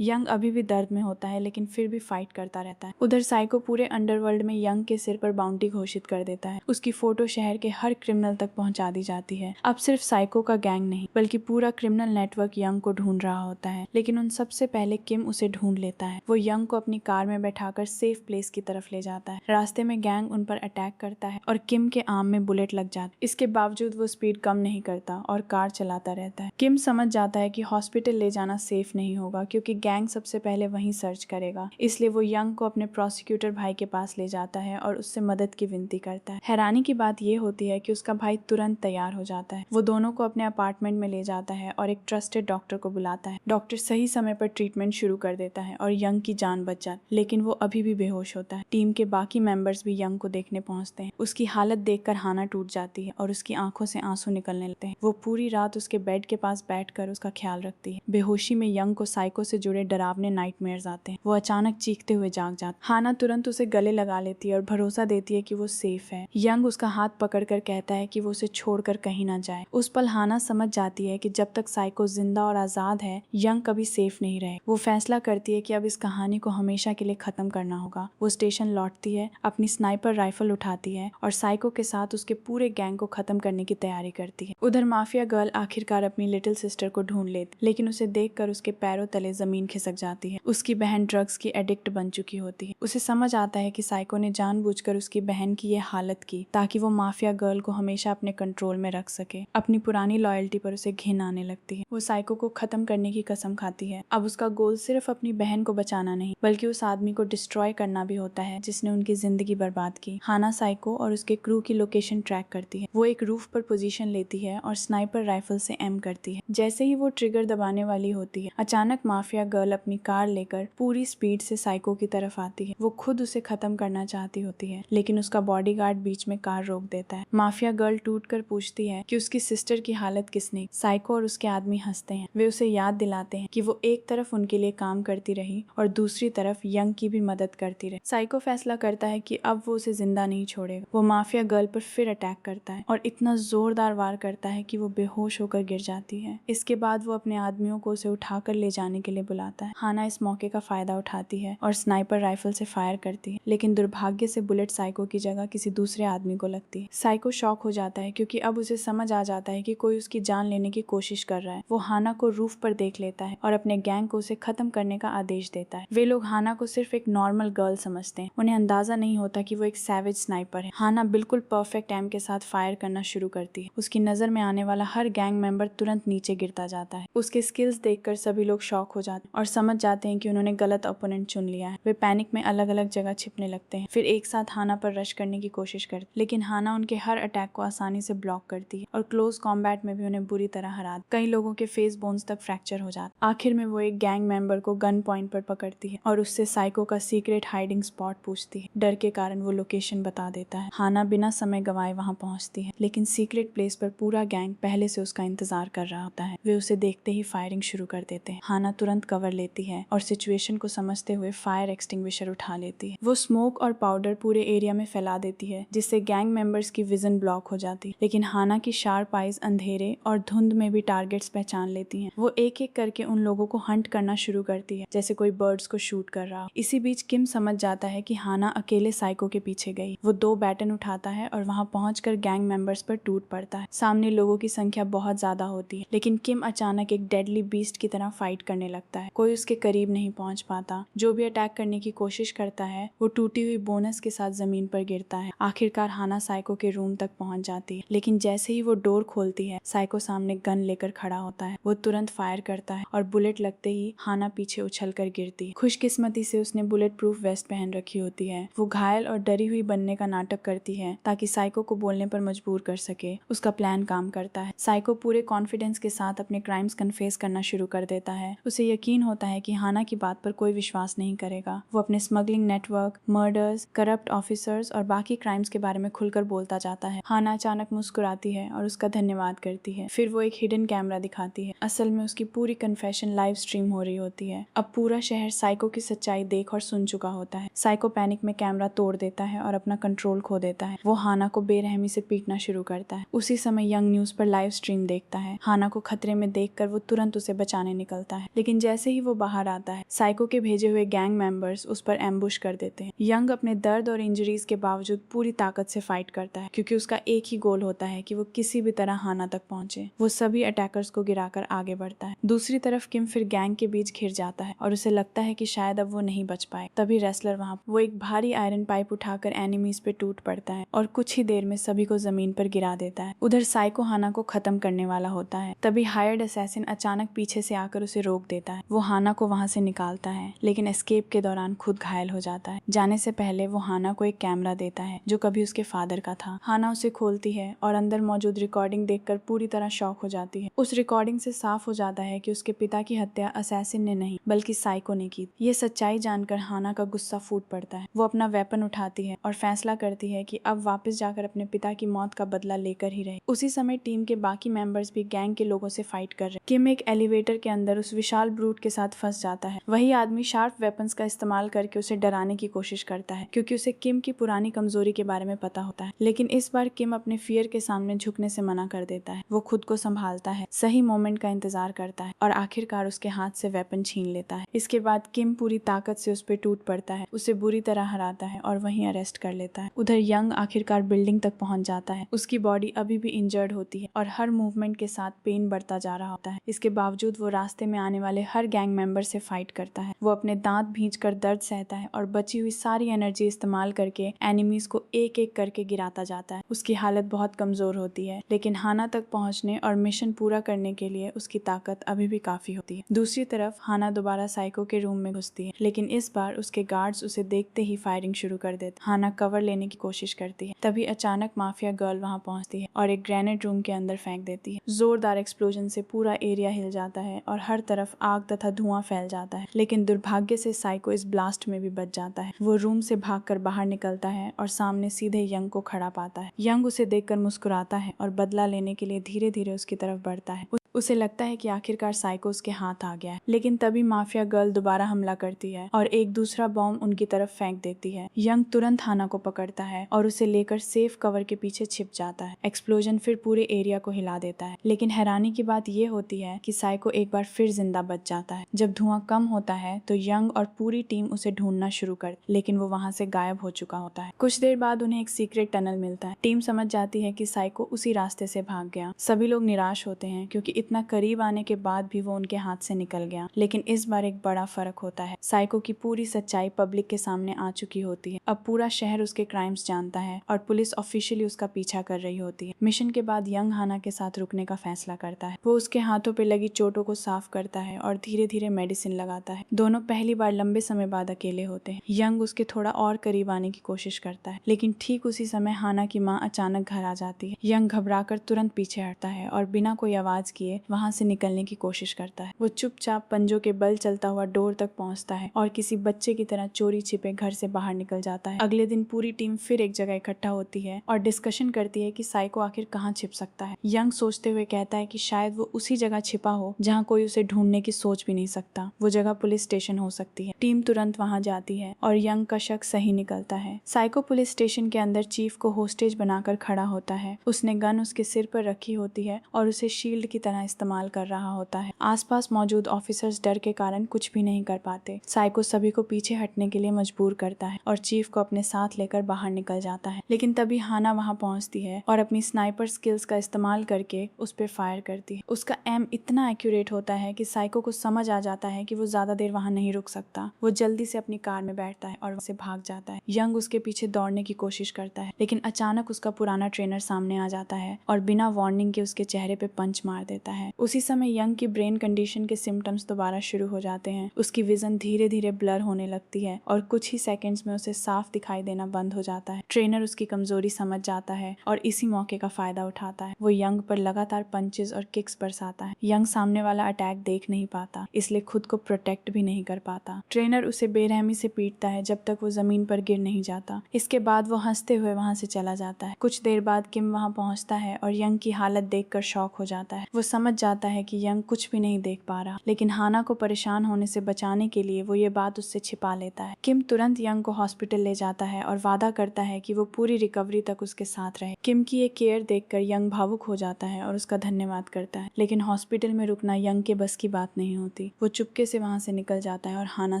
यंग अभी भी दर्द में होता है लेकिन फिर भी फाइट करता रहता है। उधर साइको पूरे अंडरवर्ल्ड में यंग के सिर पर बाउंटी घोषित कर देता है। उसकी फोटो शहर के हर क्रिमिनल तक पहुंचा दी जाती है। अब सिर्फ साइको का गैंग नहीं बल्कि पूरा क्रिमिनल नेटवर्क यंग को ढूंढ रहा होता है, लेकिन उन सबसे पहले किम उसे ढूंढ लेता है। वो यंग को अपनी कार में बैठाकर सेफ प्लेस की तरफ ले जाता है। रास्ते में गैंग उन पर अटैक करता है और किम के आर्म में बुलेट लग जाती है। इसके बावजूद वो स्पीड कम नहीं करता और कार चलाता रहता है। किम समझ जाता है कि हॉस्पिटल ले जाना सेफ नहीं होगा क्योंकि गैंग सबसे पहले वहीं सर्च करेगा। इसलिए वो यंग को अपने प्रोसिक्यूटर भाई के पास ले जाता है और उससे मदद की विनती करता है। हैरानी की बात यह होती है कि उसका भाई तुरंत तैयार हो जाता है। वो दोनों को अपने अपार्टमेंट में ले जाता है और एक ट्रस्टेड डॉक्टर को बुलाता है। डॉक्टर सही समय पर ट्रीटमेंट शुरू कर देता है और यंग की जान बच जाती, लेकिन वो अभी भी बेहोश होता है। टीम के बाकी मेंबर्स भी यंग को देखने पहुंचते हैं। उसकी हालत देखकर हाना टूट जाती है और उसकी आंखों से आंसू निकलने लगते हैं। वो पूरी रात उसके बेड के पास बैठकर उसका ख्याल रखती है। बेहोशी में यंग को साइको से जुड़े डरावने नाइटमेयर्स आते हैं। वो अचानक चीखते हुए जाग जाता है। हाना तुरंत उसे गले लगा लेती है और भरोसा देती है कि वो सेफ है। यंग उसका हाथ पकड़कर कहता है कि वो उसे छोड़कर कहीं ना जाए। उस पल हाना समझ जाती है कि जब तक साइको जिंदा और आजाद है यंग कभी सेफ नहीं रहे। वो फैसला करती है कि अब इस कहानी को हमेशा के लिए खत्म करना होगा। वो स्टेशन लौटती है, अपनी स्नाइपर राइफल उठाती है और साइको के साथ उसके पूरे गैंग को खत्म करने की तैयारी करती है। उधर माफिया गर्ल आखिरकार अपनी लिटिल सिस्टर को ढूंढ लेती, लेकिन उसे देखकर उसके पैरों तले जमीन खिसक जाती है। उसकी बहन ड्रग्स की एडिक्ट बन चुकी होती है। उसे समझ आता है कि साइको ने जानबूझकर उसकी बहन की ये हालत की ताकि वो माफिया गर्ल को हमेशा अपने कंट्रोल में रख सके। अपनी पुरानी लॉयल्टी पर उसे घिन आने लगती है। वो साइको को खत्म करने की कसम खाती है। अब उसका गोल सिर्फ अपनी बहन को बचाना नहीं बल्कि उस आदमी को डिस्ट्रॉय करना भी होता है जिसने उनकी जिंदगी बर्बाद की। हाना साइको और उसके क्रू की लोकेशन ट्रैक करती है। वो एक रूफ पर पोजीशन लेती है और स्नाइपर राइफल से एम करती है। जैसे ही वो ट्रिगर दबाने वाली होती है अचानक माफिया गर्ल अपनी कार लेकर पूरी स्पीड से साइको की तरफ आती है। वो खुद उसे खत्म करना चाहती होती है लेकिन उसका बॉडीगार्ड बीच में कार रोक देता है। माफिया गर्ल टूटकर पूछती है कि उसकी सिस्टर की हालत किसने। साइको और उसके आदमी हंसते हैं। वे उसे याद दिलाते हैं कि वो एक तरफ उनके लिए काम करती रही और दूसरी तरफ यंग की भी मदद करती रही। साइको फैसला करता है कि अब वो उसे जिंदा नहीं छोड़ेगा। वो माफिया गर्ल पर फिर अटैक करता है और इतना जोरदार वार करता है कि वो बेहोश होकर गिर जाती है। इसके बाद वो अपने आदमियों को उसे उठाकर ले जाने के लिए बुलाता है। हाना इस मौके का फायदा उठाती है और स्नाइपर राइफल से फायर करती है, लेकिन दुर्भाग्य से बुलेट साइको की जगह किसी दूसरे आदमी को लगती है। साइको शॉक हो जाता है क्योंकि अब उसे समझ आ जाता है कि कोई उसकी जान लेने की कोशिश कर रहा है। वो हाना को रूफ पर देख लेता है और अपने गैंग को उसे खत्म करने का आदेश देता है। वे लोग हाना को सिर्फ एक नॉर्मल गर्ल समझते हैं। उन्हें अंदाजा नहीं होता कि वो एक सैवेज स्नाइपर है। हाना बिल्कुल परफेक्ट एम के साथ फायर करना शुरू करती है। उसकी नजर में आने वाला हर गैंग मेंबर तुरंत नीचे गिरता जाता है। उसके स्किल्स देखकर सभी लोग शॉक हो जाते हैं और समझ जाते हैं कि उन्होंने गलत ओपोनेंट चुन लिया है। वे पैनिक में अलग अलग जगह छिपने लगते हैं, फिर एक साथ हाना पर रश करने की कोशिश करते, लेकिन हाना उनके हर अटैक को आसानी से ब्लॉक करती है और क्लोज कॉम्बैट में भी उन्हें बुरी तरह हरा। कई लोगों के फेस बोन्स तक फ्रैक्चर हो जाते। आखिर में वो एक गैंग मेंबर को गन पॉइंट पर पकड़ती है और उससे साइको का सीक्रेट हाइडिंग स्पॉट पूछती है। डर के कारण वो लोकेशन बता देता है। हाना बिना समय गवाए वहां पहुंचती है, लेकिन सीक्रेट प्लेस पर पूरा गैंग पहले से उसका इंतजार कर रहा होता है। वे उसे देखते ही फायरिंग शुरू कर देते हैं। हाना तुरंत कवर लेती है और सिचुएशन को समझते हुए फायर एक्सटिंग्विशर उठा लेती है। वो स्मोक और पाउडर पूरे एरिया में फैला देती है जिससे गैंग मेंबर्स की विजन ब्लॉक हो जाती है, लेकिन हाना की शार्प आइज अंधेरे और धुंध में भी टारगेट्स पहचान लेती हैं। वो एक एक करके उन लोगों को हंट करना शुरू करती है जैसे कोई बर्ड्स को शूट कर रहा हो। इसी बीच किम समझ जाता है कि हाना अकेले साइको के पीछे गई। वो 2 बैटन उठाता है और वहां पहुंचकर गैंग मेंबर्स पर टूट पड़ता है। सामने लोगों की संख्या बहुत ज्यादा होती है, लेकिन किम अचानक एक डेडली बीस्ट की तरह फाइट करने लगता है। कोई उसके करीब नहीं पहुंच पाता। जो भी अटैक करने की कोशिश करता है वो टूटी हुई बोनस के साथ जमीन पर गिरता है। आखिरकार हाना साइको के रूम तक पहुंच जाती है, लेकिन जैसे ही वो डोर खोलती है साइको सामने गन लेकर खड़ा होता है। वो तुरंत फायर करता है और बुलेट लगते ही हाना पीछे उछलकर गिरती है। खुशकिस्मती से उसने बुलेट प्रूफ वेस्ट पहन रखी होती है। वो घायल और डरी हुई बनने का नाटक करती है ताकि साइको को बोलने पर मजबूर कर सके। उसका प्लान काम करता है। साइको पूरे कॉन्फिडेंस के साथ अपने क्राइम्स कन्फेस करना शुरू कर देता है। उसे यकीन होता है कि हाना की बात पर कोई विश्वास नहीं करेगा। वो अपने smuggling network, murders, corrupt officers और बाकी क्राइम्स के बारे में खुलकर बोलता जाता है। हाना अचानक मुस्कुराती है और उसका धन्यवाद करती है। फिर वो एक हिडन कैमरा दिखाती है। असल में उसकी पूरी कन्फेशन लाइव स्ट्रीम हो रही होती है। अब पूरा शहर साइको की सच्चाई देख और सुन चुका होता है। साइको पैनिक में कैमरा तोड़ देता है और अपना कंट्रोल खो देता है। वो हाना को बेरहमी से पीटना शुरू करता है। उसी समय यंग न्यूज पर लाइव स्ट्रीम देखता है। हाना को खतरे में देखकर वो तुरंत उसे बचाने निकलता है, लेकिन जैसे ही वो बाहर आता है, साइको के भेजे हुए गैंग मेंबर्स उस पर एम्बुश कर देते हैं। यंग अपने दर्द और इंजरीज के बावजूद पूरी ताकत से फाइट करता है, क्योंकि उसका एक ही गोल होता है कि वो किसी भी तरह हाना तक पहुंचे। वो सभी अटैकर्स को गिराकर आगे बढ़ता है। दूसरी तरफ किम फिर गैंग के बीच घिर जाता है और उसे लगता है कि शायद अब वो नहीं बच पाए। तभी रेसलर वो एक भारी आयरन पाइप उठाकर एनिमीज पे टूट पड़ता है और कुछ ही देर में सभी को जमीन पर गिरा देता है। उधर साइको हाना को खत्म करने वाला होता है। तभी हायर्ड असैसिन अचानक पीछे से आकर उसे रोक देता है। वो हाना को वहां से निकालता है, लेकिन एस्केप के दौरान खुद घायल हो जाता है। जाने से पहले वो हाना को एक कैमरा देता है जो कभी उसके फादर का था। हाना उसे खोलती है और अंदर मौजूद रिकॉर्डिंग देखकर पूरी तरह शॉक हो जाती है। उस रिकॉर्डिंग से साफ हो जाता है कि उसके पिता की हत्या असैसिन ने नहीं बल्कि साइको ने की। ये सच्चाई जानकर हाना का गुस्सा फूट पड़ता है। वो अपना वेपन उठाती है और फैसला करती है कि अब वापस जाकर अपने पिता की मौत का बदला लेकर ही रहे। उसी समय टीम के बाकी मेंबर्स भी गैंग के लोगों से फाइट कर रहे। किम एक एलिवेटर के अंदर उस विशाल ब्रूट के साथ फंस जाता है। वही आदमी शार्प वेपन्स का इस्तेमाल करके उसे डराने की कोशिश करता है, क्योंकि उसे किम की पुरानी कमजोरी के बारे में पता होता है। लेकिन इस बार किम अपने फियर के सामने झुकने से मना कर देता है। वो खुद को संभालता है, सही मोमेंट का इंतजार करता है और आखिरकार उसके हाथ से वेपन छीन लेता है। इसके बाद किम पूरी ताकत से उस पर टूट पड़ता है, उसे बुरी तरह हराता है और वहीं अरेस्ट कर लेता है। उधर यंग आखिरकार बिल्डिंग तक पहुंच जाता है। उसकी बॉडी अभी भी इंजर्ड होती है और हर मूवमेंट के साथ पेन बढ़ता जा रहा होता है। इसके बावजूद वो रास्ते में आने वाले हर गैंग मेंबर से फाइट करता है। वो अपने दांत भींचकर दर्द सहता है और बची हुई सारी एनर्जी इस्तेमाल करके एनिमीज को एक एक करके गिराता जाता है। उसकी हालत बहुत कमजोर होती है, लेकिन हाना तक पहुंचने और मिशन पूरा करने के लिए उसकी ताकत अभी भी काफी होती है। दूसरी तरफ हाना दोबारा साइको के रूम में घुसती है, लेकिन इस बार उसके गार्ड्स उसे देखते ही फायरिंग शुरू कर देते। हाना कवर लेने की कोशिश करती है, तभी अचानक माफिया गर्ल वहां पहुंचती है और एक ग्रेनेड रूम के अंदर फेंक देती है। जोरदार एक्सप्लोजन से पूरा एरिया हिल जाता है और हर तरफ आग तथा धुआं फैल जाता है, लेकिन दुर्भाग्य से साइको इस ब्लास्ट में भी बच जाता है। वो रूम से भागकर बाहर निकलता है और सामने सीधे यंग को खड़ा पाता है। यंग उसे देखकर मुस्कुराता है और बदला लेने के लिए धीरे धीरे उसकी तरफ बढ़ता है। उसे लगता है कि आखिरकार साइको उसके हाथ आ गया है, लेकिन तभी माफिया गर्ल दोबारा हमला करती है और एक दूसरा बॉम्ब उनकी तरफ फेंक देती है। यंग तुरंत हाना को पकड़ता है और उसे लेकर सेफ कवर के पीछे छिप जाता है। एक्सप्लोजन फिर पूरे एरिया को हिला देता है, लेकिन हैरानी की बात ये होती है कि साइको एक बार फिर जिंदा बच जाता है। जब धुआं कम होता है तो यंग और पूरी टीम उसे ढूंढना शुरू कर, लेकिन वो वहां से गायब हो चुका होता है। कुछ देर बाद उन्हें एक सीक्रेट टनल मिलता है। टीम समझ जाती है कि साइको उसी रास्ते से भाग गया। सभी लोग निराश होते हैं, क्योंकि इतना करीब आने के बाद भी वो उनके हाथ से निकल गया। लेकिन इस बार एक बड़ा फर्क होता है। साइको की पूरी सच्चाई पब्लिक के सामने आ चुकी होती है। अब पूरा शहर उसके क्राइम्स जानता है और पुलिस ऑफिशियली उसका पीछा कर रही होती है। मिशन के बाद यंग हाना के साथ रुकने का फैसला करता है। वो उसके हाथों पे लगी चोटों को साफ करता है और धीरे धीरे मेडिसिन लगाता है। दोनों पहली बार लंबे समय बाद अकेले होते हैं। यंग उसके थोड़ा और करीब आने की कोशिश करता है, लेकिन ठीक उसी समय हाना की माँ अचानक घर आ जाती है। यंग घबराकर तुरंत पीछे हटता है और बिना कोई आवाज किए वहां से निकलने की कोशिश करता है। वो चुपचाप पंजों के बल चलता हुआ डोर तक पहुंचता है और किसी बच्चे की तरह चोरी छिपे घर से बाहर निकल जाता है। अगले दिन पूरी टीम फिर एक जगह इकट्ठा होती है और डिस्कशन करती है कि साइको आखिर कहाँ छिप सकता है। यंग सोचते हुए कहता है कि शायद वो उसी जगह छिपा हो जहाँ कोई उसे ढूंढने की सोच भी नहीं सकता। वो जगह पुलिस स्टेशन हो सकती है। टीम तुरंत वहां जाती है और यंग का शक सही निकलता है। साइको पुलिस स्टेशन के अंदर चीफ को होस्टेज बनाकर खड़ा होता है। उसने गन उसके सिर पर रखी होती है और उसे शील्ड की तरह इस्तेमाल कर रहा होता है। आसपास मौजूद ऑफिसर्स डर के कारण कुछ भी नहीं कर पाते। साइको सभी को पीछे हटने के लिए मजबूर करता है और चीफ को अपने साथ लेकर बाहर निकल जाता है। लेकिन तभी हाना वहां पहुंचती है और अपनी स्नाइपर स्किल्स का इस्तेमाल करके उस पर फायर करती है। उसका एम इतना एक्यूरेट होता है कि साइको को समझ आ जाता है कि वो ज्यादा देर वहां नहीं रुक सकता। वो जल्दी से अपनी कार में बैठता है और वहां से भाग जाता है। यंग उसके पीछे दौड़ने की कोशिश करता है, लेकिन अचानक उसका पुराना ट्रेनर सामने आ जाता है और बिना वार्निंग के उसके चेहरे पे पंच मार देता है। जाता है। उसी समय यंग की ब्रेन कंडीशन के सिम्टम्स दोबारा शुरू हो जाते हैं। उसकी विजन धीरे धीरे ब्लर होने लगती है और कुछ ही सेकंड्स में उसे साफ दिखाई देना बंद हो जाता है। ट्रेनर उसकी कमजोरी समझ जाता है और इसी मौके का फायदा उठाता है। वो यंग पर लगातार पंचेस और किक्स बरसाता है। यंग सामने वाला अटैक देख नहीं पाता, इसलिए खुद को प्रोटेक्ट भी नहीं कर पाता। ट्रेनर उसे बेरहमी से पीटता है जब तक वो जमीन पर गिर नहीं जाता। इसके बाद वो हंसते हुए वहां से चला जाता है। कुछ देर बाद किम वहां पहुंचता है और यंग की हालत देखकर शॉक हो जाता है। वो समझ जाता है कि यंग कुछ भी नहीं देख पा रहा, लेकिन हाना को परेशान होने से बचाने के लिए वो ये बात उससे छिपा लेता है। किम तुरंत यंग को हॉस्पिटल ले जाता है और वादा करता है कि वो पूरी रिकवरी तक उसके साथ रहे। किम की ये केयर देखकर यंग भावुक हो जाता है और उसका धन्यवाद करता है, लेकिन हॉस्पिटल में रुकना यंग के बस की बात नहीं होती। वो चुपके से वहां से निकल जाता है और हाना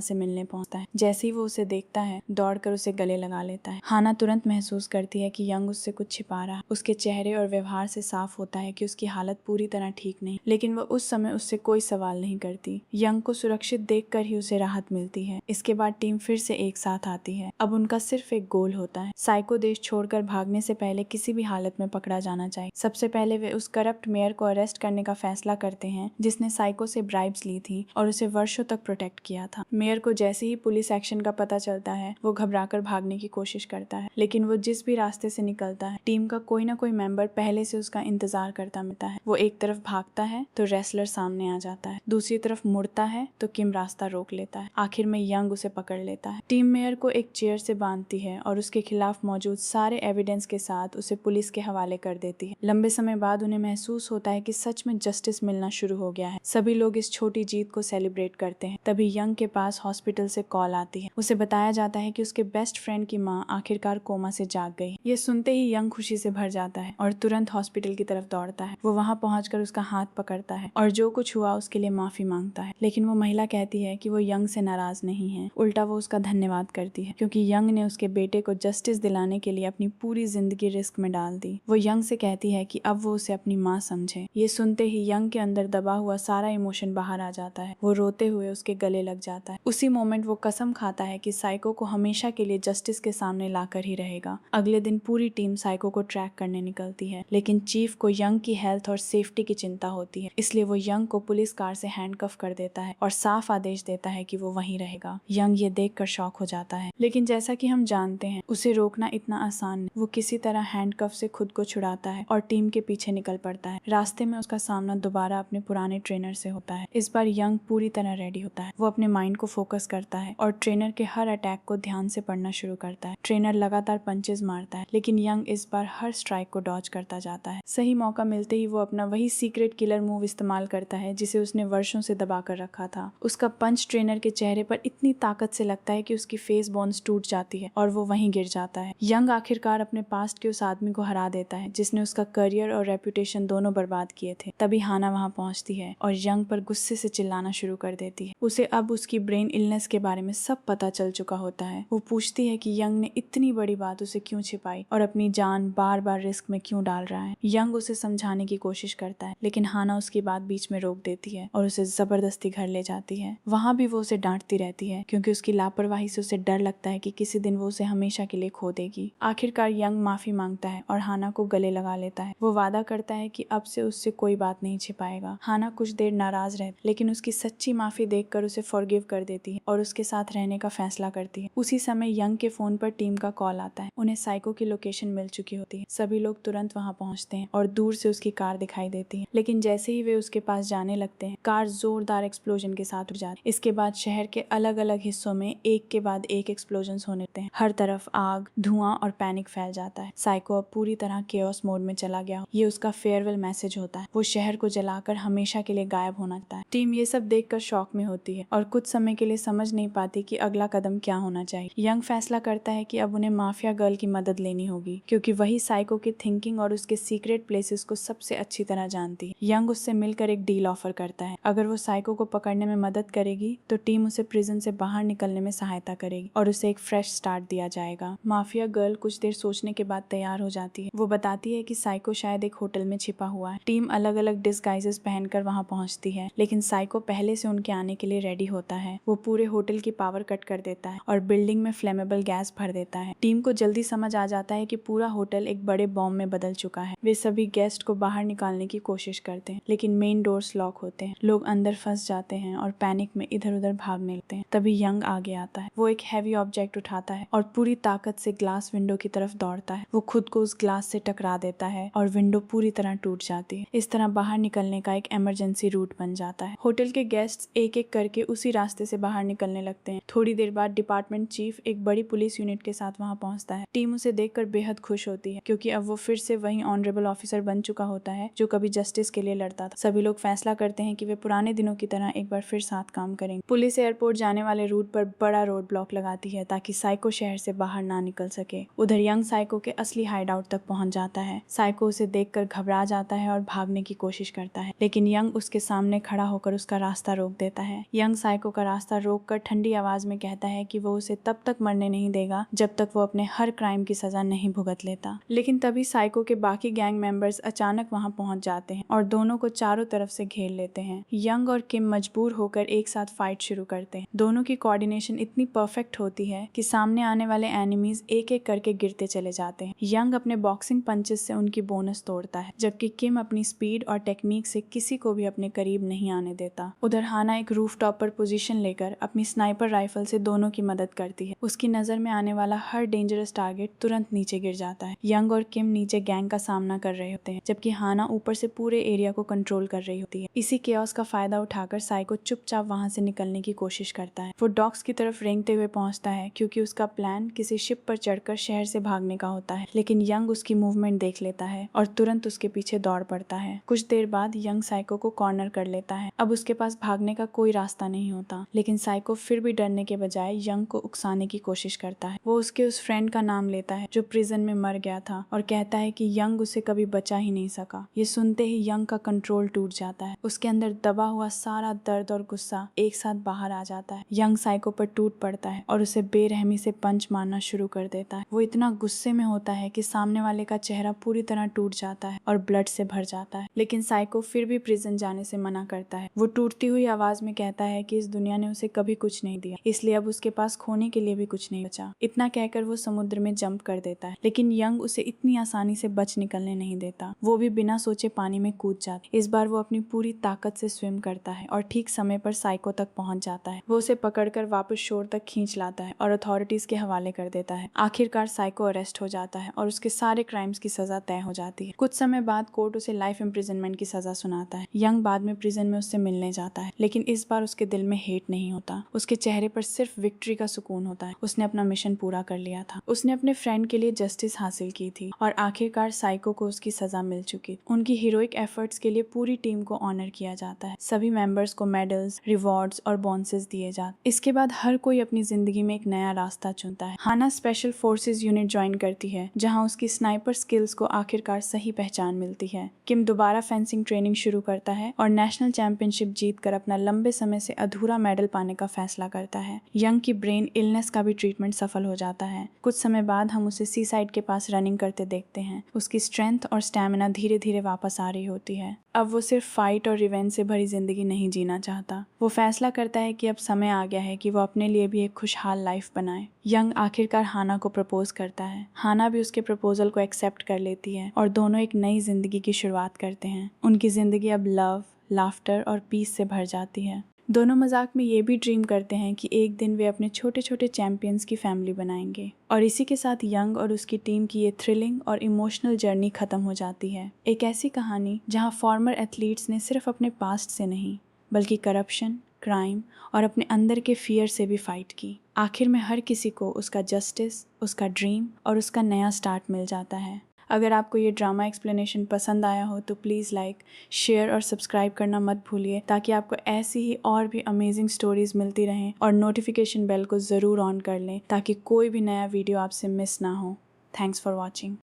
से मिलने पहुंचता है। जैसे ही वो उसे देखता है, दौड़कर उसे गले लगा लेता है। हाना तुरंत महसूस करती है कि यंग उससे कुछ छिपा रहा है। उसके चेहरे और व्यवहार से साफ होता है कि उसकी हालत पूरी तरह ठीक नहीं, लेकिन वो उस समय उससे कोई सवाल नहीं करती। यंग को सुरक्षित देखकर ही उसे राहत मिलती है। इसके बाद टीम फिर से एक साथ आती है। अब उनका सिर्फ एक गोल होता है, साइको देश छोड़कर भागने से पहले किसी भी हालत में पकड़ा जाना चाहिए। सबसे पहले वे उस करप्ट मेयर को अरेस्ट करने का फैसला करते हैं जिसने साइको से ब्राइब्स ली थी और उसे वर्षों तक प्रोटेक्ट किया था। मेयर को जैसे ही पुलिस एक्शन का पता चलता है, वो घबराकर भागने की कोशिश करता है, लेकिन वो जिस भी रास्ते से निकलता है, टीम का कोई ना कोई मेंबर पहले से उसका इंतजार करता मिलता है। वो एक तरफ भागता है तो रेसलर सामने आ जाता है, दूसरी तरफ मुड़ता है तो किम रास्ता रोक लेता है। आखिर में यंग उसे पकड़ लेता है। टीम मेयर को एक चेयर से बांधती है और उसके खिलाफ मौजूद सारे एविडेंस के साथ उसे पुलिस के हवाले कर देती है। लंबे समय बाद उन्हें महसूस होता है कि सच में जस्टिस मिलना शुरू हो गया है। सभी लोग इस छोटी जीत को सेलिब्रेट करते हैं। तभी यंग के पास हॉस्पिटल से कॉल आती है। उसे बताया जाता है कि उसके बेस्ट फ्रेंड की माँ आखिरकार कोमा से जाग गई। ये सुनते ही यंग खुशी से भर जाता है और तुरंत हॉस्पिटल की तरफ दौड़ता है। वो वहां पहुंचकर उसका हाथ पकड़ता है और जो कुछ हुआ उसके लिए माफी मांगता है, लेकिन वो महिला कहती है कि वो यंग से नाराज नहीं है। उल्टा वो उसका धन्यवाद करती है क्योंकि यंग ने उसके बेटे को जस्टिस दिलाने के लिए अपनी पूरी जिंदगी रिस्क में डाल दी। वो यंग से कहती है कि अब वो उसे अपनी माँ समझे। ये सुनते ही यंग के अंदर दबा हुआ सारा इमोशन बाहर आ जाता है। वो रोते हुए उसके गले लग जाता है। उसी मोमेंट वो कसम खाता है कि साइको को हमेशा के लिए जस्टिस के सामने लाकर ही रहेगा। अगले दिन पूरी टीम साइको को ट्रैक करने निकलती है, लेकिन चीफ को यंग की हेल्थ और सेफ्टी की चिंता होती है, इसलिए वो यंग को पुलिस कार से हैंडकफ कर देता है और साफ आदेश देता है कि वो वहीं रहेगा। यंग ये देखकर शॉक हो जाता है, लेकिन जैसा कि हम जानते हैं उसे रोकना इतना आसान नहीं। वो किसी तरह हैंडकफ से खुद को छुड़ाता है और टीम के पीछे निकल पड़ता है। रास्ते में उसका सामना दोबारा अपने पुराने ट्रेनर से होता है। इस बार यंग पूरी तरह रेडी होता है। वो अपने माइंड को फोकस करता है और ट्रेनर के हर अटैक को ध्यान से पढ़ना शुरू करता है। ट्रेनर लगातार पंचेस मारता है, लेकिन यंग इस बार हर स्ट्राइक को डॉज करता जाता है। सही मौका मिलते ही वो अपना वही सीक्रेट किलर मूव इस्तेमाल करता है जिसे उसने वर्षों से दबा कर रखा था। उसका पंच ट्रेनर के चेहरे पर इतनी ताकत से लगता है कि उसकी फेस बोन्स टूट जाती है और वो वहीं गिर जाता है। यंग आखिरकार अपने पास्ट के उस आदमी को हरा देता है जिसने उसका करियर और रेपुटेशन दोनों बर्बाद किए थे। तभी हाना वहां पहुंचती है और यंग पर गुस्से से चिल्लाना शुरू कर देती है। उसे अब उसकी ब्रेन इलनेस के बारे में सब पता चल चुका होता है। वो पूछती है कि यंग ने इतनी बड़ी बात उसे क्यों छिपाई और अपनी जान बार बार रिस्क में क्यों डाल रहा है। यंग उसे समझाने की कोशिश करता है, लेकिन हाना उसकी बात बीच में रोक देती है और उसे जबरदस्ती घर ले जाती है। वहां भी वो उसे डांटती रहती है क्योंकि उसकी लापरवाही से उसे डर लगता है कि किसी दिन वो उसे हमेशा के लिए खो देगी। आखिरकार यंग माफी मांगता है और हाना को गले लगा लेता है। वो वादा करता है कि अब से उससे कोई बात नहीं छिपाएगा। हाना कुछ देर नाराज रहती, लेकिन उसकी सच्ची माफी देखकर उसे फॉरगिव कर देती है और उसके साथ रहने का फैसला करती है। उसी समय यंग के फोन पर टीम का कॉल आता है। उन्हें साइको की लोकेशन मिल चुकी होती है। सभी लोग तुरंत वहां पहुंचते हैं और दूर से उसकी कार दिखाई देती है, लेकिन जैसे ही वे उसके पास जाने लगते हैं, कार जोरदार एक्सप्लोजन के साथ उठ जाती है। इसके बाद शहर के अलग अलग हिस्सों में एक के बाद एक एक्सप्लोजन होने लगते हैं। हर तरफ आग, धुआं और पैनिक फैल जाता है। साइको अब पूरी तरह केओस मोड में चला गया। ये उसका फेयरवेल मैसेज होता है। वो शहर को जलाकर हमेशा के लिए गायब होना चाहता है। टीम ये सब देखकर शॉक में होती है और कुछ समय के लिए समझ नहीं पाती कि अगला कदम क्या होना चाहिए। यंग फैसला करता है कि अब उन्हें माफिया गर्ल की मदद लेनी होगी क्योंकि वही साइको की थिंकिंग और उसके सीक्रेट प्लेसेस को सबसे अच्छी तरह जानती है। यंग उससे मिलकर एक डील ऑफर करता है। अगर वो साइको को पकड़ने में मदद करेगी तो टीम उसे प्रिजन से बाहर निकलने में सहायता करेगी और उसे एक फ्रेश स्टार्ट दिया जाएगा। माफिया गर्ल कुछ देर सोचने के बाद तैयार हो जाती है। वो बताती है कि साइको शायद एक होटल में छिपा हुआ है। टीम अलग अलग डिस्गाइजेस पहनकर वहां पहुंचती है, लेकिन साइको पहले से उनके आने के लिए रेडी होता है। वो पूरे होटल की पावर कट कर देता है और बिल्डिंग में फ्लेमेबल गैस भर देता है। टीम को जल्दी समझ आ जाता है कि पूरा होटल एक बड़े बॉम्ब में बदल चुका है। वे सभी गेस्ट को बाहर निकालने की कोशिश कोशिश करते हैं, लेकिन मेन डोर्स लॉक होते हैं। लोग अंदर फंस जाते हैं और पैनिक में इधर उधर भागने लगते हैं। तभी यंग आगे आता है। वो एक हैवी ऑब्जेक्ट उठाता है और पूरी ताकत से ग्लास विंडो की तरफ दौड़ता है। वो खुद को उस ग्लास से टकरा देता है और विंडो पूरी तरह टूट जाती है। इस तरह बाहर निकलने का एक इमरजेंसी रूट बन जाता है। होटल के गेस्ट्स एक एक करके उसी रास्ते से बाहर निकलने लगते हैं। थोड़ी देर बाद डिपार्टमेंट चीफ एक बड़ी पुलिस यूनिट के साथ वहां पहुंचता है। टीम उसे देखकर बेहद खुश होती है, क्योंकि अब वो फिर से वही ऑनरेबल ऑफिसर बन चुका होता है जो कभी जस्टिस के लिए लड़ता था। सभी लोग फैसला करते हैं कि वे पुराने दिनों की तरह एक बार फिर साथ काम करेंगे। पुलिस एयरपोर्ट जाने वाले रूट पर बड़ा रोड ब्लॉक लगाती है ताकि साइको शहर से बाहर ना निकल सके। उधर यंग साइको के असली हाइड आउट तक पहुंच जाता है। साइको उसे देखकर घबरा जाता है और भागने की कोशिश करता है, लेकिन यंग उसके सामने खड़ा होकर उसका रास्ता रोक देता है। यंग साइको का रास्ता रोककर ठंडी आवाज में कहता है कि वो उसे तब तक मरने नहीं देगा जब तक वो अपने हर क्राइम की सजा नहीं भुगत लेता। लेकिन तभी साइको के बाकी गैंग मेंबर्स अचानक वहां पहुंच जाते हैं और दोनों को चारों तरफ से घेर लेते हैं। यंग और किम मजबूर होकर एक साथ फाइट शुरू करते हैं। दोनों की कोऑर्डिनेशन इतनी परफेक्ट होती है कि सामने आने वाले एनिमीज एक एक करके गिरते चले जाते हैं। यंग अपने बॉक्सिंग पंचेस से उनकी बोनस तोड़ता है, जबकि किम अपनी स्पीड और टेक्निक से किसी को भी अपने करीब नहीं आने देता। उधर हाना एक रूफटॉप पर पोजीशन लेकर अपनी स्नाइपर राइफल से दोनों की मदद करती है। उसकी नजर में आने वाला हर डेंजरस टारगेट तुरंत नीचे गिर जाता है। यंग और किम नीचे गैंग का सामना कर रहे होते हैं, जबकि हाना ऊपर से पूरे एरिया को कंट्रोल कर रही होती है। इसी केओस का फायदा उठाकर साइको चुपचाप वहां से निकलने की कोशिश करता है। वो डॉक्स की तरफ रेंगते हुए पहुंचता है, क्योंकि उसका प्लान किसी शिप पर चढ़कर शहर से भागने का होता है। लेकिन यंग उसकी मूवमेंट देख लेता है और तुरंत उसके पीछे दौड़ पड़ता है। कुछ देर बाद यंग साइको को कॉर्नर कर लेता है। अब उसके पास भागने का कोई रास्ता नहीं होता, लेकिन साइको फिर भी डरने के बजाय यंग को उकसाने की कोशिश करता है। वो उसके उस फ्रेंड का नाम लेता है जो प्रिजन में मर गया था और कहता है कि यंग उसे कभी बचा ही नहीं सका। ये सुनते ही यंग का कंट्रोल टूट जाता है। उसके अंदर दबा हुआ सारा दर्द और गुस्सा एक साथ बाहर आ जाता है। यंग साइको पर टूट पड़ता है और उसे बेरहमी से पंच मारना शुरू कर देता है। वो इतना गुस्से में होता है कि सामने वाले का चेहरा पूरी तरह टूट जाता है और ब्लड से भर जाता है। लेकिन साइको फिर भी प्रिजन जाने से मना करता है। वो टूटती हुई आवाज में कहता है कि इस दुनिया ने उसे कभी कुछ नहीं दिया, इसलिए अब उसके पास खोने के लिए भी कुछ नहीं बचा। इतना कहकर वो समुद्र में जंप कर देता है, लेकिन यंग उसे इतनी आसानी से बच निकलने नहीं देता। वो भी बिना सोचे पानी में कूद जाता है। इस बार वो अपनी पूरी ताकत से स्विम करता है और ठीक समय पर साइको तक पहुंच जाता है। वो उसे पकड़कर वापस शोर तक खींच लाता है और अथॉरिटीज के हवाले कर देता है। आखिरकार साइको अरेस्ट हो जाता है और उसके सारे क्राइम्स की सजा तय हो जाती है। कुछ समय बाद कोर्ट उसे लाइफ इम्प्रिजनमेंट की सजा सुनाता है। यंग बाद में प्रिजन में उससे मिलने जाता है, लेकिन इस बार उसके दिल में हेट नहीं होता। उसके चेहरे पर सिर्फ विक्ट्री का सुकून होता है। उसने अपना मिशन पूरा कर लिया था। उसने अपने फ्रेंड के लिए जस्टिस हासिल की थी और आखिरकार साइको को उसकी सजा मिल चुकी। उनकी हीरोइक एफर्ट्स के लिए पूरी टीम को ऑनर किया जाता है। सभी मेंबर्स को मेडल्स, रिवॉर्ड्स और बोनसेस दिए जाते। इसके बाद हर कोई अपनी जिंदगी में एक नया रास्ता चुनता है। हाना स्पेशल फोर्सेस यूनिट ज्वाइन करती है, जहां उसकी स्नाइपर स्किल्स को आखिरकार सही पहचान मिलती है। किम दोबारा फेंसिंग ट्रेनिंग शुरू करता है और नेशनल चैंपियनशिप जीतकर अपना लंबे समय से अधूरा मेडल पाने का फैसला करता है। यंग की ब्रेन इलनेस का भी ट्रीटमेंट सफल हो जाता है। कुछ समय बाद हम उसे सी साइड के पास रनिंग करते देखते हैं। उसकी स्ट्रेंथ और स्टैमिना धीरे धीरे वापस आ रही होती है। अब वो सिर्फ फाइट और रिवेंज से भरी जिंदगी नहीं जीना चाहता। वो फैसला करता है कि अब समय आ गया है कि वो अपने लिए भी एक खुशहाल लाइफ बनाए। यंग आखिरकार हाना को प्रपोज करता है। हाना भी उसके प्रपोजल को एक्सेप्ट कर लेती है और दोनों एक नई जिंदगी की शुरुआत करते हैं। उनकी जिंदगी अब लव, लाफ्टर और पीस से भर जाती है। दोनों मजाक में ये भी ड्रीम करते हैं कि एक दिन वे अपने छोटे छोटे चैंपियंस की फैमिली बनाएंगे। और इसी के साथ यंग और उसकी टीम की ये थ्रिलिंग और इमोशनल जर्नी खत्म हो जाती है। एक ऐसी कहानी जहां फॉर्मर एथलीट्स ने सिर्फ अपने पास्ट से नहीं, बल्कि करप्शन, क्राइम और अपने अंदर के फियर से भी फाइट की। आखिर में हर किसी को उसका जस्टिस, उसका ड्रीम और उसका नया स्टार्ट मिल जाता है। अगर आपको ये ड्रामा एक्सप्लेनेशन पसंद आया हो तो प्लीज़ लाइक, शेयर और सब्सक्राइब करना मत भूलिए, ताकि आपको ऐसी ही और भी अमेजिंग स्टोरीज मिलती रहें। और नोटिफिकेशन बेल को ज़रूर ऑन कर लें ताकि कोई भी नया वीडियो आपसे मिस ना हो। Thanks for watching.